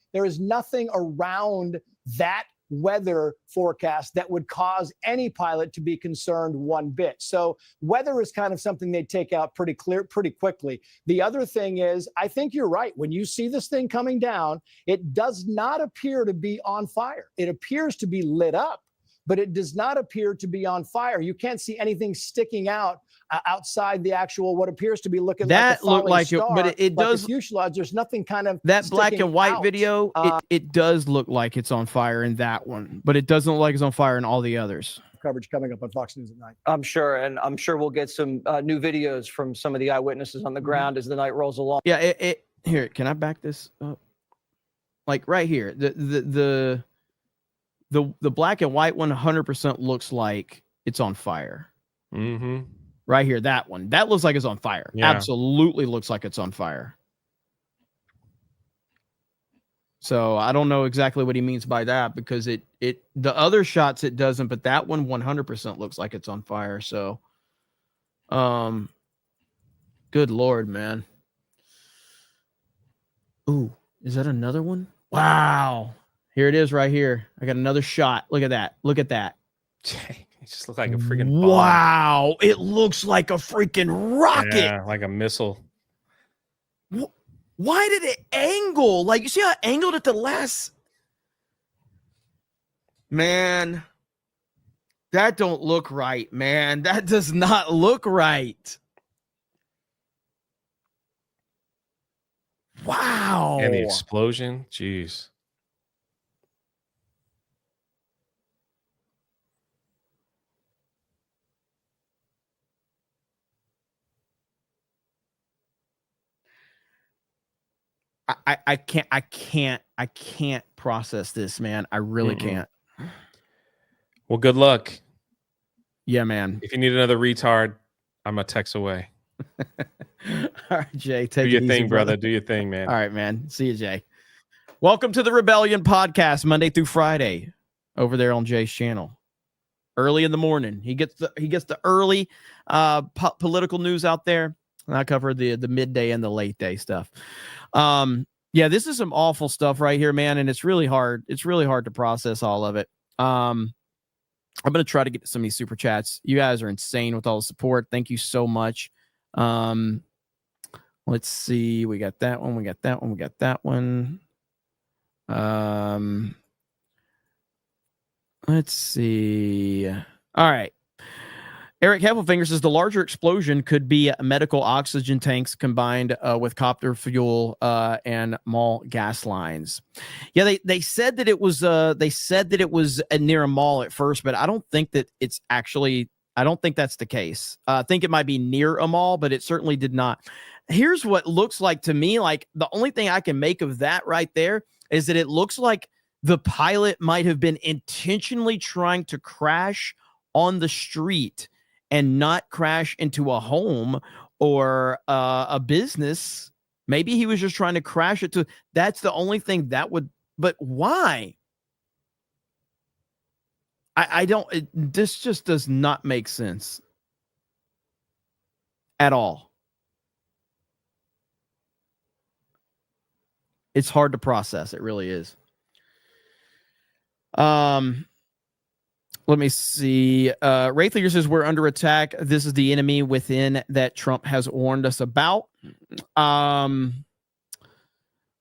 around that weather forecast that would cause any pilot to be concerned one bit. So weather is kind of something they take out pretty quickly. The other thing is, I think you're right. When you see this thing coming down, it does not appear to be on fire. It appears to be lit up, but it does not appear to be on fire. You can't see anything sticking out outside the actual, what appears to be looking like a falling star, but it does. The fuselage, there's nothing kind of that black and white video. It does look like it's on fire in that one, but it doesn't look like it's on fire in all the others. Coverage coming up on Fox News at night. I'm sure, and I'm sure we'll get some new videos from some of the eyewitnesses on the ground as the night rolls along. Yeah, here. Can I back this up? Like right here, the black and white one 100% looks like it's on fire. Mm-hmm. Right here, that one. That looks like it's on fire. Yeah. Absolutely looks like it's on fire. So I don't know exactly what he means by that, because the other shots it doesn't, but that one 100% looks like it's on fire. So good Lord, man. Ooh, is that another one? Wow. Here it is right here. I got another shot. Look at that. Look at that. It just looks like a freaking bomb. Wow. It looks like a freaking rocket. Yeah, like a missile. Why did it angle? Like, you see how it angled at the last? Man, that don't look right, man. That does not look right. Wow. And the explosion. Jeez. I can't process this, man. I really can't. Well, good luck. Yeah, man. If you need another retard, I'm a text away. All right, Jay, take Do your it easy, thing, brother. Do your thing, man. All right, man. See you, Jay. Welcome to the Rebellion Podcast, Monday through Friday, over there on Jay's channel. Early in the morning, he gets the early political news out there, and I cover the midday and the late day stuff. Yeah, this is some awful stuff right here, man, and it's really hard. It's really hard to process all of it. I'm gonna try to get to some of these super chats. You guys are insane with all the support. Thank you so much. Let's see. We got that one. We got that one. We got that one. Let's see. All right. Eric Heffelfinger says the larger explosion could be medical oxygen tanks combined with copter fuel and mall gas lines. Yeah, they said that it was near a mall at first, but I don't think that it's actually. I don't think that's the case. I think it might be near a mall, but it certainly did not. Here's what looks like to me. Like the only thing I can make of that right there is that it looks like the pilot might have been intentionally trying to crash on the street and not crash into a home or a business. Maybe he was just trying to crash it to. That's the only thing that would. But why? I don't. This just does not make sense at all. It's hard to process. It really is. Let me see. Wraithleader says we're under attack. This is the enemy within that Trump has warned us about.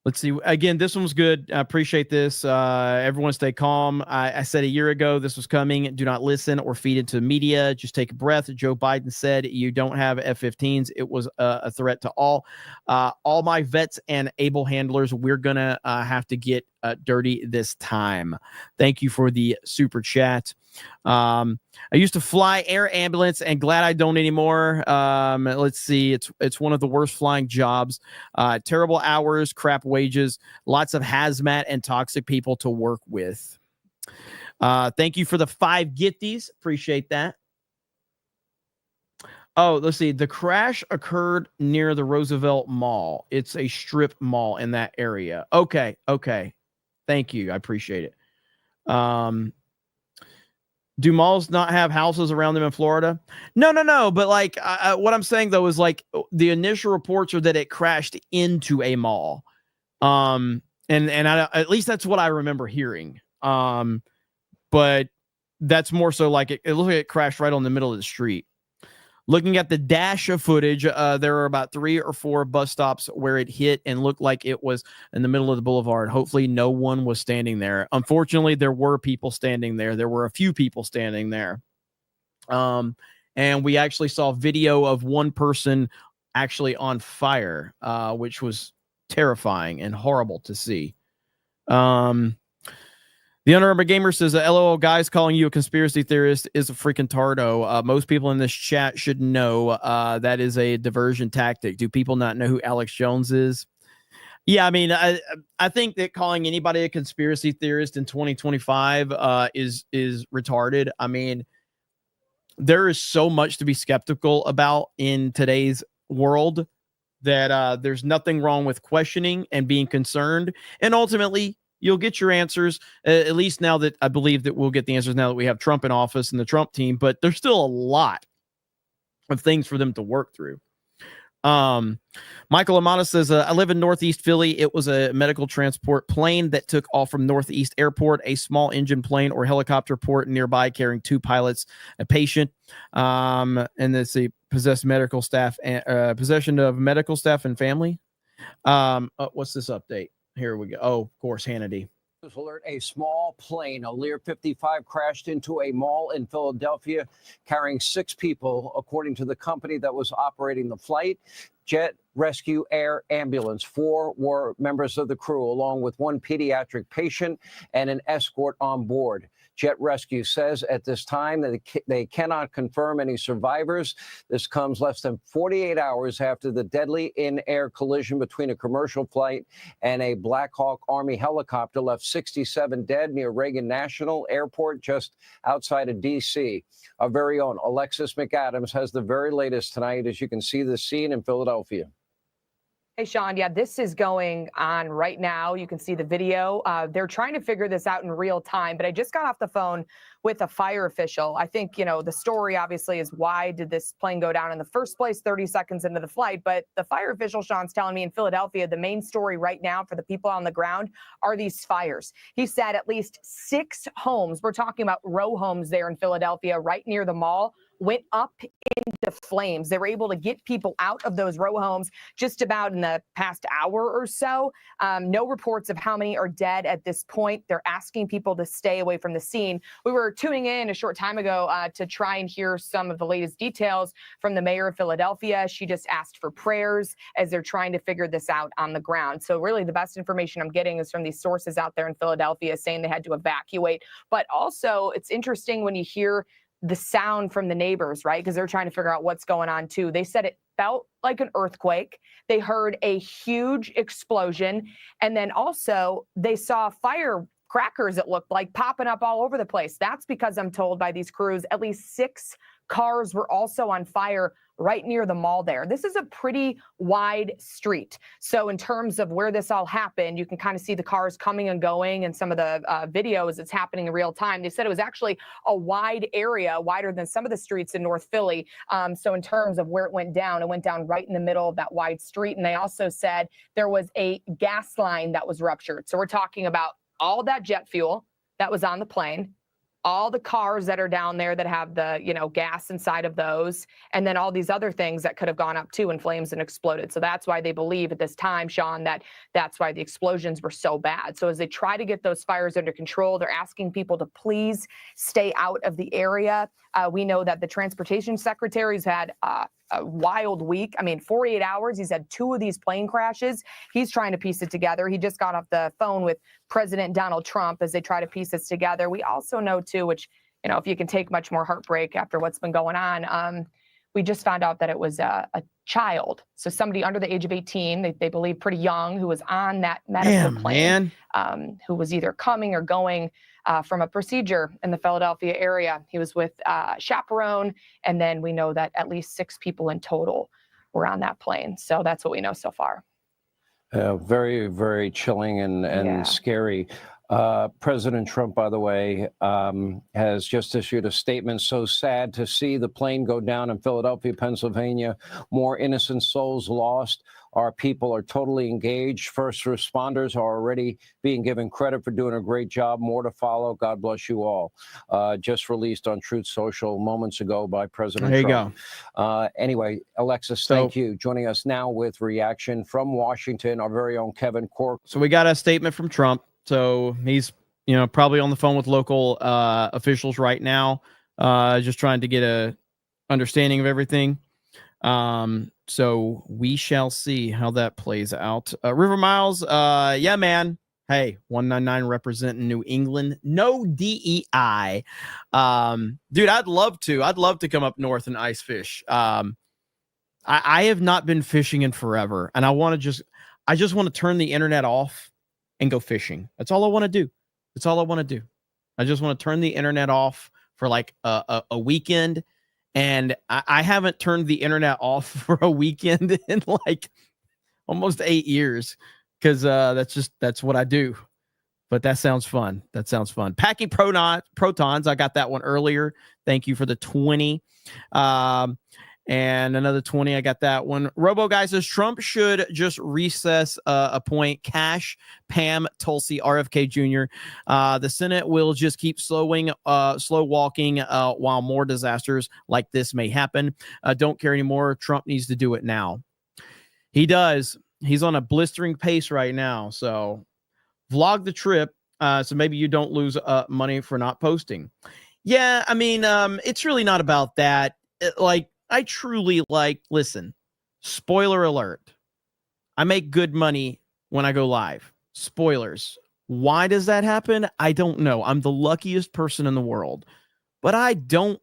Let's see. Again, this one was good. I appreciate this. Everyone stay calm. I said a year ago this was coming. Do not listen or feed into media. Just take a breath. Joe Biden said you don't have F-15s. It was a threat to all. All my vets and able handlers, we're going to have to get dirty this time. Thank you for the super chat. I used to fly air ambulance and glad I don't anymore. Let's see. It's one of the worst flying jobs. Terrible hours, crap wages, lots of hazmat and toxic people to work with. Thank you for the 5 gifties. Appreciate that. Oh, let's see. The crash occurred near the Roosevelt Mall. It's a strip mall in that area. Okay. Thank you. I appreciate it. Do malls not have houses around them in Florida? No. But like, what I'm saying though is like the initial reports are that it crashed into a mall. And at least that's what I remember hearing. But that's more so like it looked like it crashed right on the middle of the street. Looking at the dash of footage, there are about 3 or 4 bus stops where it hit and looked like it was in the middle of the boulevard. Hopefully no one was standing there. Unfortunately, there were people standing there. There were a few people standing there. And we actually saw video of one person actually on fire, which was terrifying and horrible to see. The Unarmed Gamer says, LOL, guys, calling you a conspiracy theorist is a freaking tardo. Most people in this chat should know that is a diversion tactic. Do people not know who Alex Jones is? Yeah, I mean, I think that calling anybody a conspiracy theorist in 2025 is retarded. I mean, there is so much to be skeptical about in today's world that there's nothing wrong with questioning and being concerned. And ultimately, you'll get your answers, at least now that I believe that we'll get the answers now that we have Trump in office and the Trump team, but there's still a lot of things for them to work through. Michael Amana says, I live in Northeast Philly. It was a medical transport plane that took off from Northeast Airport, a small engine plane or helicopter port nearby carrying 2 pilots, a patient, and it's a possession of medical staff and family. What's this update? Here we go. Oh, of course, Hannity. Alert, a small plane, a Lear 55, crashed into a mall in Philadelphia, carrying 6 people, according to the company that was operating the flight. Jet Rescue Air Ambulance. 4 were members of the crew, along with 1 pediatric patient and an escort on board. Jet Rescue says at this time that they cannot confirm any survivors. This comes less than 48 hours after the deadly in-air collision between a commercial flight and a Black Hawk Army helicopter left 67 dead near Reagan National Airport just outside of D.C. Our very own Alexis McAdams has the very latest tonight, as you can see the scene in Philadelphia. Hey, Sean. Yeah, this is going on right now. You can see the video. They're trying to figure this out in real time, but I just got off the phone with a fire official. I think, the story obviously is why did this plane go down in the first place 30 seconds into the flight? But the fire official, Sean's telling me in Philadelphia, the main story right now for the people on the ground are these fires. He said at least 6 homes, we're talking about row homes there in Philadelphia, right near the mall, went up into flames. They were able to get people out of those row homes just about in the past hour or so. No reports of how many are dead at this point. They're asking people to stay away from the scene. We were tuning in a short time ago to try and hear some of the latest details from the mayor of Philadelphia. She just asked for prayers as they're trying to figure this out on the ground. So really the best information I'm getting is from these sources out there in Philadelphia saying they had to evacuate. But also it's interesting when you hear the sound from the neighbors, right? Because they're trying to figure out what's going on too. They said it felt like an earthquake. They heard a huge explosion. And then also they saw firecrackers, it looked like, popping up all over the place. That's because I'm told by these crews, at least 6 cars were also on fire right near the mall there. This is a pretty wide street. So in terms of where this all happened, you can kind of see the cars coming and going and some of the videos, it's happening in real time. They said it was actually a wide area, wider than some of the streets in North Philly. So in terms of where it went down right in the middle of that wide street. And they also said there was a gas line that was ruptured. So we're talking about all that jet fuel that was on the plane, all the cars that are down there that have the, gas inside of those, and then all these other things that could have gone up too in flames and exploded. So that's why they believe at this time, Sean, that's why the explosions were so bad. So as they try to get those fires under control, they're asking people to please stay out of the area. We know that the transportation secretary's had a wild week. 48 hours. He's had 2 of these plane crashes. He's trying to piece it together. He just got off the phone with President Donald Trump as they try to piece this together. We also know too, which, if you can take much more heartbreak after what's been going on, we just found out that it was a child. So somebody under the age of 18, they believe pretty young, who was on that medical plane, who was either coming or going from a procedure in the Philadelphia area. He was with chaperone. And then we know that at least 6 people in total were on that plane. So that's what we know so far. Very, very chilling and scary. President Trump, by the way, has just issued a statement. So sad to see the plane go down in Philadelphia, Pennsylvania. More innocent souls lost. Our people are totally engaged. First responders are already being given credit for doing a great job. More to follow. God bless you all. Just released on Truth Social moments ago by President Trump. There you go. Anyway, Alexis, thank you. Joining us now with reaction from Washington, our very own Kevin Cork. So we got a statement from Trump. So he's, probably on the phone with local officials right now, just trying to get a understanding of everything. So we shall see how that plays out. River Miles, yeah, man. Hey, 199 representing New England. No DEI. Dude, I'd love to come up north and ice fish. I have not been fishing in forever, and I just want to turn the internet off and go fishing. That's all I want to do. That's all I want to do. I just want to turn the internet off for like a weekend. And I haven't turned the internet off for a weekend in like almost 8 years, because that's what I do. But that sounds fun. Packing protons. I got that one earlier. Thank you for the 20. And another 20. I got that one. Robo Guy says Trump should just recess, appoint Cash, Pam, Tulsi, RFK Jr. The Senate will just keep slow walking while more disasters like this may happen. Don't care anymore. Trump needs to do it now. He does. He's on a blistering pace right now. So vlog the trip. So maybe you don't lose money for not posting. Yeah, I mean, it's really not about that. I truly listen, spoiler alert. I make good money when I go live. Spoilers. Why does that happen? I don't know. I'm the luckiest person in the world. But I don't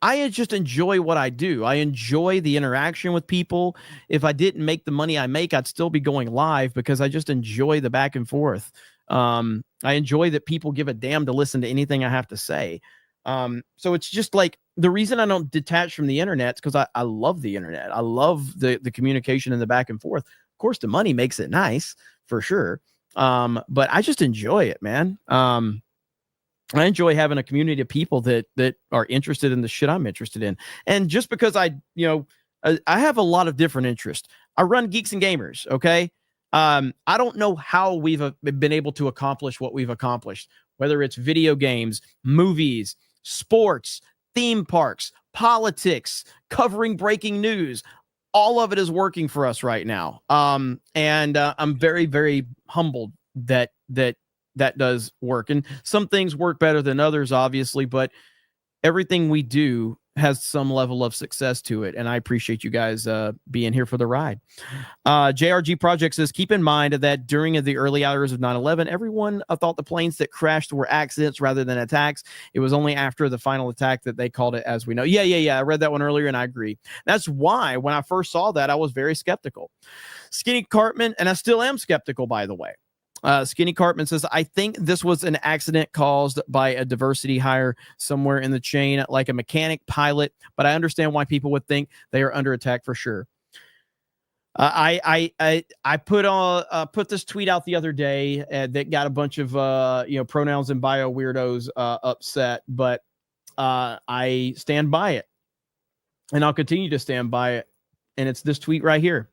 I just enjoy what I do. I enjoy the interaction with people. If I didn't make the money I make, I'd still be going live because I just enjoy the back and forth. I enjoy that people give a damn to listen to anything I have to say. So it's just the reason I don't detach from the internet is because I love the internet. I love the communication and the back and forth. Of course, the money makes it nice for sure. But I just enjoy it, man. I enjoy having a community of people that are interested in the shit I'm interested in. And just because I have a lot of different interests. I run Geeks and Gamers, okay? I don't know how we've been able to accomplish what we've accomplished, whether it's video games, movies, sports, theme parks, politics, covering breaking news. All of it is working for us right now. And I'm very, very humbled that does work. And some things work better than others, obviously, but everything we do has some level of success to it. And I appreciate you guys being here for the ride. JRG Project says, keep in mind that during the early hours of 9/11, everyone thought the planes that crashed were accidents rather than attacks. It was only after the final attack that they called it as we know. Yeah. I read that one earlier and I agree. That's why when I first saw that, I was very skeptical. Skinny Cartman, and I still am skeptical, by the way. Skinny Cartman says, I think this was an accident caused by a diversity hire somewhere in the chain, like a mechanic pilot, but I understand why people would think they are under attack for sure. I put this tweet out the other day that got a bunch of pronouns and bio weirdos upset, but I stand by it, and I'll continue to stand by it. And it's this tweet right here.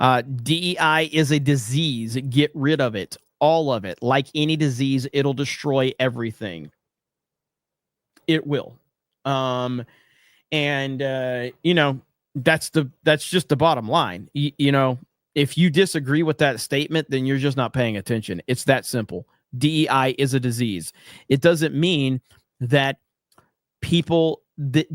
DEI is a disease. Get rid of it. All of it. Like any disease, it'll destroy everything. It will. That's just the bottom line. If you disagree with that statement, then you're just not paying attention. It's that simple. DEI is a disease. It doesn't mean that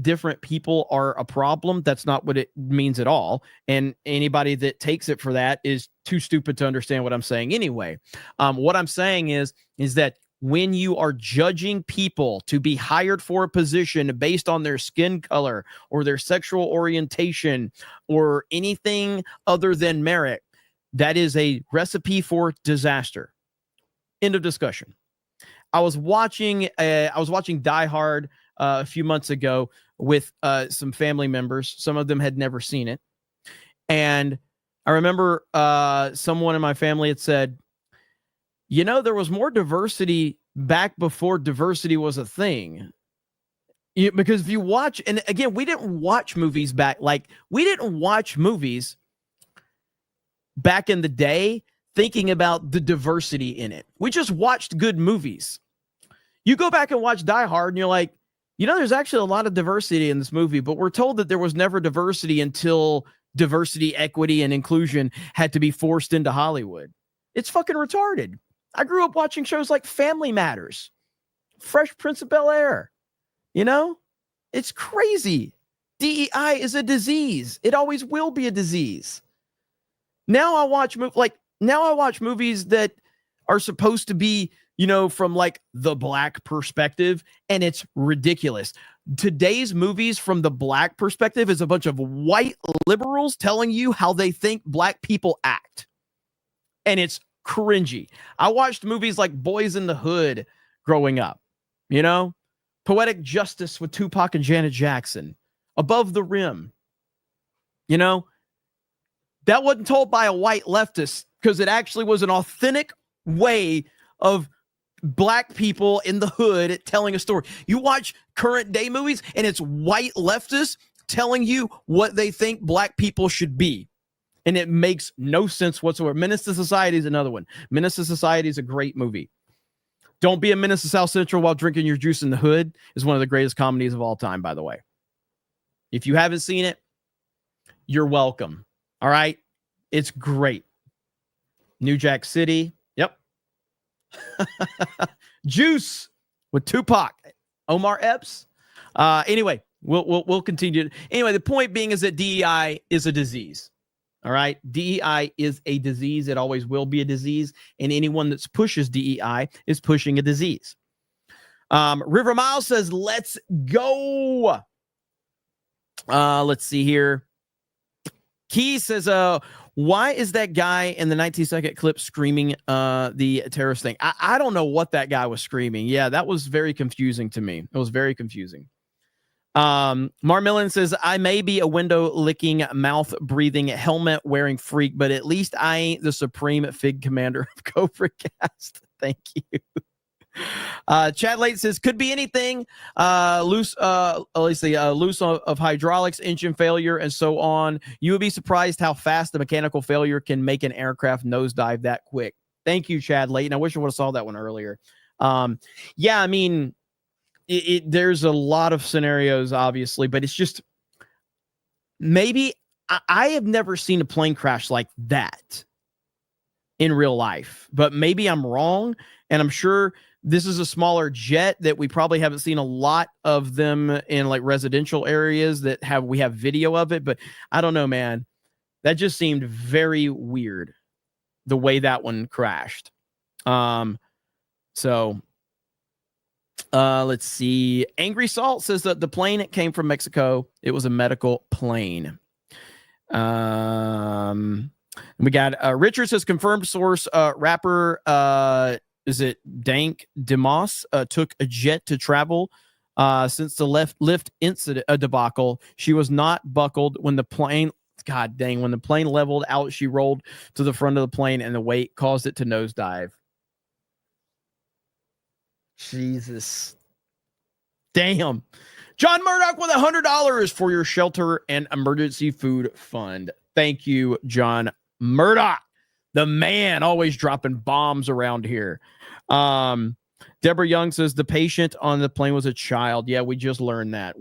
different people are a problem. That's not what it means at all. And anybody that takes it for that is too stupid to understand what I'm saying anyway. What I'm saying is that when you are judging people to be hired for a position based on their skin color or their sexual orientation or anything other than merit, that is a recipe for disaster. End of discussion. I was watching Die Hard a few months ago with some family members. Some of them had never seen it. And I remember someone in my family had said, there was more diversity back before diversity was a thing. Because if you watch, and again, we didn't watch movies back in the day thinking about the diversity in it. We just watched good movies. You go back and watch Die Hard and you're like, there's actually a lot of diversity in this movie, but we're told that there was never diversity until diversity, equity, and inclusion had to be forced into Hollywood. It's fucking retarded. I grew up watching shows like Family Matters, Fresh Prince of Bel-Air. It's crazy. DEI is a disease. It always will be a disease. Now I watch movies that are supposed to be from the black perspective, and it's ridiculous. Today's movies from the black perspective is a bunch of white liberals telling you how they think black people act. And it's cringy. I watched movies like Boys in the Hood growing up, Poetic Justice with Tupac and Janet Jackson, Above the Rim. That wasn't told by a white leftist because it actually was an authentic way of black people in the hood telling a story. You watch current day movies and it's white leftists telling you what they think black people should be. And it makes no sense whatsoever. Menace to Society is another one. Menace to Society is a great movie. Don't Be a Menace to South Central While Drinking Your Juice in the Hood is one of the greatest comedies of all time, by the way. If you haven't seen it, you're welcome. All right. It's great. New Jack City. Yep. Juice with Tupac. Omar Epps. Anyway, we'll continue. Anyway, the point being is that DEI is a disease. All right. DEI is a disease. It always will be a disease. And anyone that pushes DEI is pushing a disease. River Miles says, let's go. Let's see here. Key says, why is that guy in the 19-second clip screaming the terrorist thing? I don't know what that guy was screaming. Yeah, that was very confusing to me. It was very confusing. Marmillan says, I may be a window licking, mouth breathing, helmet wearing freak, but at least I ain't the supreme fig commander of CobraCast. Thank you. Chad Late says, could be anything. Loose of hydraulics, engine failure, and so on. You would be surprised how fast the mechanical failure can make an aircraft nosedive that quick. Thank you, Chad Late. And I wish I would have saw that one earlier. Yeah, I mean, there's a lot of scenarios, obviously, but it's just maybe I have never seen a plane crash like that in real life, but maybe I'm wrong. And I'm sure this is a smaller jet that we probably haven't seen a lot of them in like residential areas that we have video of it, but I don't know, man. That just seemed very weird the way that one crashed. Let's see. Angry Salt says that the plane came from Mexico. It was a medical plane. We got Richard says confirmed source. Rapper is it Dank Demas took a jet to travel since the lift incident debacle. She was not buckled when the plane. God dang! When the plane leveled out, she rolled to the front of the plane, and the weight caused it to nosedive. Jesus. Damn. John Murdoch with $100 for your shelter and emergency food fund. Thank you, John Murdoch. The man always dropping bombs around here. Deborah Young says the patient on the plane was a child. Yeah, we just learned that.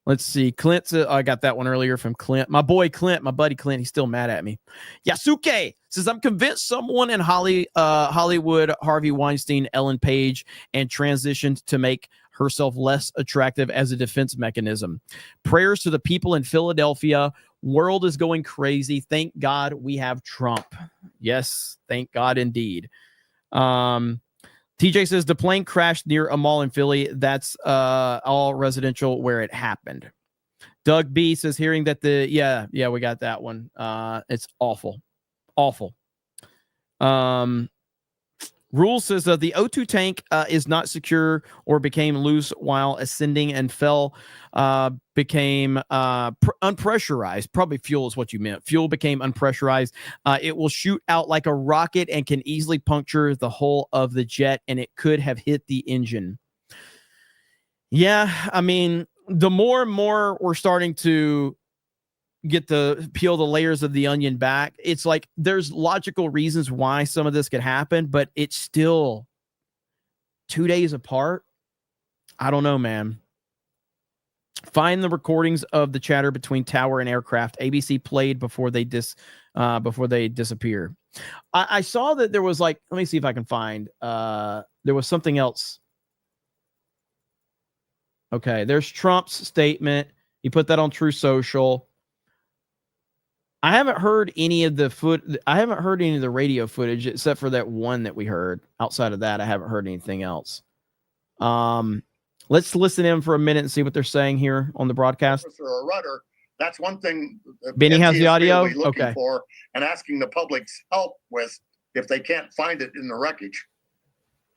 Let's see. Clint, I got that one earlier from Clint. My boy Clint, my buddy Clint, he's still mad at me. Yasuke says, I'm convinced someone in Hollywood, Harvey Weinstein, Ellen Page, and transitioned to make herself less attractive as a defense mechanism. Prayers to the people in Philadelphia. World is going crazy. Thank God we have Trump. Yes, thank God indeed. TJ says the plane crashed near a mall in Philly. That's all residential where it happened. Doug B says hearing that we got that one. It's awful. Rule says that the O2 tank is not secure or became loose while ascending and fell, became unpressurized. Probably fuel is what you meant. Fuel became unpressurized. It will shoot out like a rocket and can easily puncture the hull of the jet, and it could have hit the engine. Yeah, I mean, the more and more we're starting to peel the layers of the onion back, it's like there's logical reasons why some of this could happen, but it's still 2 days apart. I don't know, man. Find the recordings of the chatter between tower and aircraft. ABC played before they disappear. I saw that there was like, let me see if I can find there was something else. Okay, there's Trump's statement. He put that on True Social. I haven't heard any of the radio footage except for that one that we heard. Outside of that, I haven't heard anything else. Let's listen in for a minute and see what they're saying here on the broadcast. Or a rudder. That's one thing Benny has the audio. Really looking Okay. for and asking the public's help with if they can't find it in the wreckage.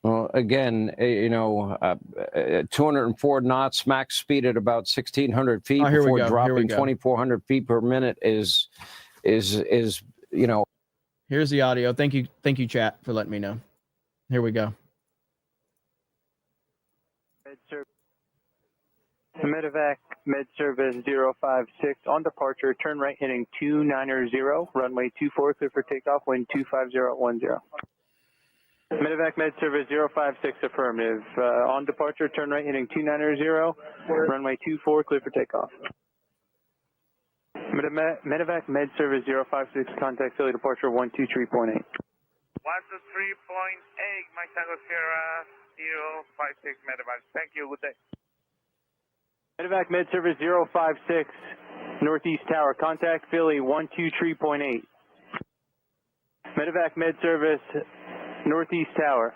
Well, again, 204 knots, max speed at about 1,600 feet before dropping 2,400 feet per minute is. Here's the audio. Thank you, chat, for letting me know. Here we go. Medevac med service 056 on departure. Turn right heading 290, runway 24 clear for takeoff. Wind 25010. Medevac med service 056 affirmative. On departure, turn right heading 290, runway 24 clear for takeoff. Medevac Med Service 056, contact Philly departure 123.8. 123.8, Mike Tango Sierra 056 Medevac. Thank you. Good day. Medevac Med Service 056, Northeast Tower, contact Philly 123.8. Medevac Med Service Northeast Tower.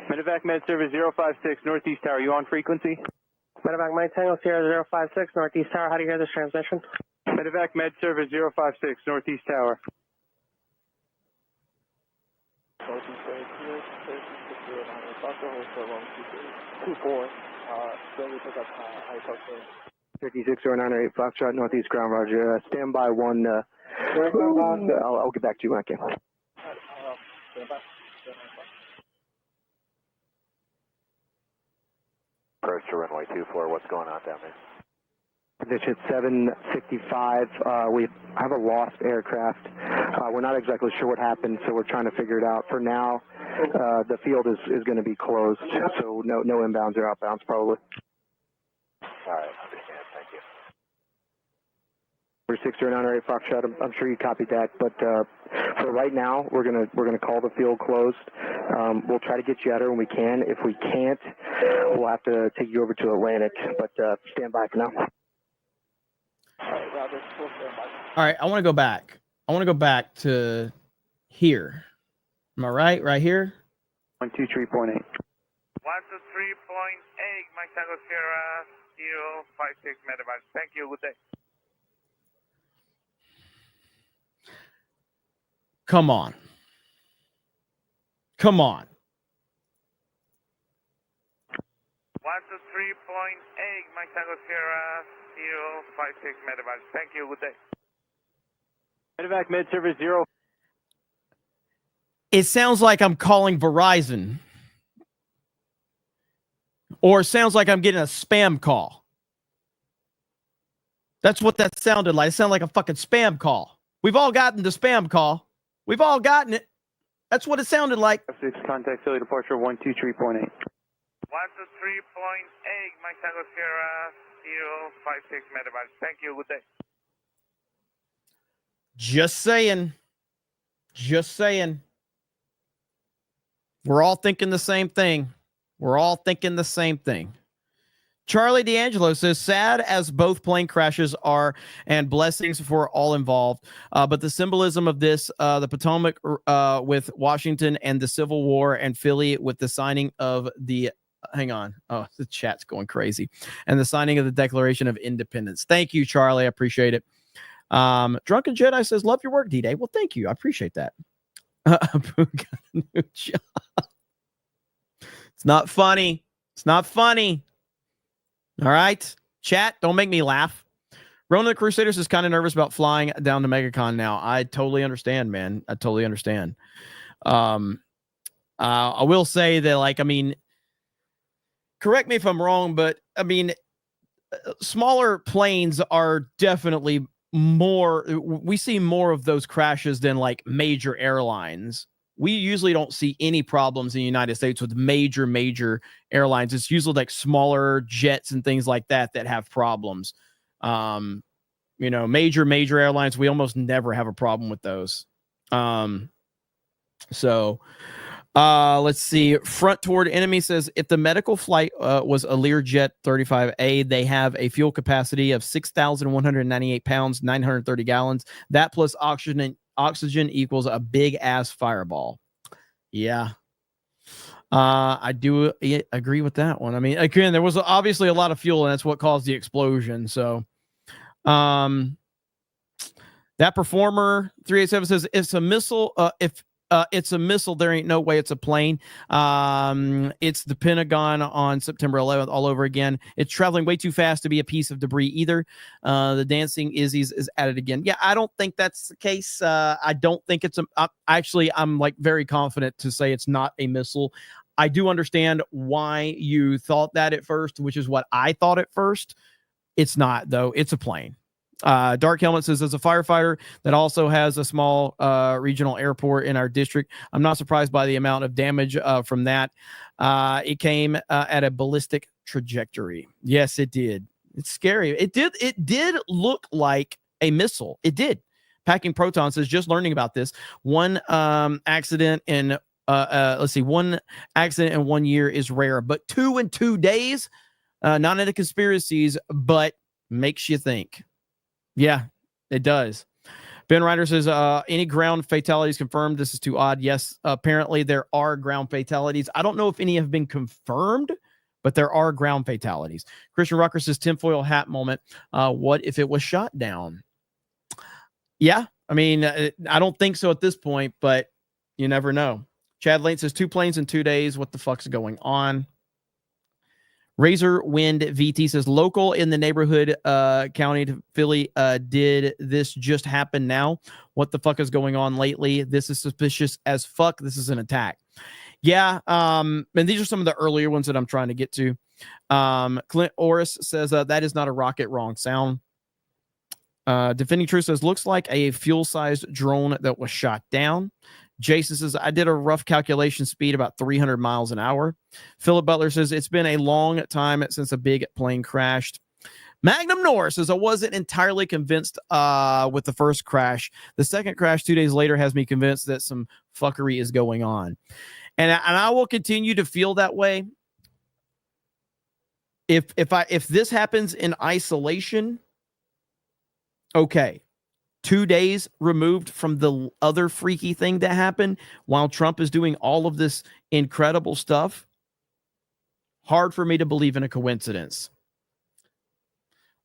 Medevac Med Service 056, Northeast Tower, you on frequency? Medevac Mike Tango Sierra 056, Northeast Tower, how do you hear this transmission? Medevac Med Service 056, Northeast Tower. Turkey 6098 Foxtrot, Northeast Ground, Roger. Stand by one. I'll get back to you when I can. Approach to runway 24, what's going on down there? Position 765. We have a lost aircraft. We're not exactly sure what happened, so we're trying to figure it out. For now, the field is going to be closed, so no inbounds or outbounds probably. All right, understand. Thank you. We're 6098 Foxtrot. I'm sure you copied that, but for right now, we're gonna call the field closed. We'll try to get you out here when we can. If we can't, we'll have to take you over to Atlantic. But stand by for now. All right, I want to go back. I want to go back to here. Am I right? Right here? 123.8. 123.8, Mike Tango Sierra 056 Medevac. Thank you. Good day. Come on. Come on. 123.8, Mike Tango Sierra 056 Medevac. Thank you. Good day. Medevac Med Service 0. It sounds like I'm calling Verizon. Or it sounds like I'm getting a spam call. That's what that sounded like. It sounded like a fucking spam call. We've all gotten the spam call. We've all gotten it. That's what it sounded like. Contact Philly departure 123.8. 123.8, Mike Tango Sierra 056 Medevac. Thank you. Good day. Just saying. Just saying. We're all thinking the same thing. We're all thinking the same thing. Charlie D'Angelo says, sad as both plane crashes are and blessings for all involved, but the symbolism of this, the Potomac with Washington and the Civil War, and Philly with the signing of the, hang on, oh, the chat's going crazy, and the signing of the Declaration of Independence. Thank you, Charlie. I appreciate it. Drunken Jedi says, love your work, D-Day. Well, thank you. I appreciate that. Got a new job. It's not funny. It's not funny. All right, chat, don't make me laugh. Ronan the Crusaders is kind of nervous about flying down to MegaCon now. I totally understand, man. I totally understand. I will say that, like, I mean, correct me if I'm wrong, but I mean, smaller planes are definitely more, we see more of those crashes than like major airlines. We usually don't see any problems in the United States with major airlines. It's usually like smaller jets and things like that that have problems. You know, major airlines, we almost never have a problem with those. Let's see. Front toward enemy says, if the medical flight was a Learjet 35A, they have a fuel capacity of 6,198 pounds, 930 gallons. That plus oxygen equals a big ass fireball. Yeah. I do agree with that one. I mean, again, there was obviously a lot of fuel and that's what caused the explosion. So, that Performer 387 says, it's a missile. If it's a missile, there ain't no way it's a plane. It's the Pentagon on September 11th all over again. It's traveling way too fast to be a piece of debris either. The dancing Izzy's is at it again. Yeah, I don't think that's the case. I don't think it's I'm like very confident to say it's not a missile. I do understand why you thought that at first, which is what I thought at first. It's not, though. It's a plane. Dark Helmet says, as a firefighter that also has a small regional airport in our district, I'm not surprised by the amount of damage from that. It came at a ballistic trajectory. Yes, it did. It's scary. It did look like a missile. It did. Packing Proton says, just learning about this. One accident in one accident in 1 year is rare, but 2 in 2 days, not into conspiracies, but makes you think. Yeah, it does. Ben Ryder says, any ground fatalities confirmed? This is too odd. Yes, apparently there are ground fatalities. I don't know if any have been confirmed, but there are ground fatalities. Christian Rucker says, tinfoil hat moment. What if it was shot down? Yeah, I mean, I don't think so at this point, but you never know. Chad Lane says 2 planes in 2 days. What the fuck's going on? Razor Wind VT says, local in the neighborhood county to Philly, did this just happen now? What the fuck is going on lately? This is suspicious as fuck. This is an attack. Yeah, and these are some of the earlier ones that I'm trying to get to. Clint Orris says, that is not a rocket, wrong sound. Defending Truth says, looks like a fuel-sized drone that was shot down. Jason says, I did a rough calculation speed about 300 miles an hour. Philip Butler says, it's been a long time since a big plane crashed. Magnum Norris says, I wasn't entirely convinced with the first crash. The second crash 2 days later has me convinced that some fuckery is going on. And I will continue to feel that way. If this happens in isolation, okay. 2 days removed from the other freaky thing that happened while Trump is doing all of this incredible stuff. Hard for me to believe in a coincidence.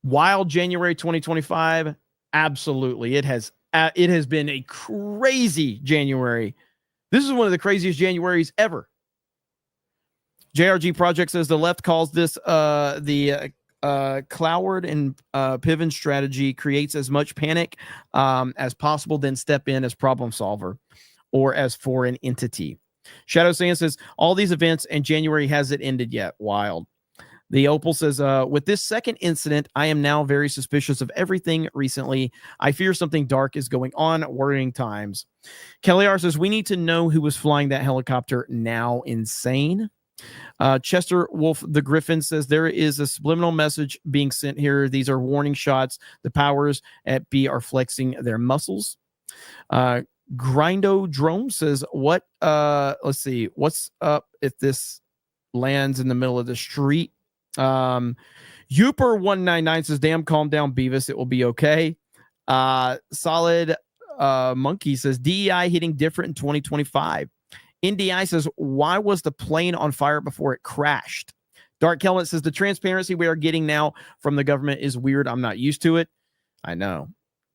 Wild January 2025, absolutely. It has been a crazy January. This is one of the craziest Januaries ever. JRG Project says the left calls this the Cloward and Piven strategy creates as much panic as possible, then step in as problem solver or as foreign entity. Shadow Sand says all these events and January hasn't ended yet. Wild. The Opal says, with this second incident, I am now very suspicious of everything recently. I fear something dark is going on. Worrying times. Kelly R says, we need to know who was flying that helicopter now. Insane. Chester Wolf, the Griffin, says there is a subliminal message being sent here. These are warning shots. The powers at B are flexing their muscles. Grindo Drome says, what? Let's see. What's up if this lands in the middle of the street? Youper199 says, damn, calm down, Beavis. It will be okay. Solid Monkey says, DEI hitting different in 2025. NDI says, why was the plane on fire before it crashed? Dark Kelman says, the transparency we are getting now from the government is weird. I'm not used to it. I know.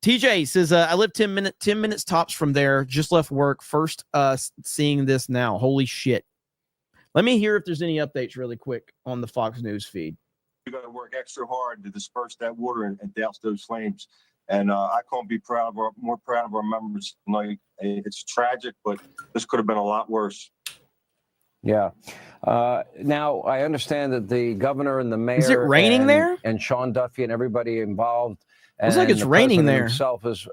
TJ says, I live 10 minutes tops from there. Just left work. First seeing this now. Holy shit. Let me hear if there's any updates really quick on the Fox News feed. We got to work extra hard to disperse that water and douse those flames. And I can't be more proud of our members. Like, it's tragic, but this could have been a lot worse. Yeah. Now, I understand that the governor and the mayor is it raining there? And Sean Duffy and everybody involved. Looks like it's raining there. Himself has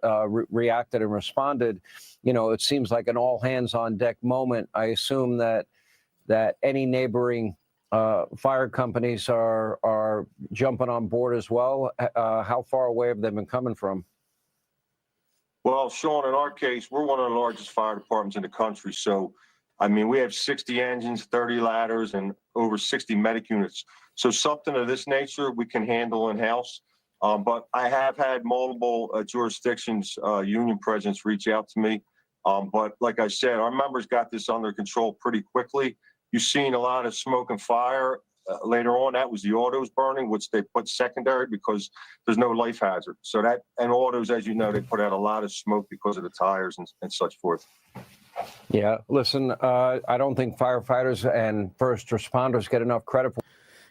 reacted and responded. You know, it seems like an all hands on deck moment. I assume that any neighboring fire companies are jumping on board as well. How far away have they been coming from? Well, Sean, in our case, we're one of the largest fire departments in the country. So, I mean, we have 60 engines, 30 ladders, and over 60 medic units. So something of this nature we can handle in-house. But I have had multiple jurisdictions, union presidents reach out to me. But like I said, our members got this under control pretty quickly. You've seen a lot of smoke and fire. Later on, that was the autos burning, which they put secondary because there's no life hazard. So that, and autos, as you know, they put out a lot of smoke because of the tires and such forth. Yeah, listen, I don't think firefighters and first responders get enough credit for.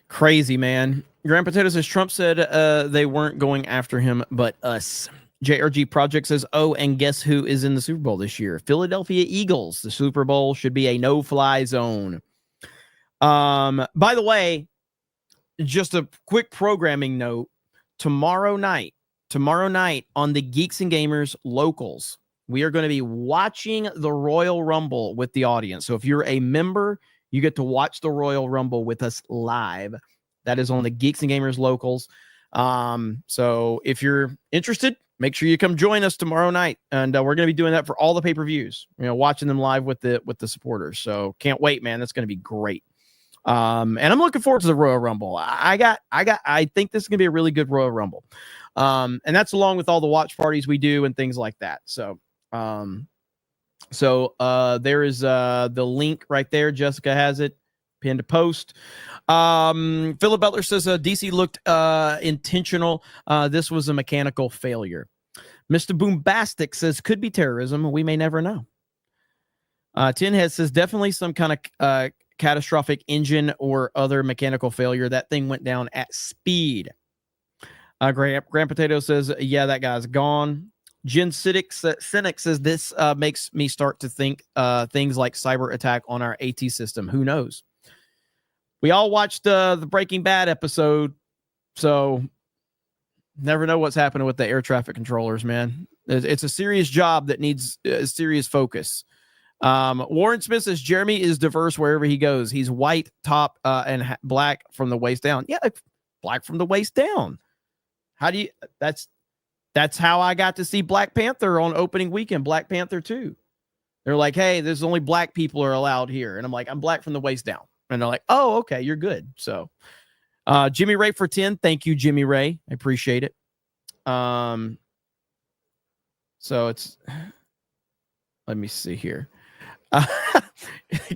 Crazy, man. Grand Potato says Trump said they weren't going after him, but us. JRG Project says, oh, and guess who is in the Super Bowl this year? Philadelphia Eagles. The Super Bowl should be a no-fly zone. By the way, just a quick programming note. Tomorrow night on the Geeks and Gamers locals, we are going to be watching the Royal Rumble with the audience. So if you're a member, you get to watch the Royal Rumble with us live. That is on the Geeks and Gamers locals. So if you're interested, make sure you come join us tomorrow night. And we're going to be doing that for all the pay-per-views, watching them live with the supporters. So can't wait, man. That's going to be great. And I'm looking forward to the Royal Rumble. I think this is going to be a really good Royal Rumble. And that's along with all the watch parties we do and things like that. So there is the link right there. Jessica has it pinned to post. Philip Butler says DC looked intentional. This was a mechanical failure. Mr. Boombastic says could be terrorism. We may never know. Tinhead says definitely some kind of catastrophic engine or other mechanical failure. That thing went down at speed. Grand Potato says, yeah, that guy's gone. Jen Cynic says this makes me start to think things like cyber attack on our AT system. Who knows? We all watched the Breaking Bad episode, so never know what's happening with the air traffic controllers, man. It's a serious job that needs serious focus. Warren Smith says Jeremy is diverse wherever he goes. He's white top and black from the waist down. Yeah, black from the waist down. How do you? That's how I got to see Black Panther on opening weekend. Black Panther 2. They're like, hey, there's only black people are allowed here, and I'm like, I'm black from the waist down, and they're like, oh, okay, you're good. So, Jimmy Ray for 10. Thank you, Jimmy Ray. I appreciate it. So it's. Let me see here.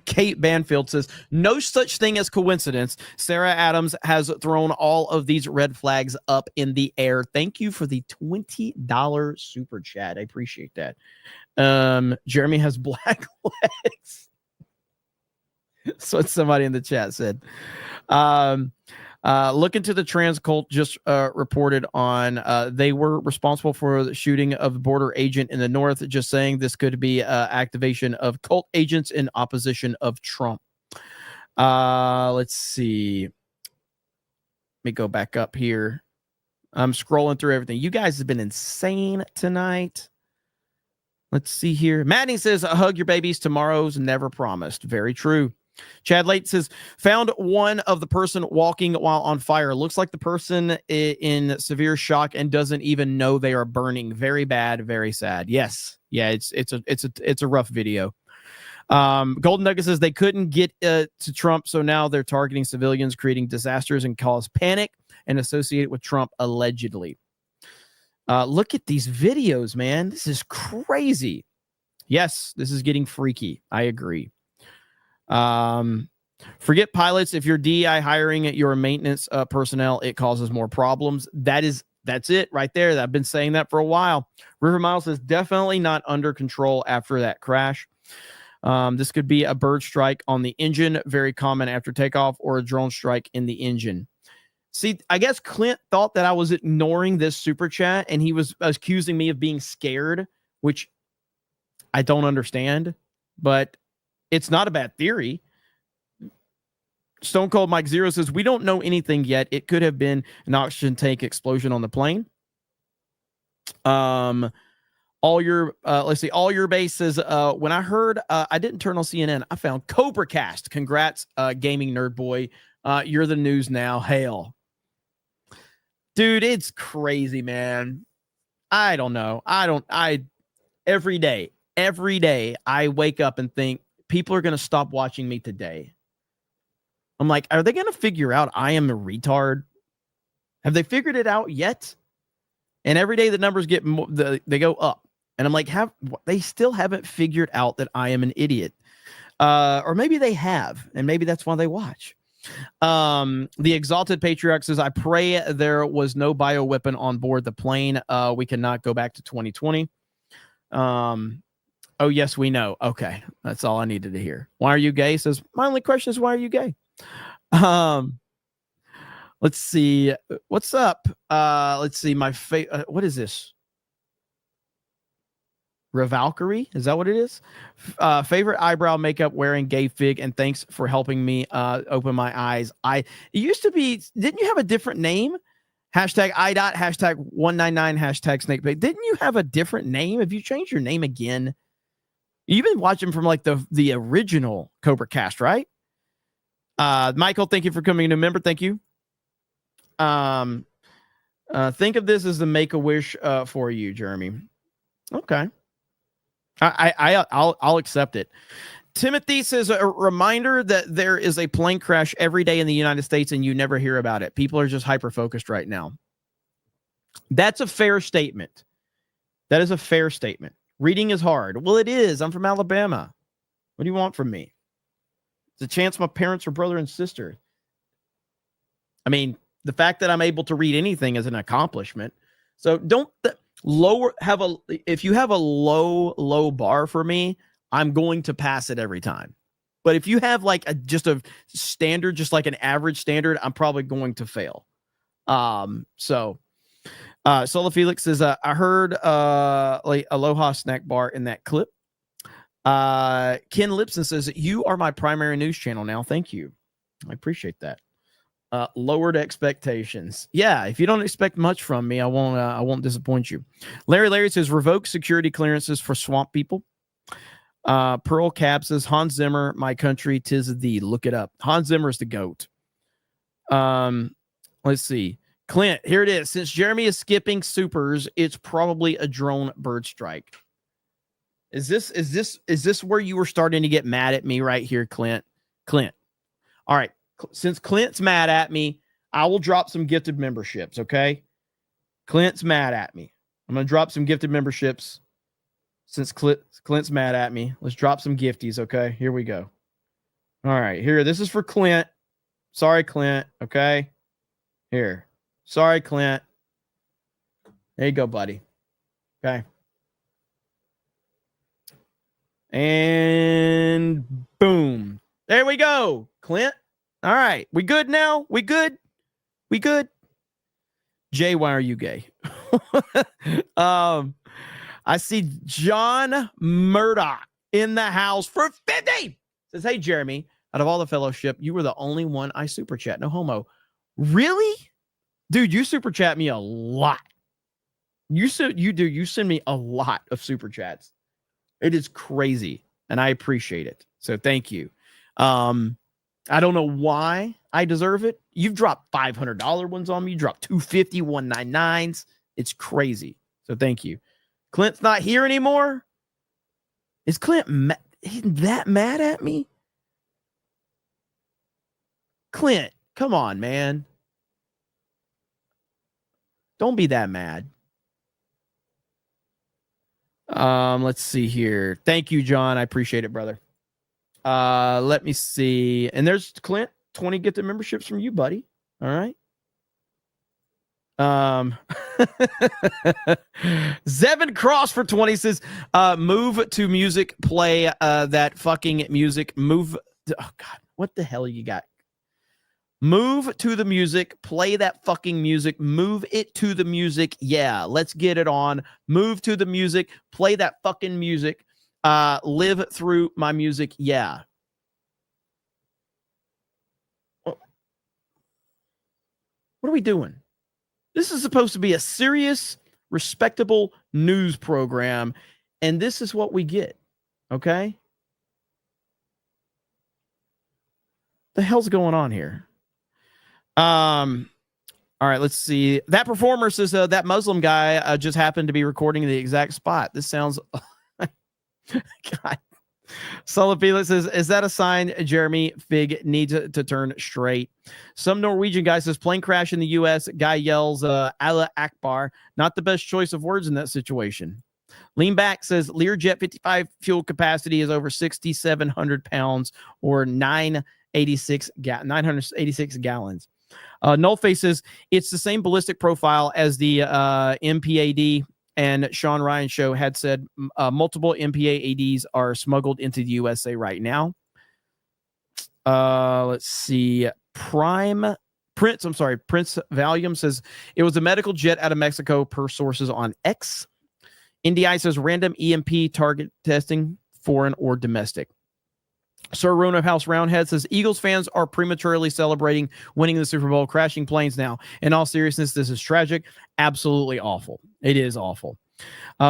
Kate Banfield says, no such thing as coincidence. Sarah Adams has thrown all of these red flags up in the air. Thank you for the $20 super chat. I appreciate that. Jeremy has black legs. That's what somebody in the chat said. Look into the trans cult just reported on. They were responsible for the shooting of the border agent in the north. Just saying this could be activation of cult agents in opposition of Trump. Let's see. Let me go back up here. I'm scrolling through everything. You guys have been insane tonight. Let's see here. Maddie says, hug your babies. Tomorrow's never promised. Very true. Chad Late says, found one of the person walking while on fire. Looks like the person in severe shock and doesn't even know they are burning. Very bad, very sad. Yes. Yeah, it's a rough video. Golden Nugget says they couldn't get to Trump, so now they're targeting civilians, creating disasters and cause panic and associate it with Trump allegedly. Look at these videos, man. This is crazy. Yes, this is getting freaky. I agree. Forget pilots. If you're DEI hiring your maintenance personnel, it causes more problems. That's it right there. I've been saying that for a while. River Miles is definitely not under control after that crash. This could be a bird strike on the engine, very common after takeoff, or a drone strike in the engine. See, I guess Clint thought that I was ignoring this super chat, and he was accusing me of being scared, which I don't understand, but it's not a bad theory. Stone Cold Mike Zero says, we don't know anything yet. It could have been an oxygen tank explosion on the plane. All your base says, when I heard, I didn't turn on CNN. I found CobraCast. Congrats, gaming nerd boy. You're the news now. Hail. Dude, it's crazy, man. I don't know. Every day I wake up and think people are going to stop watching me today. I'm like, are they going to figure out I am a retard? Have they figured it out yet? And every day the numbers they go up. And I'm like, they still haven't figured out that I am an idiot. Or maybe they have, and maybe that's why they watch. The Exalted Patriarch says, I pray there was no bioweapon on board the plane. We cannot go back to 2020. Oh, yes, we know. Okay. That's all I needed to hear. Why are you gay? Says, my only question is, why are you gay? Let's see. What's up? Let's see. What is this? Revalkyrie? Is that what it is? Favorite eyebrow makeup wearing gay fig, and thanks for helping me open my eyes. It used to be, didn't you have a different name? Hashtag IDOT, hashtag 199, hashtag snake pig. Didn't you have a different name? Have you changed your name again? You've been watching from like the original CobraCast, right? Michael, thank you for coming in a member. Thank you. Think of this as the Make-A-Wish for you, Jeremy. Okay. I'll accept it. Timothy says a reminder that there is a plane crash every day in the United States and you never hear about it. People are just hyper-focused right now. That's a fair statement. That is a fair statement. Reading is hard. Well, it is. I'm from Alabama. What do you want from me? It's a chance my parents are brother and sister. I mean, the fact that I'm able to read anything is an accomplishment. So don't if you have a low bar for me, I'm going to pass it every time. But if you have like just a standard, just like an average standard, I'm probably going to fail. Solo Felix says, I heard like Aloha snack bar in that clip. Ken Lipson says, you are my primary news channel now. Thank you. I appreciate that. Lowered expectations. Yeah, if you don't expect much from me, I won't disappoint you. Larry says, revoke security clearances for swamp people. Pearl Cap says, Hans Zimmer, my country, 'tis thee. Look it up. Hans Zimmer is the GOAT. Let's see. Clint, here it is. Since Jeremy is skipping supers, it's probably a drone bird strike. Is this where you were starting to get mad at me right here, Clint? Clint. All right. Since Clint's mad at me, I will drop some gifted memberships, okay? Clint's mad at me. I'm going to drop some gifted memberships since Clint's mad at me. Let's drop some gifties, okay? Here we go. All right, here. This is for Clint. Sorry, Clint, okay? Here. Sorry, Clint. There you go, buddy. Okay. And boom. There we go, Clint. All right. We good now? We good? We good? Jay, why are you gay? I see John Murdoch in the house for 50. Says, hey, Jeremy, out of all the fellowship, you were the only one I super chat. No homo. Really? Dude, you super chat me a lot. You send me a lot of super chats. It is crazy, and I appreciate it. So thank you. I don't know why I deserve it. You've dropped $500 ones on me. You dropped $250, $199s. It's crazy. So thank you. Clint's not here anymore. Is Clint that mad at me? Clint, come on, man. Don't be that mad. Let's see here. Thank you, John. I appreciate it, brother. Let me see. And there's Clint, 20 gifted memberships from you, buddy. All right. Zevin Cross for 20 says, move to music, play that fucking music. Move. Oh God, what the hell you got? Move to the music, play that fucking music, move it to the music. Yeah, let's get it on. Move to the music, play that fucking music. Live through my music. Yeah. What are we doing? This is supposed to be a serious, respectable news program, and this is what we get. Okay? The hell's going on here? All right, let's see. That performer says that Muslim guy just happened to be recording the exact spot. This sounds God. Sullivan Felix says, is that a sign Jeremy Fig needs to turn straight? Some Norwegian guy says, plane crash in the U.S. Guy yells, Allah Akbar. Not the best choice of words in that situation. Lean Back says, Learjet 55 fuel capacity is over 6,700 pounds or 986 gallons. Nullface says, it's the same ballistic profile as the MPAD. And Sean Ryan show had said multiple MPA-ADs are smuggled into the USA right now. Let's see. Prince Valium says it was a medical jet out of Mexico per sources on X. NDI says random EMP target testing, foreign or domestic. Sir Rona House Roundhead says Eagles fans are prematurely celebrating winning the Super Bowl, crashing planes now. In all seriousness, this is tragic. Absolutely awful. It is awful.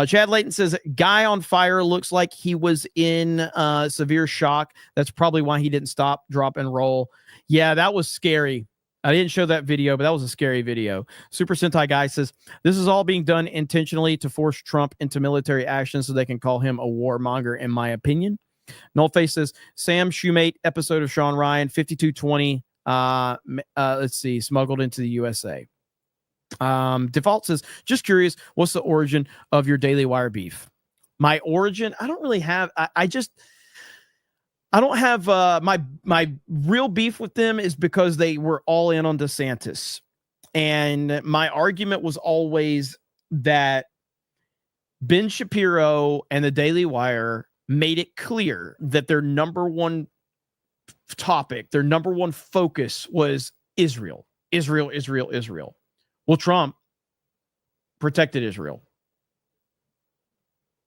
Chad Layton says guy on fire looks like he was in severe shock. That's probably why he didn't stop, drop, and roll. Yeah, that was scary. I didn't show that video, but that was a scary video. Super Sentai Guy says, this is all being done intentionally to force Trump into military action so they can call him a warmonger, in my opinion. Nullface says, Sam Shoemate episode of Sean Ryan, 5220. Let's see, smuggled into the USA. Default says, just curious, what's the origin of your Daily Wire beef? My origin? I don't really have, I don't have my real beef with them is because they were all in on DeSantis. And my argument was always that Ben Shapiro and the Daily Wire made it clear that their number one topic, their number one focus was Israel. Israel, Israel, Israel. Well, Trump protected Israel.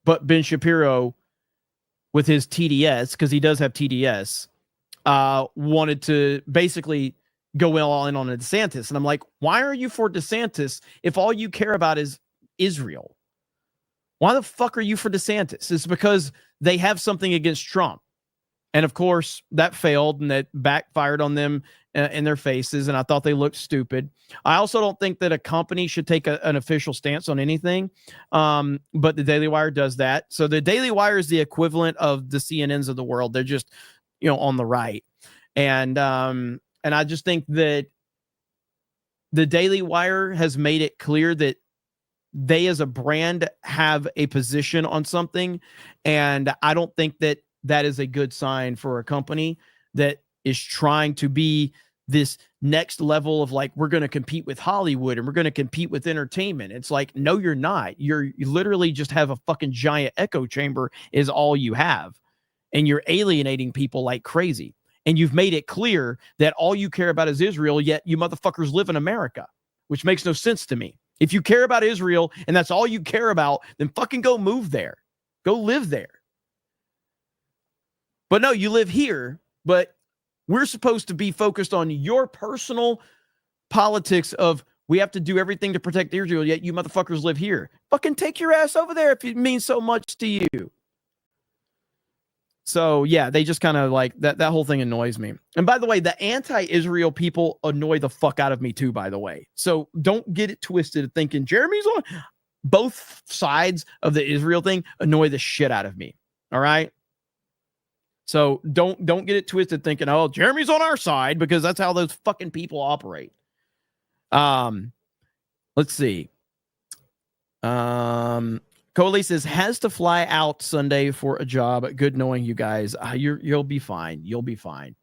But Ben Shapiro, with his TDS, because he does have TDS, wanted to basically go all in on a DeSantis. And I'm like, why are you for DeSantis if all you care about is Israel? Why the fuck are you for DeSantis? It's because they have something against Trump. And of course, that failed and that backfired on them in their faces. And I thought they looked stupid. I also don't think that a company should take an official stance on anything. But the Daily Wire does that. So the Daily Wire is the equivalent of the CNNs of the world. They're just, on the right. And I just think that the Daily Wire has made it clear that they as a brand have a position on something. And I don't think that that is a good sign for a company that is trying to be this next level of like, we're going to compete with Hollywood and we're going to compete with entertainment. It's like, no, you're not. You literally just have a fucking giant echo chamber is all you have. And you're alienating people like crazy. And you've made it clear that all you care about is Israel, yet you motherfuckers live in America, which makes no sense to me. If you care about Israel and that's all you care about, then fucking go move there. Go live there. But no, you live here, but we're supposed to be focused on your personal politics of we have to do everything to protect Israel, yet you motherfuckers live here. Fucking take your ass over there if it means so much to you. So, yeah, they just kind of like that whole thing annoys me. And by the way, the anti-Israel people annoy the fuck out of me too, by the way. So don't get it twisted thinking Jeremy's on. Both sides of the Israel thing annoy the shit out of me. All right. So don't get it twisted thinking, oh, Jeremy's on our side, because that's how those fucking people operate. Let's see. Coley says, has to fly out Sunday for a job. Good knowing you guys. You'll be fine. You'll be fine.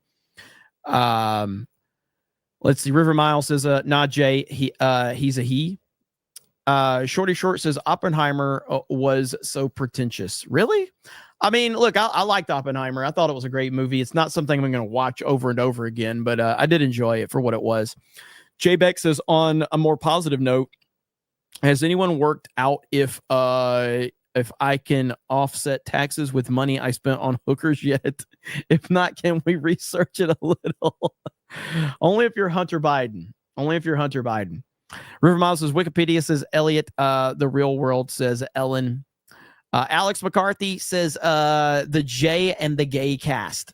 Let's see. River Mile says, nah, Jay, he's a he. Shorty Short says Oppenheimer was so pretentious. Really? I mean, look, I liked Oppenheimer. I thought it was a great movie. It's not something I'm going to watch over and over again, but I did enjoy it for what it was. Jay Beck says, on a more positive note, has anyone worked out if I can offset taxes with money I spent on hookers yet? If not, can we research it a little? Only if you're Hunter Biden. Only if you're Hunter Biden. River Miles says, Wikipedia says Elliot. The real world says Ellen. Alex McCarthy says the J and the gay cast.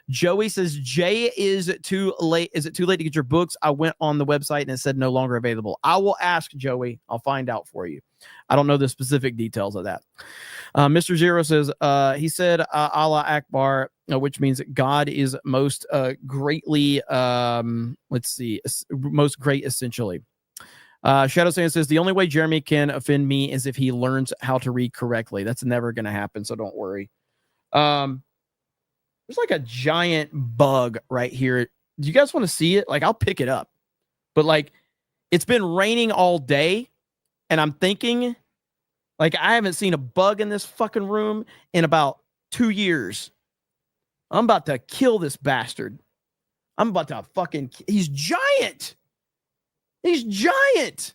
Joey says, Jay, is it too late? Is it too late to get your books? I went on the website and it said no longer available. I will ask Joey. I'll find out for you. I don't know the specific details of that. Mr. Zero says, he said, Allah Akbar, which means God is most greatly, let's see, most great essentially. Shadow Sand says, the only way Jeremy can offend me is if he learns how to read correctly. That's never going to happen, so don't worry. There's like a giant bug right here. Do you guys want to see it? Like, I'll pick it up. But, like, it's been raining all day, and I'm thinking, like, I haven't seen a bug in this fucking room in about 2 years. I'm about to kill this bastard. I'm about to fucking... He's giant! He's giant!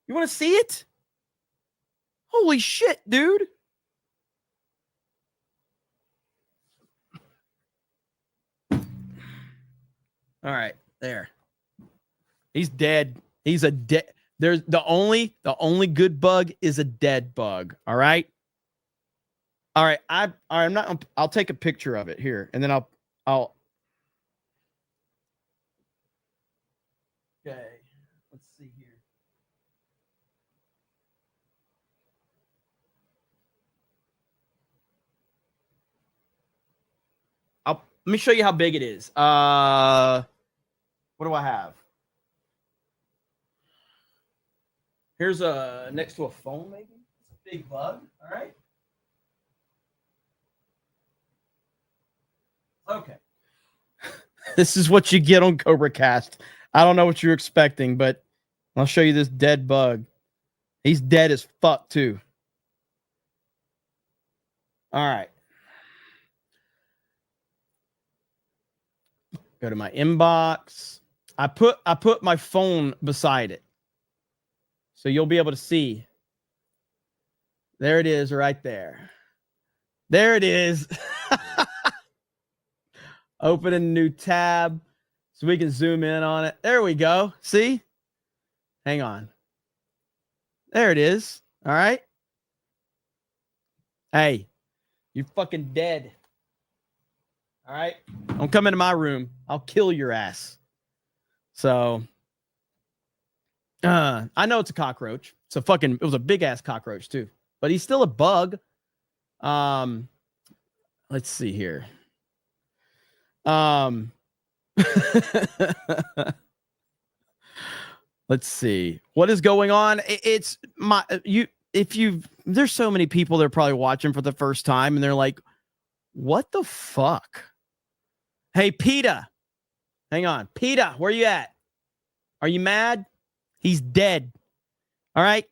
You want to see it? Holy shit, dude. All right, there. He's dead. He's a dead. There's the only good bug is a dead bug. All right. All right. I'm not. I'll take a picture of it here, and then I'll. Let's see here. Let me show you how big it is. What do I have? Here's a next to a phone, maybe. It's a big bug. All right. Okay. This is what you get on CobraCast. I don't know what you're expecting, but I'll show you this dead bug. He's dead as fuck too. All right. Go to my inbox. I put my phone beside it. So you'll be able to see. There it is right there. There it is. Open a new tab so we can zoom in on it. There we go. See? Hang on. There it is. All right. Hey, you're fucking dead. All right. Don't come into my room. I'll kill your ass. So, I know it's a cockroach. It was a big ass cockroach too, but he's still a bug. Let's see here. Let's see what is going on. There's so many people that are probably watching for the first time and they're like, what the fuck? Hey, PETA. Hang on. PETA, where you at? Are you mad? He's dead. All right.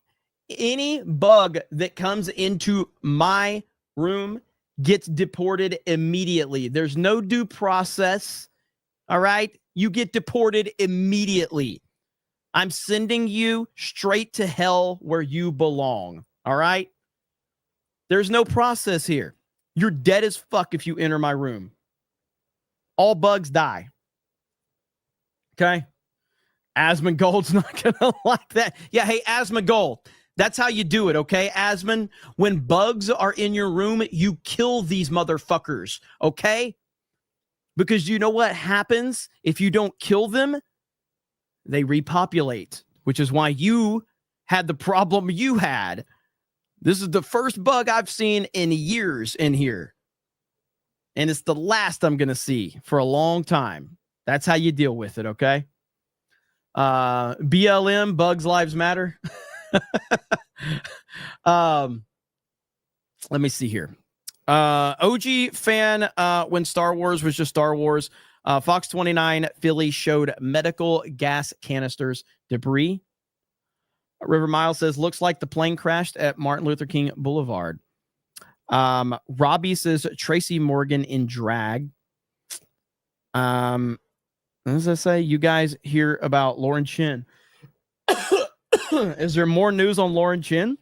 Any bug that comes into my room gets deported immediately. There's no due process. All right. You get deported immediately. I'm sending you straight to hell where you belong. All right. There's no process here. You're dead as fuck if you enter my room. All bugs die. Okay. Asmongold's not going to like that. Yeah. Hey, Asmongold. That's how you do it. Okay. Asmon, when bugs are in your room, you kill these motherfuckers. Okay. Because you know what happens if you don't kill them? They repopulate, which is why you had the problem you had. This is the first bug I've seen in years in here. And it's the last I'm going to see for a long time. That's how you deal with it, okay? BLM, Bugs Lives Matter. Let me see here. OG fan when Star Wars was just Star Wars. Fox 29 Philly showed medical gas canisters debris. River Mile says, looks like the plane crashed at Martin Luther King Boulevard. Robbie says, Tracy Morgan in drag. As I say, you guys hear about Lauren Chin. Is there more news on Lauren Chin?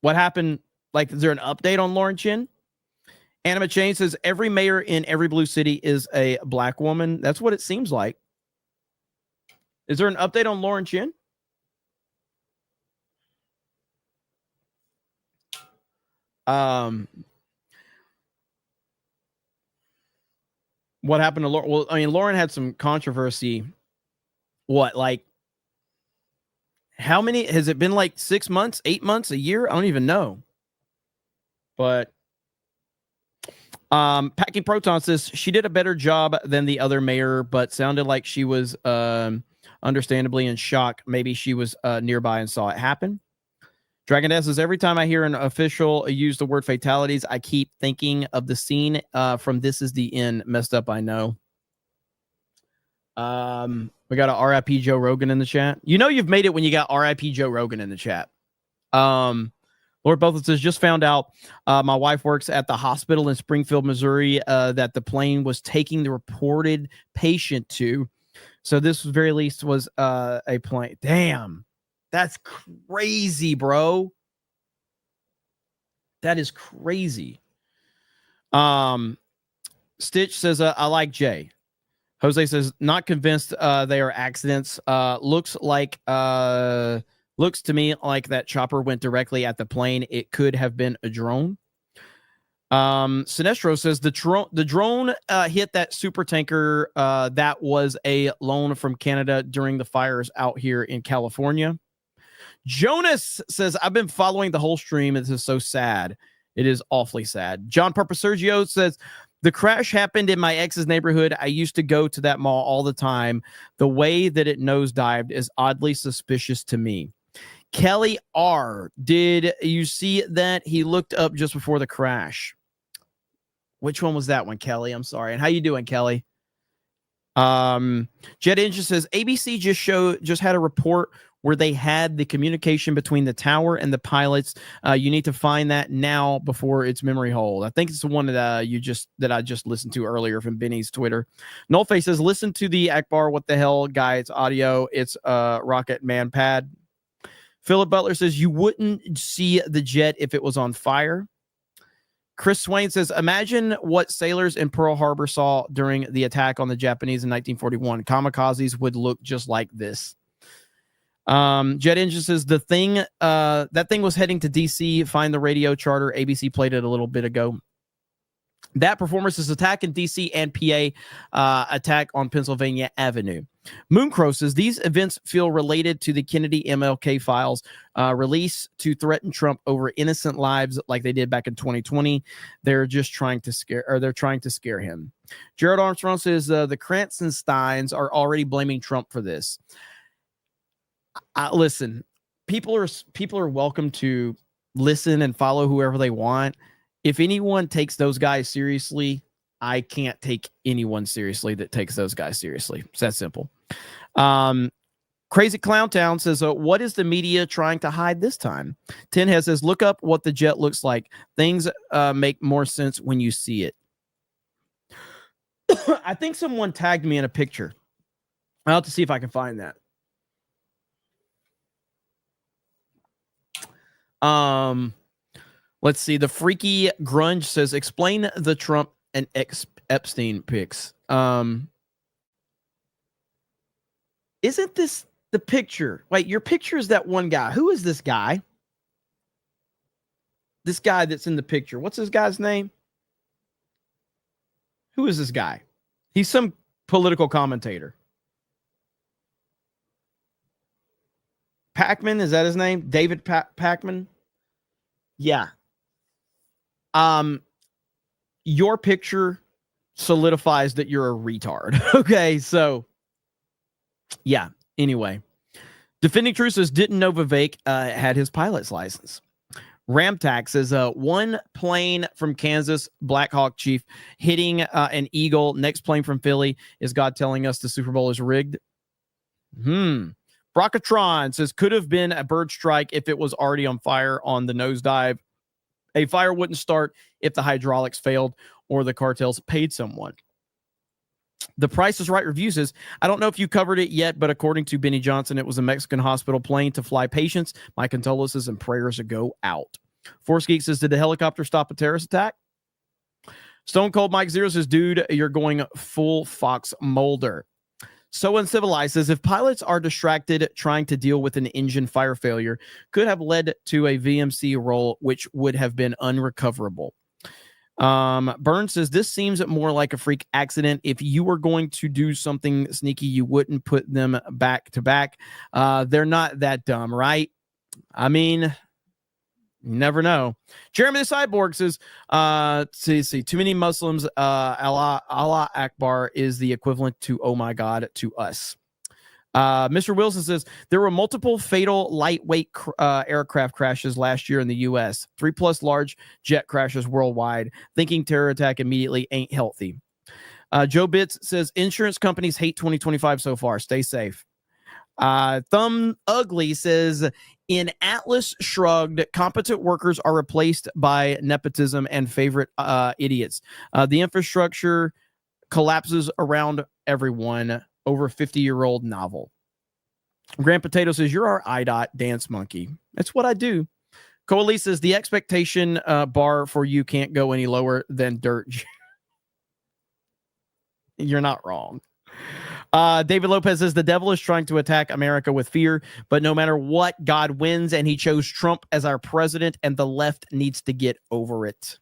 What happened? Like, is there an update on Lauren Chin? Anima Chain says, every mayor in every blue city is a black woman. That's what it seems like. Is there an update on Lauren Chin? What happened to Lauren? Well, I mean, Lauren had some controversy. What, like, how many has it been? Like 6 months, 8 months, a year? I don't even know. But Packing Proton says she did a better job than the other mayor, but sounded like she was understandably in shock. Maybe she was nearby and saw it happen. Dragon Death says, every time I hear an official use the word fatalities, I keep thinking of the scene from This Is the End. Messed up, I know. We got a RIP Joe Rogan in the chat. You know you've made it when you got RIP Joe Rogan in the chat. Lord Botha says, just found out my wife works at the hospital in Springfield, Missouri, that the plane was taking the reported patient to. So this very least was a plane. Damn. That's crazy, bro. That is crazy. Stitch says, I like Jay. Jose says, not convinced they are accidents. Looks to me like that chopper went directly at the plane. It could have been a drone. Sinestro says the drone hit that super tanker that was a loan from Canada during the fires out here in California. Jonas says, I've been following the whole stream. This is so sad. It is awfully sad. John Purpose Sergio says, the crash happened in my ex's neighborhood. I used to go to that mall all the time. The way that it nosedived is oddly suspicious to me. Kelly R., did you see that? He looked up just before the crash. Which one was that one, Kelly? I'm sorry. And how you doing, Kelly? Jet Engine says, ABC just had a report where they had the communication between the tower and the pilots. You need to find that now before it's memory hold. I think it's the one that I just listened to earlier from Benny's Twitter. Nullface says, listen to the Akbar What the Hell guy. It's audio. It's Rocket Man Pad. Philip Butler says, you wouldn't see the jet if it was on fire. Chris Swain says, imagine what sailors in Pearl Harbor saw during the attack on the Japanese in 1941. Kamikazes would look just like this. Jet Engine says, that thing was heading to DC. Find the radio charter. ABC played it a little bit ago. That performance is attack in DC and PA, attack on Pennsylvania Avenue. Mooncrow says, these events feel related to the Kennedy MLK files release to threaten Trump over innocent lives like they did back in 2020. They're just trying to scare him. Jared Armstrong says, the Kranzensteins are already blaming Trump for this. Listen, people are welcome to listen and follow whoever they want. If anyone takes those guys seriously, I can't take anyone seriously that takes those guys seriously. It's that simple. Crazy Clown Town says, what is the media trying to hide this time? Tinhead says, look up what the jet looks like. Things make more sense when you see it. I think someone tagged me in a picture. I'll have to see if I can find that. Let's see. The Freaky Grunge says, explain the Trump and Epstein pics. Isn't this the picture? Wait, your picture is that one guy. Who is this guy? This guy that's in the picture. What's this guy's name? Who is this guy? He's some political commentator. Pacman, is that his name? David Pacman? Yeah. Your picture solidifies that you're a retard. Okay, so yeah. Anyway, Defending Truth says, didn't know Vivek had his pilot's license. Ramtax says, one plane from Kansas, Black Hawk Chief, hitting an Eagle. Next plane from Philly. Is God telling us the Super Bowl is rigged? Brocatron says, could have been a bird strike if it was already on fire on the nosedive. A fire wouldn't start if the hydraulics failed or the cartels paid someone. The Price is Right review says, I don't know if you covered it yet, but according to Benny Johnson, it was a Mexican hospital plane to fly patients. My condolences and prayers go out. Force Geek says, did the helicopter stop a terrorist attack? Stone Cold Mike Zero says, dude, you're going full Fox Mulder. So Uncivilized says, if pilots are distracted trying to deal with an engine fire failure, could have led to a VMC roll, which would have been unrecoverable. Burns says, this seems more like a freak accident. If you were going to do something sneaky, you wouldn't put them back to back. They're not that dumb, right? I mean, you never know. Jeremy the Cyborg says, see, too many Muslims, Allah Akbar is the equivalent to oh my God to us. Mr. Wilson says, there were multiple fatal lightweight aircraft crashes last year in the U.S., 3+ large jet crashes worldwide. Thinking terror attack immediately ain't healthy. Joe Bitts says, insurance companies hate 2025 so far. Stay safe. Thumb Ugly says, in Atlas Shrugged, competent workers are replaced by nepotism and favorite idiots. The infrastructure collapses around everyone. Over 50-year-old novel. Grand Potato says, you're our IDOT dance monkey. That's what I do. Coalesce says, the expectation bar for you can't go any lower than dirt. You're not wrong. David Lopez says, the devil is trying to attack America with fear, but no matter what, God wins, and he chose Trump as our president, and the left needs to get over it.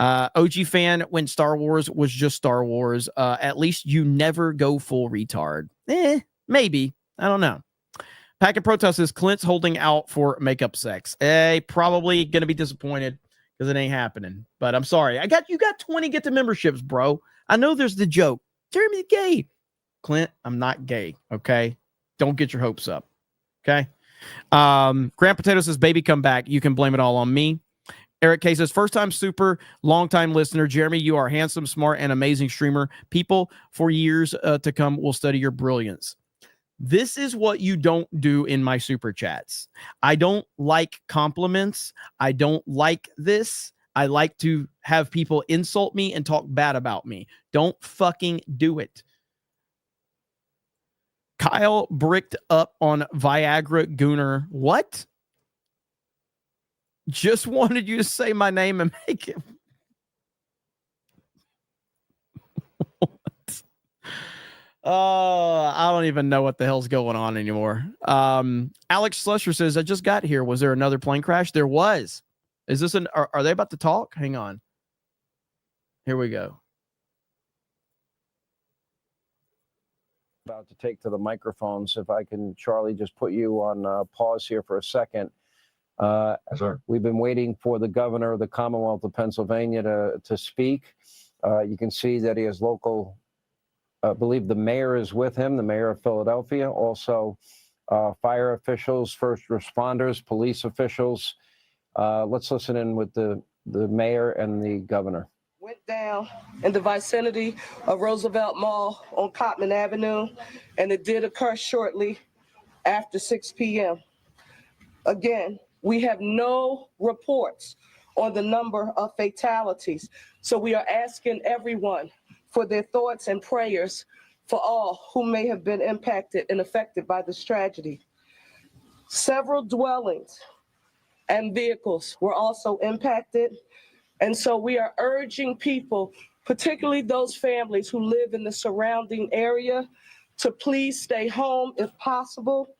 OG fan when Star Wars was just Star Wars. At least you never go full retard. Maybe. I don't know. Packet Protest says Clint's holding out for makeup sex. Probably going to be disappointed because it ain't happening. But I'm sorry. You got 20 get the memberships, bro. I know there's the joke. Jeremy's gay. Clint, I'm not gay. Okay. Don't get your hopes up. Okay. Grand Potato says, baby, come back. You can blame it all on me. Eric K says, first time super, long time listener. Jeremy, you are handsome, smart, and amazing streamer. People for years to come will study your brilliance. This is what you don't do in my super chats. I don't like compliments. I don't like this. I like to have people insult me and talk bad about me. Don't fucking do it. Kyle bricked up on Viagra Gooner. What? Just wanted you to say my name and make it. I don't even know what the hell's going on anymore. Alex Slusher says, I just got here. Was there another plane crash? There was. Is this are they about to talk? Hang on. Here we go. About to take to the microphones. If I can, Charlie, just put you on pause here for a second. We've been waiting for the governor of the Commonwealth of Pennsylvania to speak. You can see that he has local, I believe the mayor is with him, the mayor of Philadelphia, also fire officials, first responders, police officials. Let's listen in with the mayor and the governor. Went down in the vicinity of Roosevelt Mall on Cotman Avenue, and it did occur shortly after 6 p.m. Again, we have no reports on the number of fatalities, so we are asking everyone for their thoughts and prayers for all who may have been impacted and affected by this tragedy. Several dwellings and vehicles were also impacted. And so we are urging people, particularly those families who live in the surrounding area, to please stay home if possible.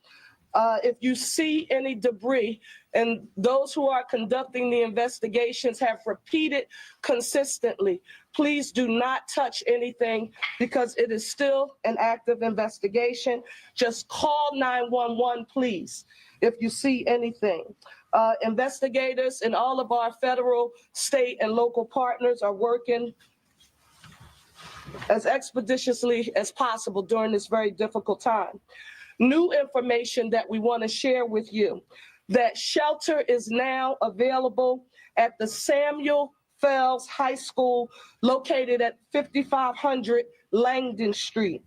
If you see any debris, and those who are conducting the investigations have repeated consistently, please do not touch anything because it is still an active investigation. Just call 911, please, if you see anything. Investigators and all of our federal, state, and local partners are working as expeditiously as possible during this very difficult time. New information that we want to share with you, that shelter is now available at the Samuel Fells High School located at 5500 Langdon Street.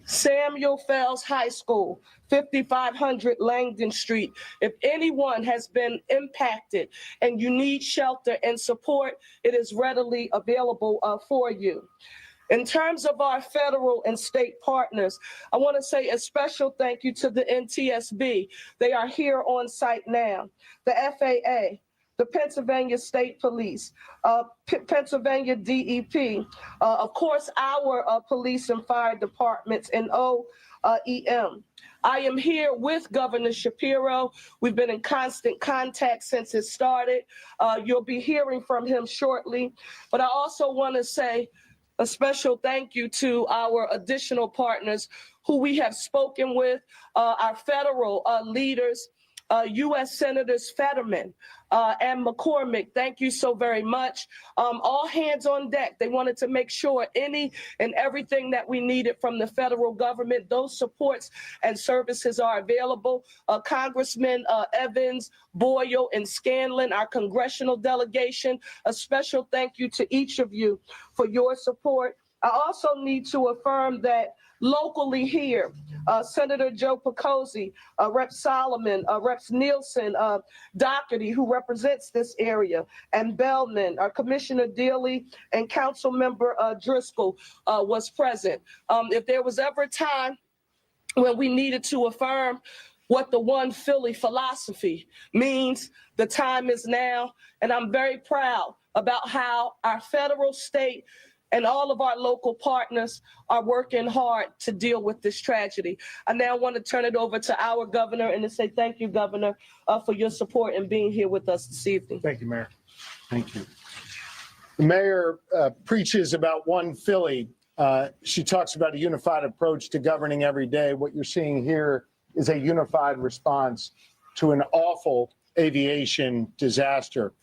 Samuel Fells High School, 5500 Langdon Street. If anyone has been impacted and you need shelter and support, it is readily available for you. In terms of our federal and state partners, I want to say a special thank you to the NTSB. They are here on site now. The FAA, the Pennsylvania State Police, Pennsylvania DEP, of course, our police and fire departments, and OEM. I am here with Governor Shapiro. We've been in constant contact since it started. You'll be hearing from him shortly. But I also want to say a special thank you to our additional partners who we have spoken with, our federal leaders, U.S. Senators Fetterman and McCormick. Thank you so very much. All hands on deck. They wanted to make sure any and everything that we needed from the federal government, those supports and services are available. Congressman Evans, Boyle, and Scanlon, our congressional delegation, a special thank you to each of you for your support. I also need to affirm that locally here, Senator Joe Picozzi, Rep. Solomon, Reps. Nielsen, Doherty, who represents this area, and Bellman, Commissioner Dealey, and Councilmember Driscoll was present. If there was ever a time when we needed to affirm what the One Philly philosophy means, the time is now, and I'm very proud about how our federal, state, and all of our local partners are working hard to deal with this tragedy. I now want to turn it over to our governor and to say thank you, Governor, for your support and being here with us this evening. Thank you, Mayor. Thank you. The mayor preaches about one Philly. She talks about a unified approach to governing every day. What you're seeing here is a unified response to an awful aviation disaster.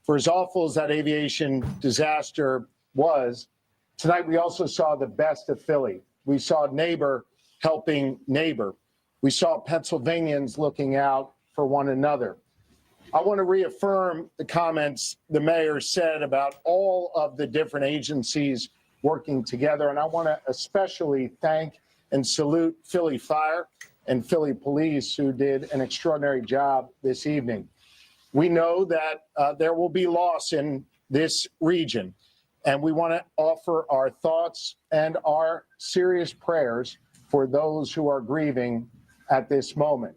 For as awful as that aviation disaster was, tonight we also saw the best of Philly. We saw neighbor helping neighbor. We saw Pennsylvanians looking out for one another. I want to reaffirm the comments the mayor said about all of the different agencies working together. And I want to especially thank and salute Philly Fire and Philly Police, who did an extraordinary job this evening. We know that there will be loss in this region, and we want to offer our thoughts and our serious prayers for those who are grieving at this moment.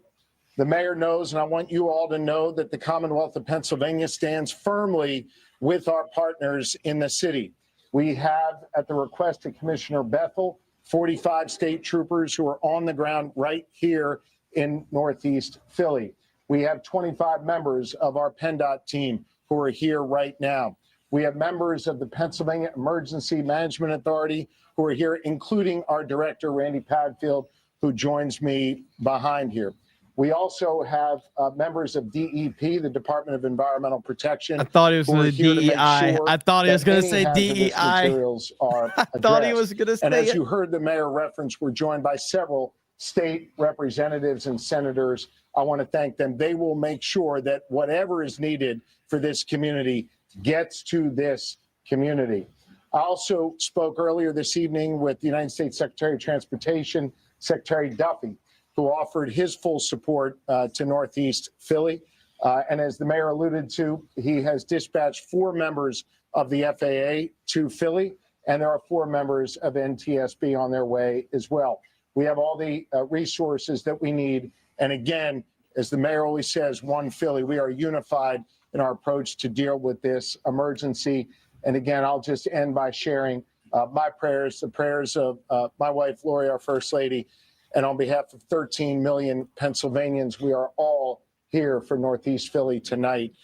The mayor knows, and I want you all to know, that the Commonwealth of Pennsylvania stands firmly with our partners in the city. We have, at the request of Commissioner Bethel, 45 state troopers who are on the ground right here in Northeast Philly. We have 25 members of our PennDOT team who are here right now. We have members of the Pennsylvania Emergency Management Authority who are here, including our director, Randy Padfield, who joins me behind here. We also have members of DEP, the Department of Environmental Protection. I thought it was the DEI. I thought he was going to say DEI. Materials are I thought he was going to say and as it. you heard the mayor reference, we're joined by several state representatives and senators. I want to thank them. They will make sure that whatever is needed for this community gets to this community. I also spoke earlier this evening with the United States Secretary of Transportation, Secretary Duffy, who offered his full support to Northeast Philly. And as the mayor alluded to, he has dispatched 4 members of the FAA to Philly, and there are 4 members of NTSB on their way as well. We have all the resources that we need. And again, as the mayor always says, one Philly, we are unified in our approach to deal with this emergency. And again, I'll just end by sharing my prayers, the prayers of my wife, Lori, our First Lady. And on behalf of 13 million Pennsylvanians, we are all here for Northeast Philly tonight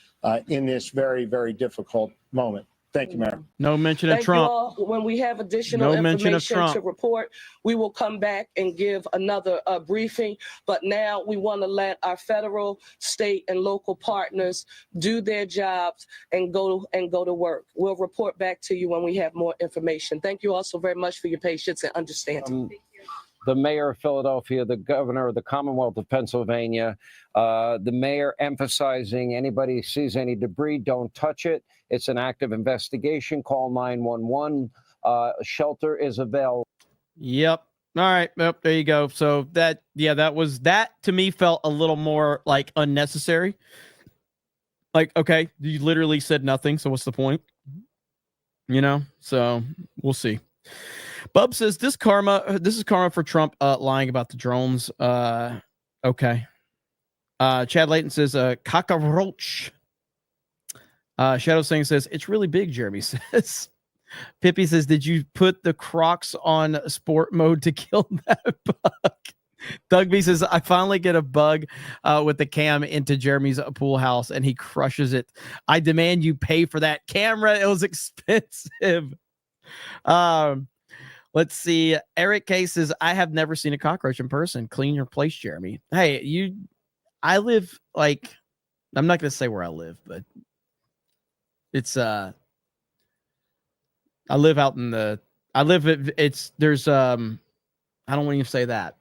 in this very, very difficult moment. Thank you, Mayor. No mention of Thank Trump. you all. When we have additional No mention of information Trump. to report, we will come back and give another briefing. But now we want to let our federal, state, and local partners do their jobs and go to work. We'll report back to you when we have more information. Thank you all so very much for your patience and understanding. The mayor of Philadelphia, the governor of the Commonwealth of Pennsylvania, the mayor emphasizing anybody sees any debris, don't touch it. It's an active investigation. Call 911. Shelter is available. Yep. All right. Yep. There you go. So that to me felt a little more like unnecessary. Like, okay, you literally said nothing. So what's the point? So we'll see. Bub says this is karma for Trump lying about the drones. Okay. Chad Layton says cockroach. Shadow Singh says it's really big, Jeremy says. Pippi says, did you put the Crocs on sport mode to kill that bug? Doug B says, I finally get a bug with the cam into Jeremy's pool house and he crushes it. I demand you pay for that camera. It was expensive. Let's see. Eric K says, I have never seen a cockroach in person. Clean your place, Jeremy. Hey, I live I'm not going to say where I live, but it's, I live out in I don't want to even say that.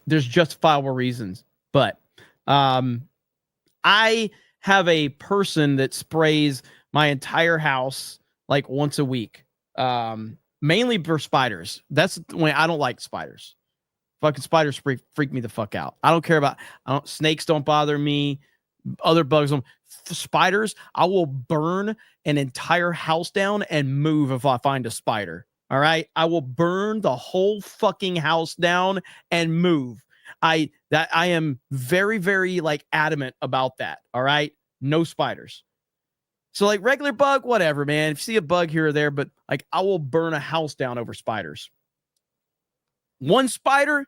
There's justifiable reasons, but, I have a person that sprays my entire house like once a week. Mainly for spiders. That's when I don't like spiders. Fucking spiders freak me the fuck out. I don't care about. Snakes don't bother me. Other bugs don't. Spiders, I will burn an entire house down and move if I find a spider. All right, I will burn the whole fucking house down and move. I am very, very adamant about that. All right, no spiders. So regular bug, whatever, man. If you see a bug here or there, but I will burn a house down over spiders. One spider,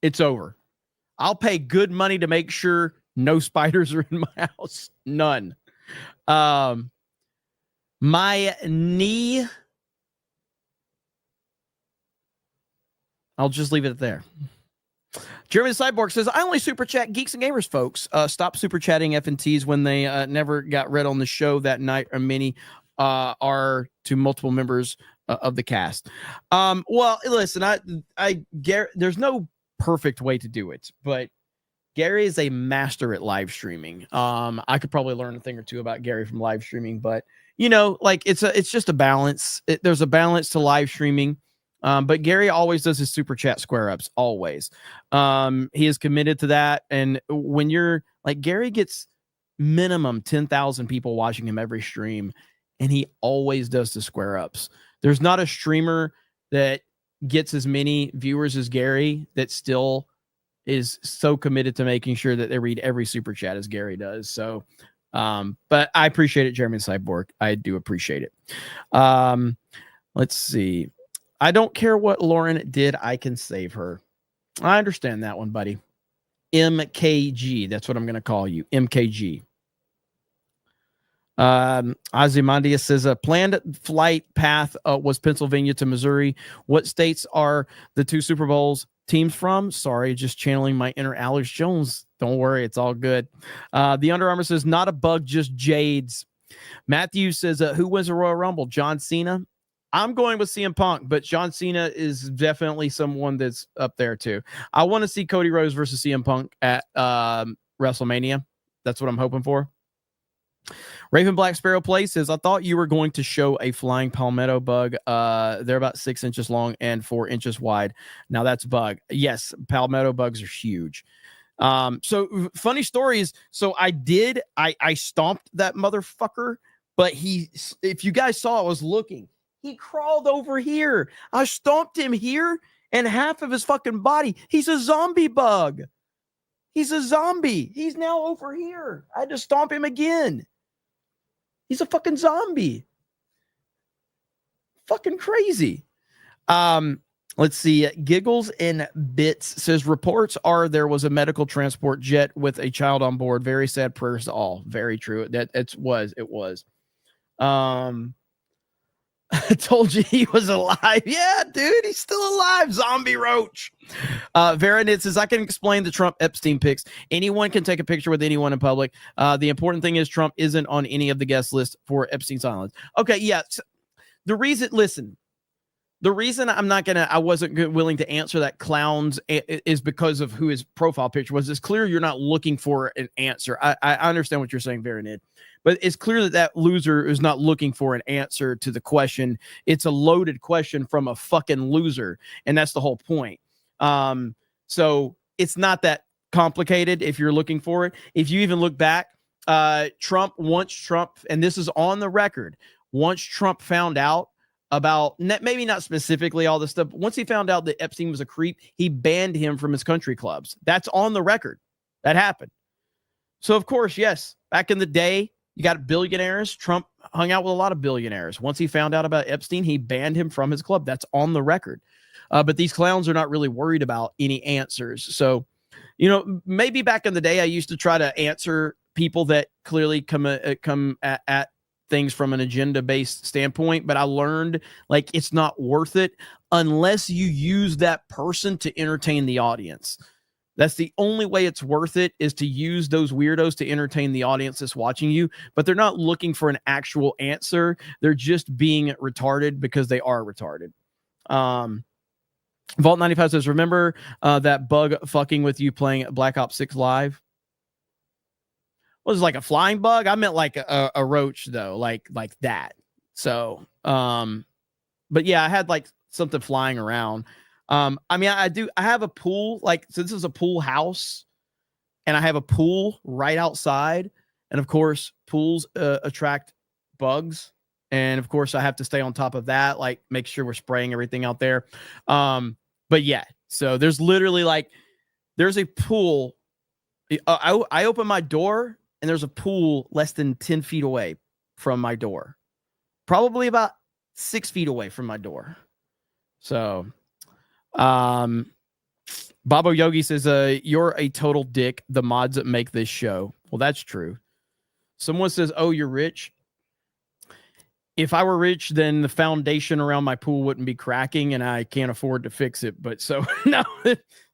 it's over. I'll pay good money to make sure no spiders are in my house. None. My knee. I'll just leave it there. Jeremy the Cyborg says, I only super chat Geeks and Gamers, folks. Stop super chatting F&Ts when they never got read on the show that night, or many are to multiple members of the cast. Well, listen, Gary, there's no perfect way to do it, but Gary is a master at live streaming. I could probably learn a thing or two about Gary from live streaming, but like it's just a balance. There's a balance to live streaming. But Gary always does his super chat square ups, always. He is committed to that. And when you're like, Gary gets minimum 10,000 people watching him every stream, and he always does the square ups. There's not a streamer that gets as many viewers as Gary that still is so committed to making sure that they read every super chat as Gary does. So, but I appreciate it, Jeremy Cyborg. I do appreciate it. Let's see. I don't care what Lauren did. I can save her. I understand that one, buddy. MKG. That's what I'm going to call you. MKG. Ozymandias says a planned flight path was Pennsylvania to Missouri. What states are the two Super Bowls teams from? Sorry, just channeling my inner Alex Jones. Don't worry, it's all good. The Under Armour says not a bug, just jades. Matthew says who wins the Royal Rumble? John Cena. I'm going with CM Punk, but John Cena is definitely someone that's up there too. I want to see Cody Rhodes versus CM Punk at WrestleMania. That's what I'm hoping for. Raven Black Sparrow Play says, I thought you were going to show a flying palmetto bug. They're about 6 inches long and 4 inches wide. Now that's bug. Yes, palmetto bugs are huge. So funny story is, so I stomped that motherfucker, but if you guys saw, I was looking. He crawled over here. I stomped him here and half of his fucking body. He's a zombie bug. He's a zombie. He's now over here. I had to stomp him again. He's a fucking zombie. Fucking crazy. Let's see. Giggles and Bits says reports are there was a medical transport jet with a child on board. Very sad prayers to all. Very true. It was. I told you he was alive. Yeah, dude, he's still alive. Zombie roach. Veronit says, I can explain the Trump Epstein pics. Anyone can take a picture with anyone in public. The important thing is Trump isn't on any of the guest lists for Epstein's Island. Okay, yeah. The reason I wasn't willing to answer that clowns is because of who his profile picture was. It's clear you're not looking for an answer. I understand what you're saying, Veronid, but it's clear that loser is not looking for an answer to the question. It's a loaded question from a fucking loser, and that's the whole point. So it's not that complicated if you're looking for it. If you even look back, Trump, and this is on the record, once Trump found out about, maybe not specifically all this stuff, but once he found out that Epstein was a creep, he banned him from his country clubs. That's on the record. That happened. So, of course, yes, back in the day, you got billionaires. Trump hung out with a lot of billionaires. Once he found out about Epstein, he banned him from his club. That's on the record. But these clowns are not really worried about any answers. So, maybe back in the day, I used to try to answer people that clearly come at things from an agenda-based standpoint, but I learned it's not worth it unless you use that person to entertain the audience. That's the only way it's worth it, is to use those weirdos to entertain the audience that's watching you, but they're not looking for an actual answer. They're just being retarded because they are retarded. Vault 95 says, remember that bug fucking with you playing Black Ops 6 Live? Was like a flying bug? I meant like a roach though, like that. So, but yeah, I had something flying around. I have a pool, so this is a pool house, and I have a pool right outside. And of course, pools attract bugs. And of course, I have to stay on top of that, make sure we're spraying everything out there. But yeah, so there's literally there's a pool. I open my door, and there's a pool less than 10 feet away from my door. Probably about 6 feet away from my door. So, Babo Yogi says, you're a total dick. The mods that make this show. Well, that's true. Someone says, oh, you're rich. if I were rich, then the foundation around my pool wouldn't be cracking, and I can't afford to fix it. But so no,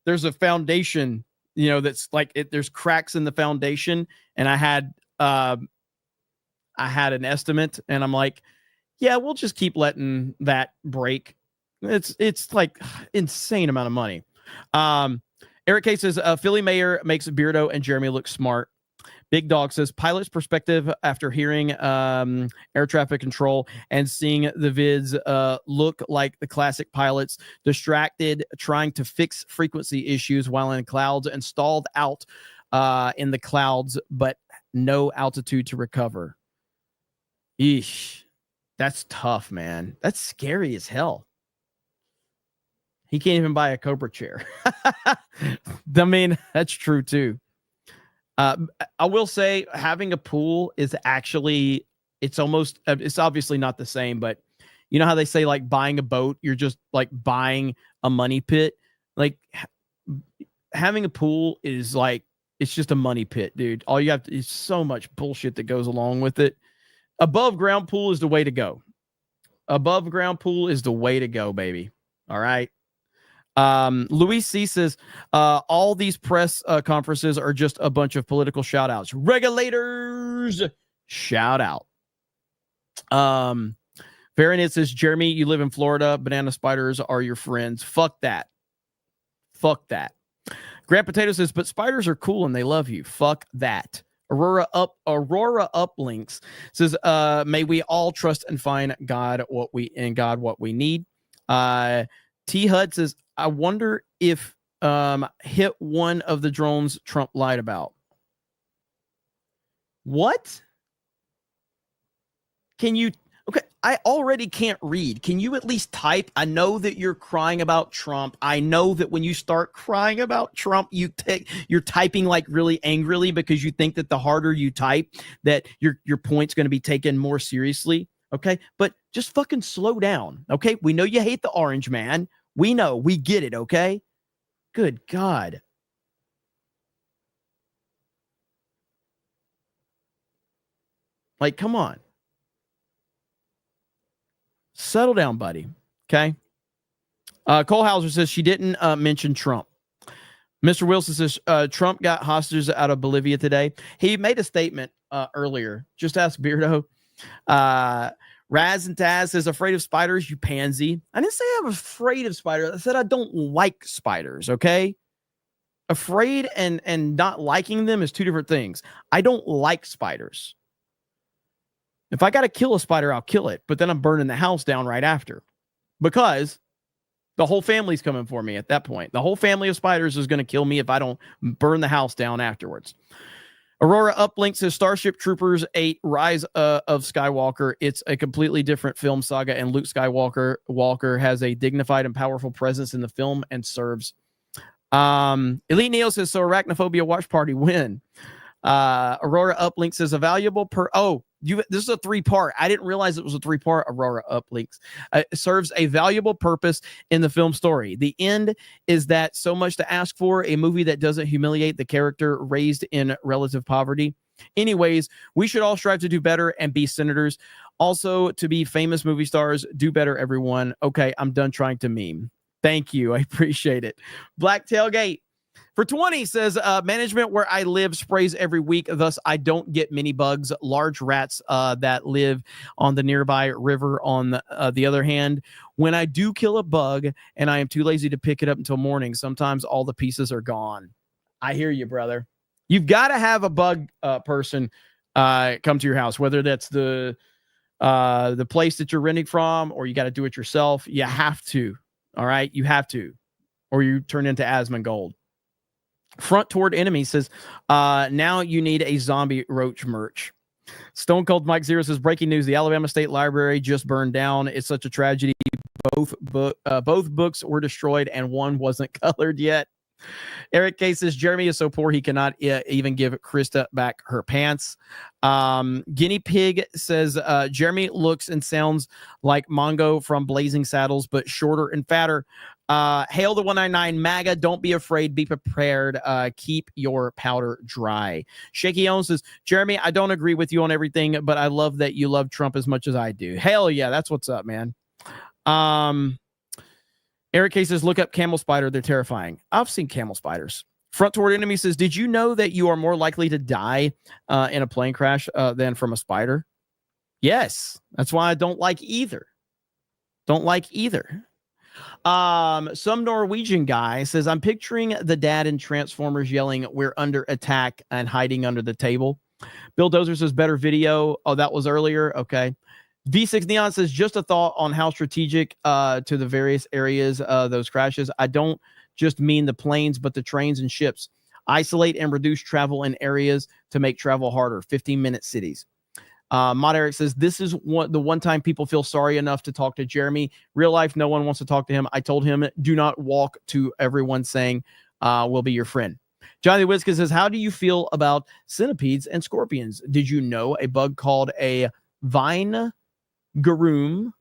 there's a foundation, that's like there's cracks in the foundation, and I had an estimate, and I'm like, yeah, we'll just keep letting that break. It's like insane amount of money. Eric K says Philly mayor makes Beardo and Jeremy look smart. Big Dog says pilot's perspective after hearing air traffic control and seeing the vids look like the classic pilots distracted trying to fix frequency issues while in clouds and stalled out in the clouds, but no altitude to recover. Eesh. That's tough, man. That's scary as hell. He can't even buy a Cobra chair. I mean, that's true too. I will say having a pool is actually, it's obviously not the same, but you know how they say like buying a boat, you're just like buying a money pit. Like having a pool is like, it's just a money pit, dude. All you have to is so much bullshit that goes along with it. Above ground pool is the way to go. Above ground pool is the way to go, baby. All right. Luis C says, all these press conferences are just a bunch of political shout outs. Regulators, shout out. Variant says, Jeremy, you live in Florida. Banana spiders are your friends. Fuck that. Fuck that. Grant Potato says, but spiders are cool and they love you. Fuck that. Aurora Uplinks says, may we all trust and find God what we need. T Hud says, I wonder if hit one of the drones Trump lied about. What? Can you? Okay, I already can't read. Can you at least type? I know that you're crying about Trump. I know that when you start crying about Trump, you're typing like really angrily because you think that the harder you type, that your point's going to be taken more seriously. Okay, but just fucking slow down. Okay, we know you hate the orange man. We know, we get it. Okay, good God. Like, come on. Settle down, buddy. Okay. Cole Hauser says she didn't mention Trump. Mr. Wilson says Trump got hostages out of Bolivia today. He made a statement earlier. Just ask Beardo. Raz and Taz says, afraid of spiders, you pansy. I didn't say I'm afraid of spiders. I said I don't like spiders, okay? Afraid and not liking them is two different things. I don't like spiders. If I got to kill a spider, I'll kill it. But then I'm burning the house down right after. Because the whole family's coming for me at that point. The whole family of spiders is going to kill me if I don't burn the house down afterwards. Aurora Uplink says Starship Troopers 8 Rise of Skywalker. It's a completely different film saga, and Luke Skywalker has a dignified and powerful presence in the film and serves. Elite Neo says, so Arachnophobia watch party win. Aurora Uplink says a valuable this is a 3-part. I didn't realize it was a 3-part. Aurora Uplinks serves a valuable purpose in the film story. The end is that so much to ask for, a movie that doesn't humiliate the character raised in relative poverty. Anyways, we should all strive to do better and be senators. Also, to be famous movie stars, do better, everyone. Okay, I'm done trying to meme. Thank you. I appreciate it. Black Tailgate for 20 says, management where I live sprays every week. Thus, I don't get many bugs. Large rats that live on the nearby river. On the other hand, when I do kill a bug and I am too lazy to pick it up until morning, sometimes all the pieces are gone. I hear you, brother. You've got to have a bug person come to your house, whether that's the place that you're renting from or you got to do it yourself. You have to. All right. You have to, or you turn into Asmongold. Front Toward Enemy says, now you need a zombie roach merch. Stone Cold Mike Zero says, breaking news, the Alabama State Library just burned down. It's such a tragedy. Both books were destroyed and one wasn't colored yet. Eric K says, Jeremy is so poor he cannot even give Krista back her pants. Guinea Pig says, Jeremy looks and sounds like Mongo from Blazing Saddles, but shorter and fatter. Hail the 199 MAGA. Don't be afraid. Be prepared. Keep your powder dry. Shaky Owens says, Jeremy, I don't agree with you on everything, but I love that you love Trump as much as I do. Hell yeah, that's what's up, man. Eric K says, look up camel spider. They're terrifying. I've seen camel spiders. Front Toward Enemy says, did you know that you are more likely to die in a plane crash than from a spider? Yes. That's why I don't like either. Some Norwegian guy says, I'm picturing the dad in Transformers yelling, we're under attack, and hiding under the table. Bill Dozer says, better video. Oh, that was earlier. Okay. V6 Neon says, just a thought on how strategic to the various areas those crashes. I don't just mean the planes, but the trains and ships. Isolate and reduce travel in areas to make travel harder. 15-minute cities. Mod Eric says, this is the one time people feel sorry enough to talk to Jeremy. Real life, no one wants to talk to him. I told him, do not walk to everyone saying, we'll be your friend. Johnny Whiskey says, how do you feel about centipedes and scorpions? Did you know a bug called a vine garoom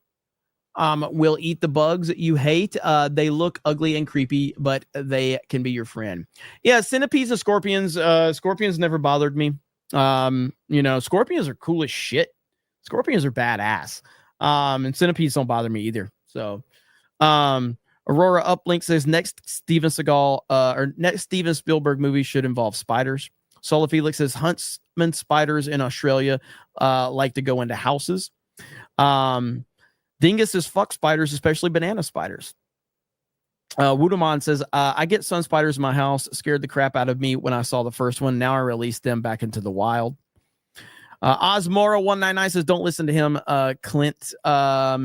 will eat the bugs you hate? They look ugly and creepy, but they can be your friend. Yeah, centipedes and scorpions. Scorpions never bothered me. Scorpions are cool as shit. Scorpions are badass. And centipedes don't bother me either. So, Aurora Uplink says next Steven Spielberg movie should involve spiders. Sola Felix says huntsman spiders in Australia like to go into houses. Dingus says fuck spiders, especially banana spiders. Woodaman says, I get sun spiders in my house. Scared the crap out of me when I saw the first one. Now I release them back into the wild. Osmora199 says, don't listen to him, Clint.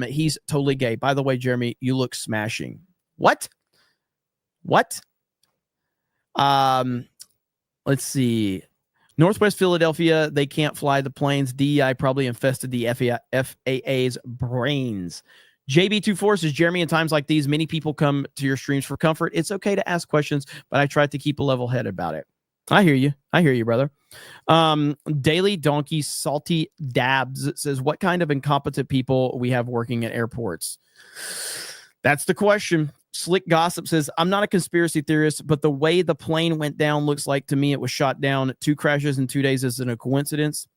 He's totally gay. By the way, Jeremy, you look smashing. What? Let's see. Northwest Philadelphia, they can't fly the planes. DEI probably infested the FAA's brains. JB24 says, Jeremy, in times like these, many people come to your streams for comfort. It's okay to ask questions, but I try to keep a level head about it. I hear you, brother. Daily Donkey Salty Dabs says, what kind of incompetent people we have working at airports? That's the question. Slick Gossip says, I'm not a conspiracy theorist, but the way the plane went down looks like to me it was shot down. 2 crashes in 2 days isn't a coincidence.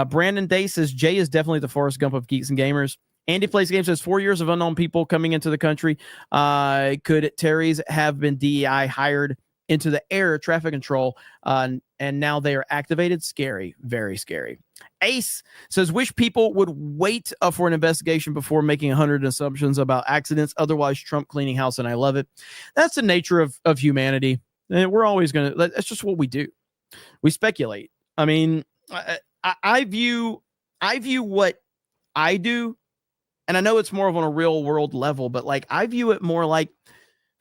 Brandon Day says, Jay is definitely the Forrest Gump of Geeks and Gamers. Andy Plays Games says, 4 years of unknown people coming into the country. Could Terry's have been DEI hired into the air traffic control, and now they are activated? Scary, very scary. Ace says, wish people would wait for an investigation before making 100 assumptions about accidents. Otherwise, Trump cleaning house, and I love it. That's the nature of humanity. And we're always going to, that's just what we do. We speculate. I mean, I view what I do, and I know it's more of on a real world level, but like I view it more like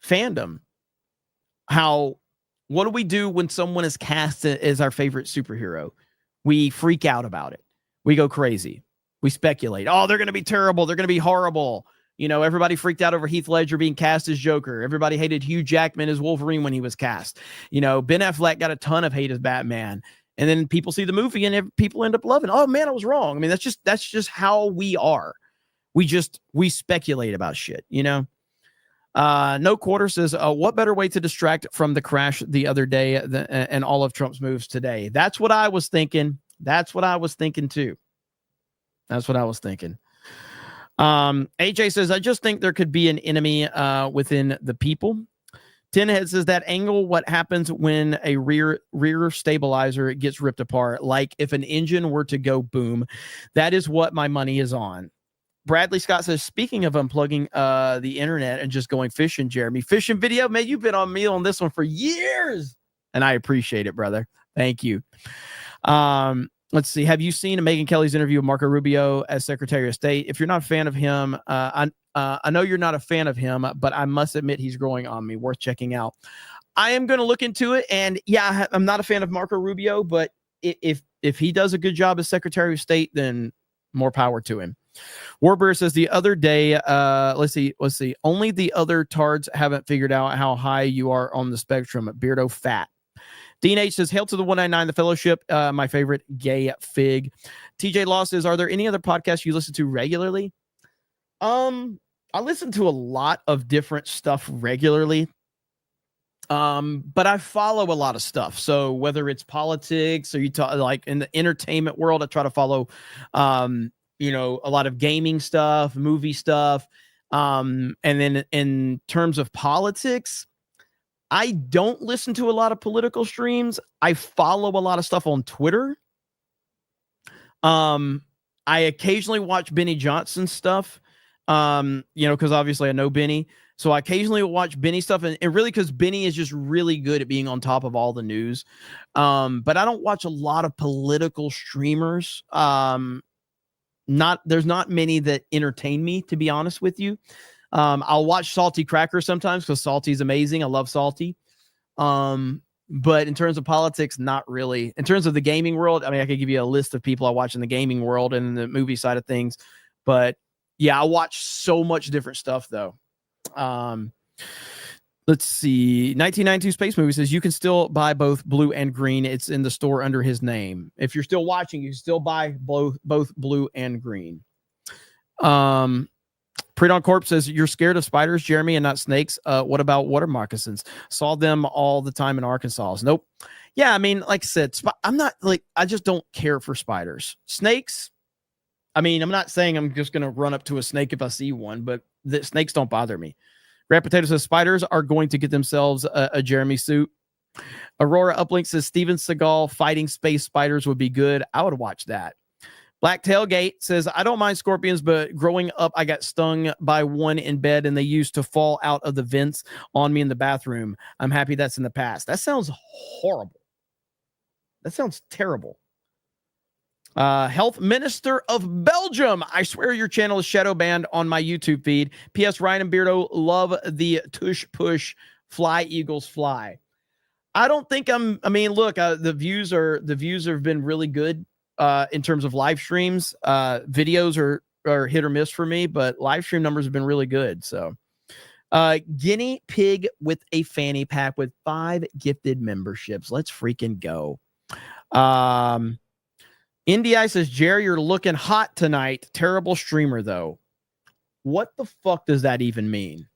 fandom. What do we do when someone is cast as our favorite superhero? We freak out about it. We go crazy. We speculate. Oh, they're going to be terrible. They're going to be horrible. You know, everybody freaked out over Heath Ledger being cast as Joker. Everybody hated Hugh Jackman as Wolverine when he was cast. You know, Ben Affleck got a ton of hate as Batman. And then people see the movie and people end up loving, oh man, I was wrong. I mean, that's just how we are. We speculate about shit, you know? No Quarter says, what better way to distract from the crash the other day and all of Trump's moves today? That's what I was thinking. Too. AJ says, I just think there could be an enemy within the people. Tinhead says, that angle, what happens when a rear stabilizer gets ripped apart? Like if an engine were to go boom, that is what my money is on. Bradley Scott says, speaking of unplugging the internet and just going fishing, Jeremy, fishing video, man, you've been on me on this one for years. And I appreciate it, brother. Thank you. Let's see. Have you seen Megyn Kelly's interview with Marco Rubio as Secretary of State? If you're not a fan of him, I know you're not a fan of him, but I must admit he's growing on me. Worth checking out. I am going to look into it. And yeah, I'm not a fan of Marco Rubio, but if he does a good job as Secretary of State, then more power to him. Warbear says the other day, let's see. Only the other tards haven't figured out how high you are on the spectrum. Beardo fat. Dean H says, hail to the 199, the fellowship, my favorite gay fig. TJ Law says, are there any other podcasts you listen to regularly? I listen to a lot of different stuff regularly. But I follow a lot of stuff. So whether it's politics or you talk like in the entertainment world, I try to follow, you know, a lot of gaming stuff, movie stuff. And then in terms of politics, I don't listen to a lot of political streams. I follow a lot of stuff on Twitter. I occasionally watch Benny Johnson's stuff. You know, because obviously I know Benny. So I occasionally watch Benny stuff, and really because Benny is just really good at being on top of all the news. But I don't watch a lot of political streamers. There's not many that entertain me, to be honest with you. I'll watch Salty Cracker sometimes because Salty's amazing. I love Salty. But in terms of politics, not really. In terms of the gaming world, I mean, I could give you a list of people I watch in the gaming world and the movie side of things. But yeah, I watch so much different stuff though. Let's see. 1992 Space Movie says you can still buy both blue and green. It's in the store under his name. If you're still watching, you can still buy both blue and green. Predon Corp says you're scared of spiders, Jeremy, and not snakes. What about water moccasins? Saw them all the time in Arkansas. Nope. Yeah, I mean, like I said, I'm not like, I just don't care for spiders. Snakes, I mean, I'm not saying I'm just going to run up to a snake if I see one, but the snakes don't bother me. Rat Potato says spiders are going to get themselves a Jeremy suit. Aurora Uplink says Steven Seagal fighting space spiders would be good. I would watch that. Black Tailgate says, I don't mind scorpions, but growing up, I got stung by one in bed and they used to fall out of the vents on me in the bathroom. I'm happy that's in the past. That sounds horrible. That sounds terrible. Health Minister of Belgium. I swear your channel is shadow banned on my YouTube feed. P.S. Ryan and Beardo love the tush push fly eagles fly. I don't think I mean, look, the views have been really good in terms of live streams. Videos are hit or miss for me, but live stream numbers have been really good. So guinea pig with a fanny pack with 5 gifted memberships. Let's freaking go. NDI says, Jerry, you're looking hot tonight. Terrible streamer, though. What the fuck does that even mean?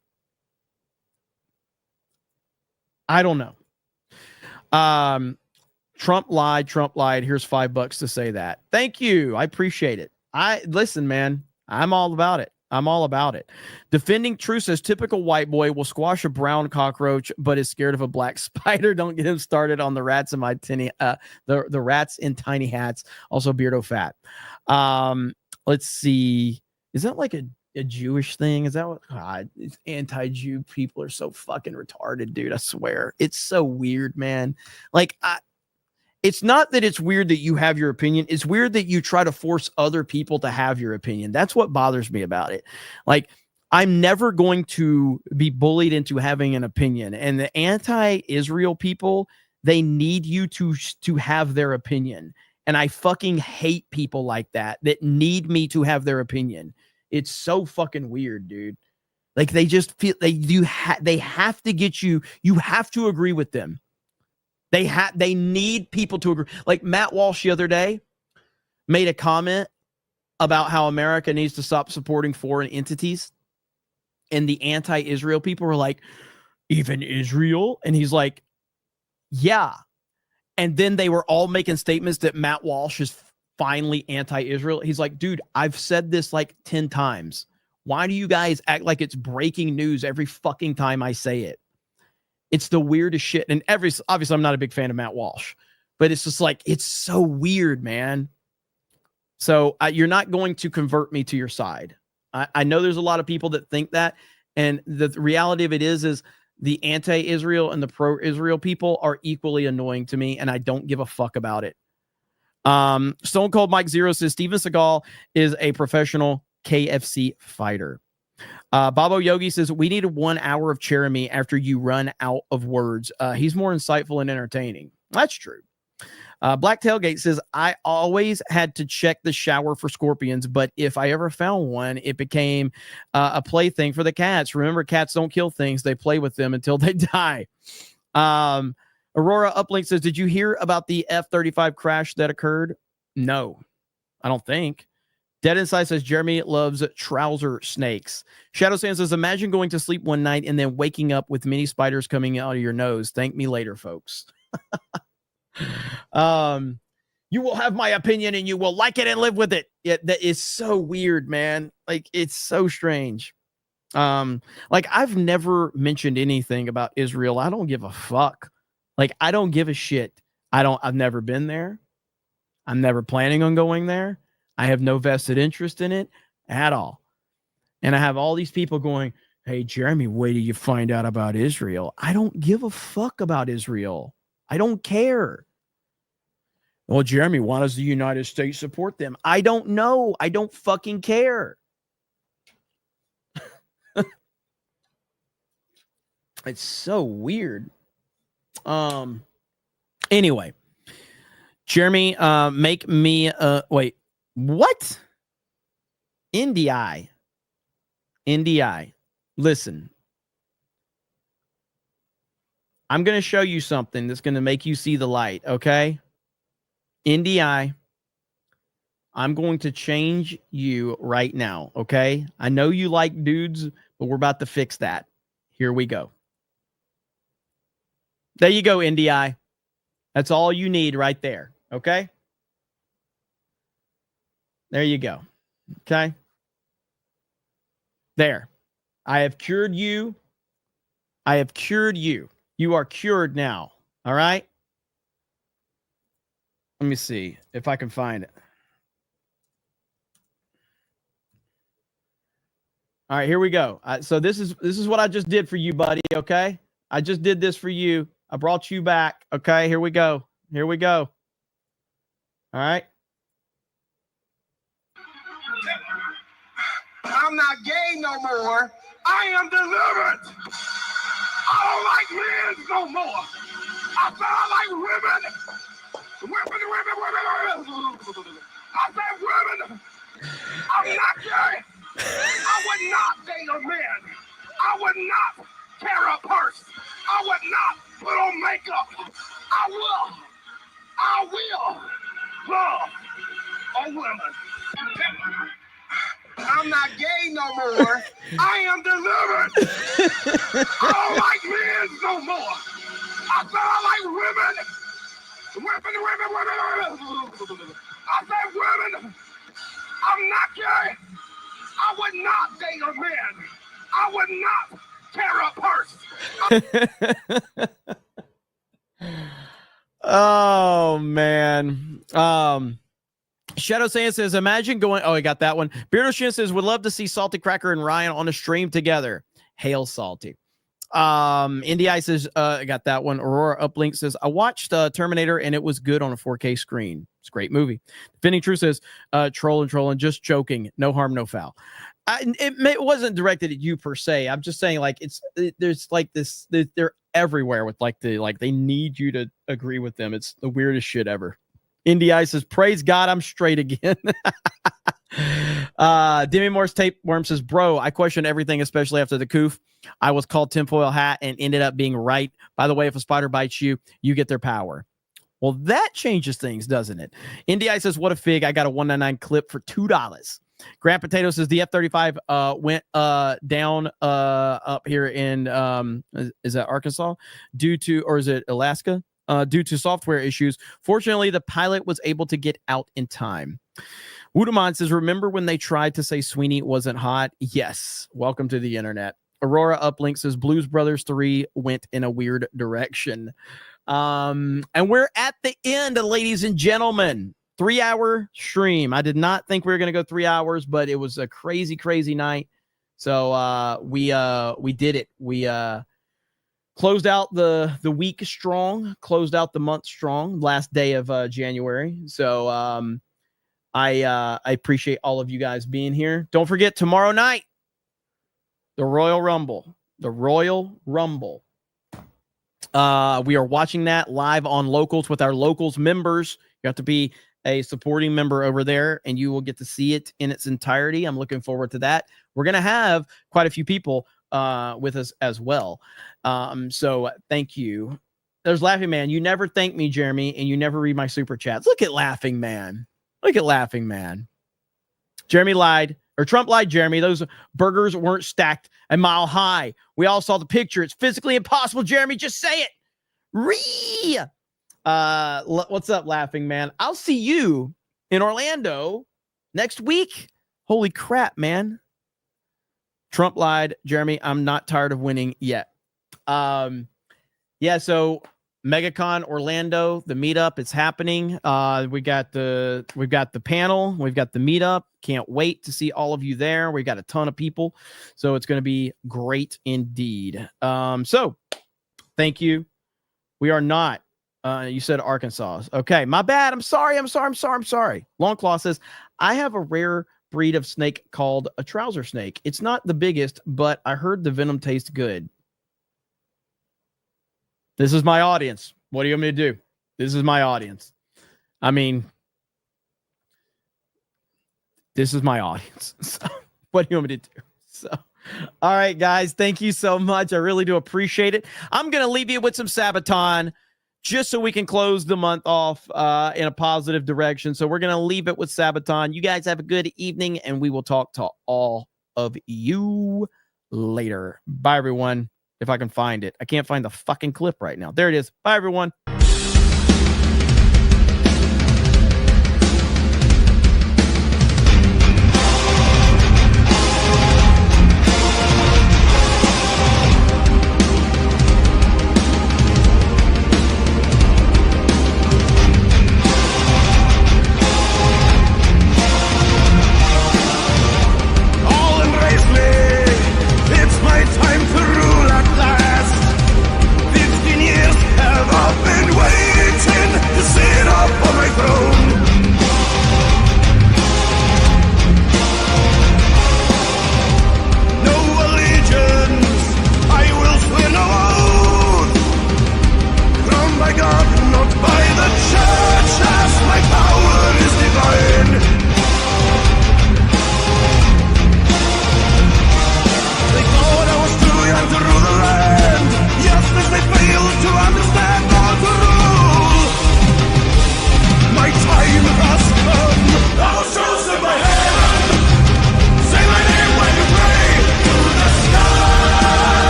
I don't know. Trump lied. Here's $5 to say that. Thank you. I appreciate it. Listen, man, I'm all about it. Defending Truth says typical white boy will squash a brown cockroach, but is scared of a black spider. Don't get him started on the rats in my tiny, the rats in tiny hats. Also, Beardo fat. Let's see. Is that like a Jewish thing? Is that what? God, anti-Jew people are so fucking retarded, dude. I swear, it's so weird, man. Like, it's not that it's weird that you have your opinion. It's weird that you try to force other people to have your opinion. That's what bothers me about it. Like, I'm never going to be bullied into having an opinion. And the anti-Israel people, they need you to have their opinion. And I fucking hate people like that need me to have their opinion. It's so fucking weird, dude. Like, they just feel they have to get you. You have to agree with them. They need people to agree. Like Matt Walsh the other day made a comment about how America needs to stop supporting foreign entities. And the anti-Israel people were like, even Israel? And he's like, yeah. And then they were all making statements that Matt Walsh is finally anti-Israel. He's like, dude, I've said this like 10 times. Why do you guys act like it's breaking news every fucking time I say it? It's the weirdest shit. And obviously I'm not a big fan of Matt Walsh, but it's just like, it's so weird, man. So you're not going to convert me to your side. I know there's a lot of people that think that. And the reality of it is the anti-Israel and the pro-Israel people are equally annoying to me. And I don't give a fuck about it. Stone Cold Mike Zero says Steven Seagal is a professional KFC fighter. Babo Yogi says, we need 1 hour of Jeremy after you run out of words. He's more insightful and entertaining. That's true. Black Tailgate says, I always had to check the shower for scorpions, but if I ever found one, it became a plaything for the cats. Remember, cats don't kill things. They play with them until they die. Aurora Uplink says, did you hear about the F-35 crash that occurred? No, I don't think. Dead Inside says Jeremy loves trouser snakes. Shadow Sand says, imagine going to sleep one night and then waking up with mini spiders coming out of your nose. Thank me later, folks. You will have my opinion and you will like it and live with it. That is so weird, man. Like, it's so strange. Like, I've never mentioned anything about Israel. I don't give a fuck. Like, I don't give a shit. I've never been there. I'm never planning on going there. I have no vested interest in it at all. And I have all these people going, hey, Jeremy, wait till you find out about Israel. I don't give a fuck about Israel. I don't care. Well, Jeremy, why does the United States support them? I don't know. I don't fucking care. It's so weird. Anyway, Jeremy, make me wait, what? NDI. Listen. I'm going to show you something that's going to make you see the light, okay? NDI. I'm going to change you right now, okay? I know you like dudes, but we're about to fix that. Here we go. There you go, NDI. That's all you need right there, okay? There you go, okay? There. I have cured you. I have cured you. You are cured now, all right? Let me see if I can find it. All right, here we go. So this is what I just did for you, buddy, okay? I just did this for you. I brought you back, okay? Here we go. Here we go. All right. I'm not gay no more. I am delivered. I don't like men no more. I said I like women. Women. I said women. I'm not gay. I would not date a man. I would not carry a purse. I would not put on makeup. I will love a woman. I'm not gay no more. I am delivered. I don't like men no more. I said I like women. Women. I said women. I'm not gay. I would not date a man. I would not carry a purse. Oh, man. Shadow Sand says, imagine going... Oh, I got that one. Beardo Shin says, would love to see Salty Cracker and Ryan on a stream together. Hail Salty. NDI says, I got that one. Aurora Uplink says, I watched Terminator and it was good on a 4K screen. It's a great movie. Defending True says, trolling, just joking. No harm, no foul. It wasn't directed at you per se. I'm just saying, like, there's like this, they're everywhere with like they need you to agree with them. It's the weirdest shit ever. NDI says, praise God, I'm straight again. Demi Moore's Tapeworm says, bro, I question everything, especially after the coof. I was called tinfoil hat and ended up being right. By the way, if a spider bites you, you get their power. Well, that changes things, doesn't it? NDI says, what a fig. I got a 199 clip for $2. Grant Potato says the F-35 went down up here in, is that Arkansas? Or is it Alaska? Due to software issues. Fortunately, the pilot was able to get out in time. Woodaman says, remember when they tried to say Sweeney wasn't hot? Yes. Welcome to the internet. Aurora Uplink says Blues Brothers 3 went in a weird direction. And we're at the end, ladies and gentlemen. 3-hour stream. I did not think we were going to go 3 hours, but it was a crazy, crazy night. So we did it. We closed out the week strong, closed out the month strong, last day of January. So I appreciate all of you guys being here. Don't forget, tomorrow night, the Royal Rumble. The Royal Rumble. We are watching that live on Locals with our Locals members. You have to be a supporting member over there, and you will get to see it in its entirety. I'm looking forward to that. We're going to have quite a few people with us as well. So thank you. There's Laughing Man. You never thank me, Jeremy, and you never read my super chats. Look at Laughing Man. Look at Laughing Man. Jeremy lied, or Trump lied, Jeremy. Those burgers weren't stacked a mile high. We all saw the picture. It's physically impossible, Jeremy. Just say it. What's up, Laughing Man? I'll see you in Orlando next week. Holy crap, man. Trump lied, Jeremy. I'm not tired of winning yet. Yeah, so MegaCon Orlando, the meetup is happening. We've got the panel, we've got the meetup. Can't wait to see all of you there. We've got a ton of people, so it's going to be great indeed. So thank you. We are not. You said Arkansas. Okay, my bad. I'm sorry. Longclaw says, I have a rare breed of snake called a trouser snake. It's not the biggest, but I heard the venom tastes good. This is my audience. What do you want me to do? This is my audience. I mean, this is my audience. So, what do you want me to do? So, all right, guys. Thank you so much. I really do appreciate it. I'm going to leave you with some Sabaton just so we can close the month off in a positive direction. So we're going to leave it with Sabaton. You guys have a good evening, and we will talk to all of you later. Bye, everyone. If I can find it. I can't find the fucking clip right now. There it is. Bye, everyone. Time to rule at last. 15 years have all been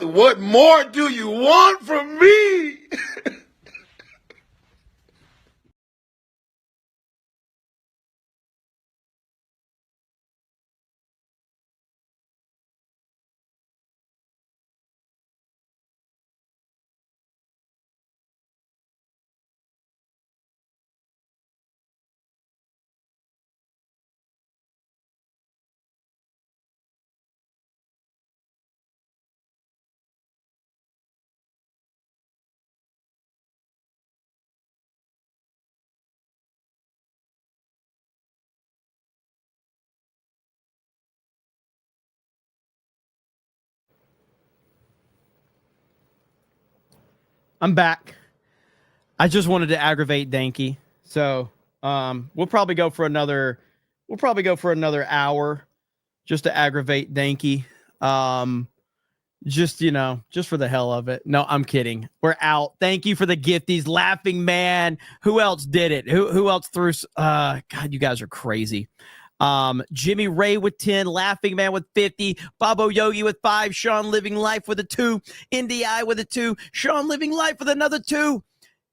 What more do you want from me? I'm back. I just wanted to aggravate Danky. So we'll probably go for another hour just to aggravate Danky. Just for the hell of it. No, I'm kidding. We're out. Thank you for the gifties. Laughing Man. Who else did it? Who else threw God, you guys are crazy. Jimmy Ray with 10, Laughing Man with 50, Bobo Yogi with 5, Sean Living Life with a 2, Indy I with a 2, Sean Living Life with another 2.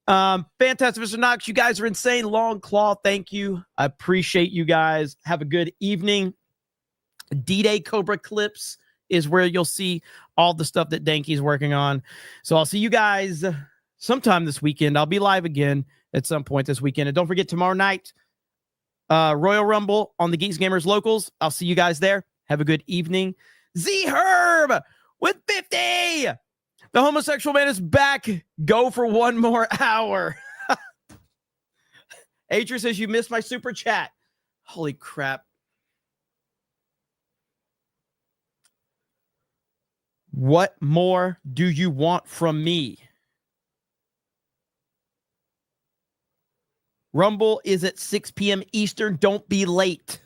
Fantastic, Mr. Knox. You guys are insane. Long Claw, thank you. I appreciate you guys. Have a good evening. D-Day Cobra Clips is where you'll see all the stuff that Danky's working on. So I'll see you guys sometime this weekend. I'll be live again at some point this weekend. And don't forget, tomorrow night, Royal Rumble on the Geeks Gamers Locals. I'll see you guys there. Have a good evening. Z Herb with 50. The homosexual man is back. Go for one more hour. Adrian says you missed my super chat. Holy crap. What more do you want from me? Rumble is at 6 p.m. Eastern. Don't be late.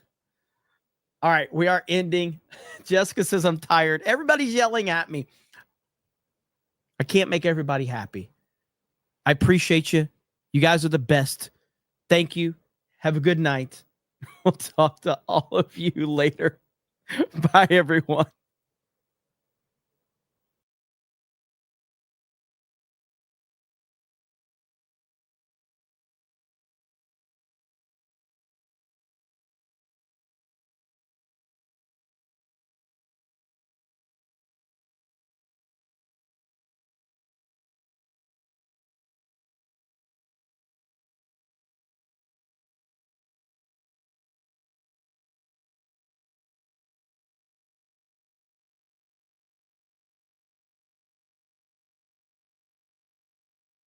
All right, we are ending. Jessica says I'm tired. Everybody's yelling at me. I can't make everybody happy. I appreciate you. You guys are the best. Thank you. Have a good night. We'll talk to all of you later. Bye, everyone.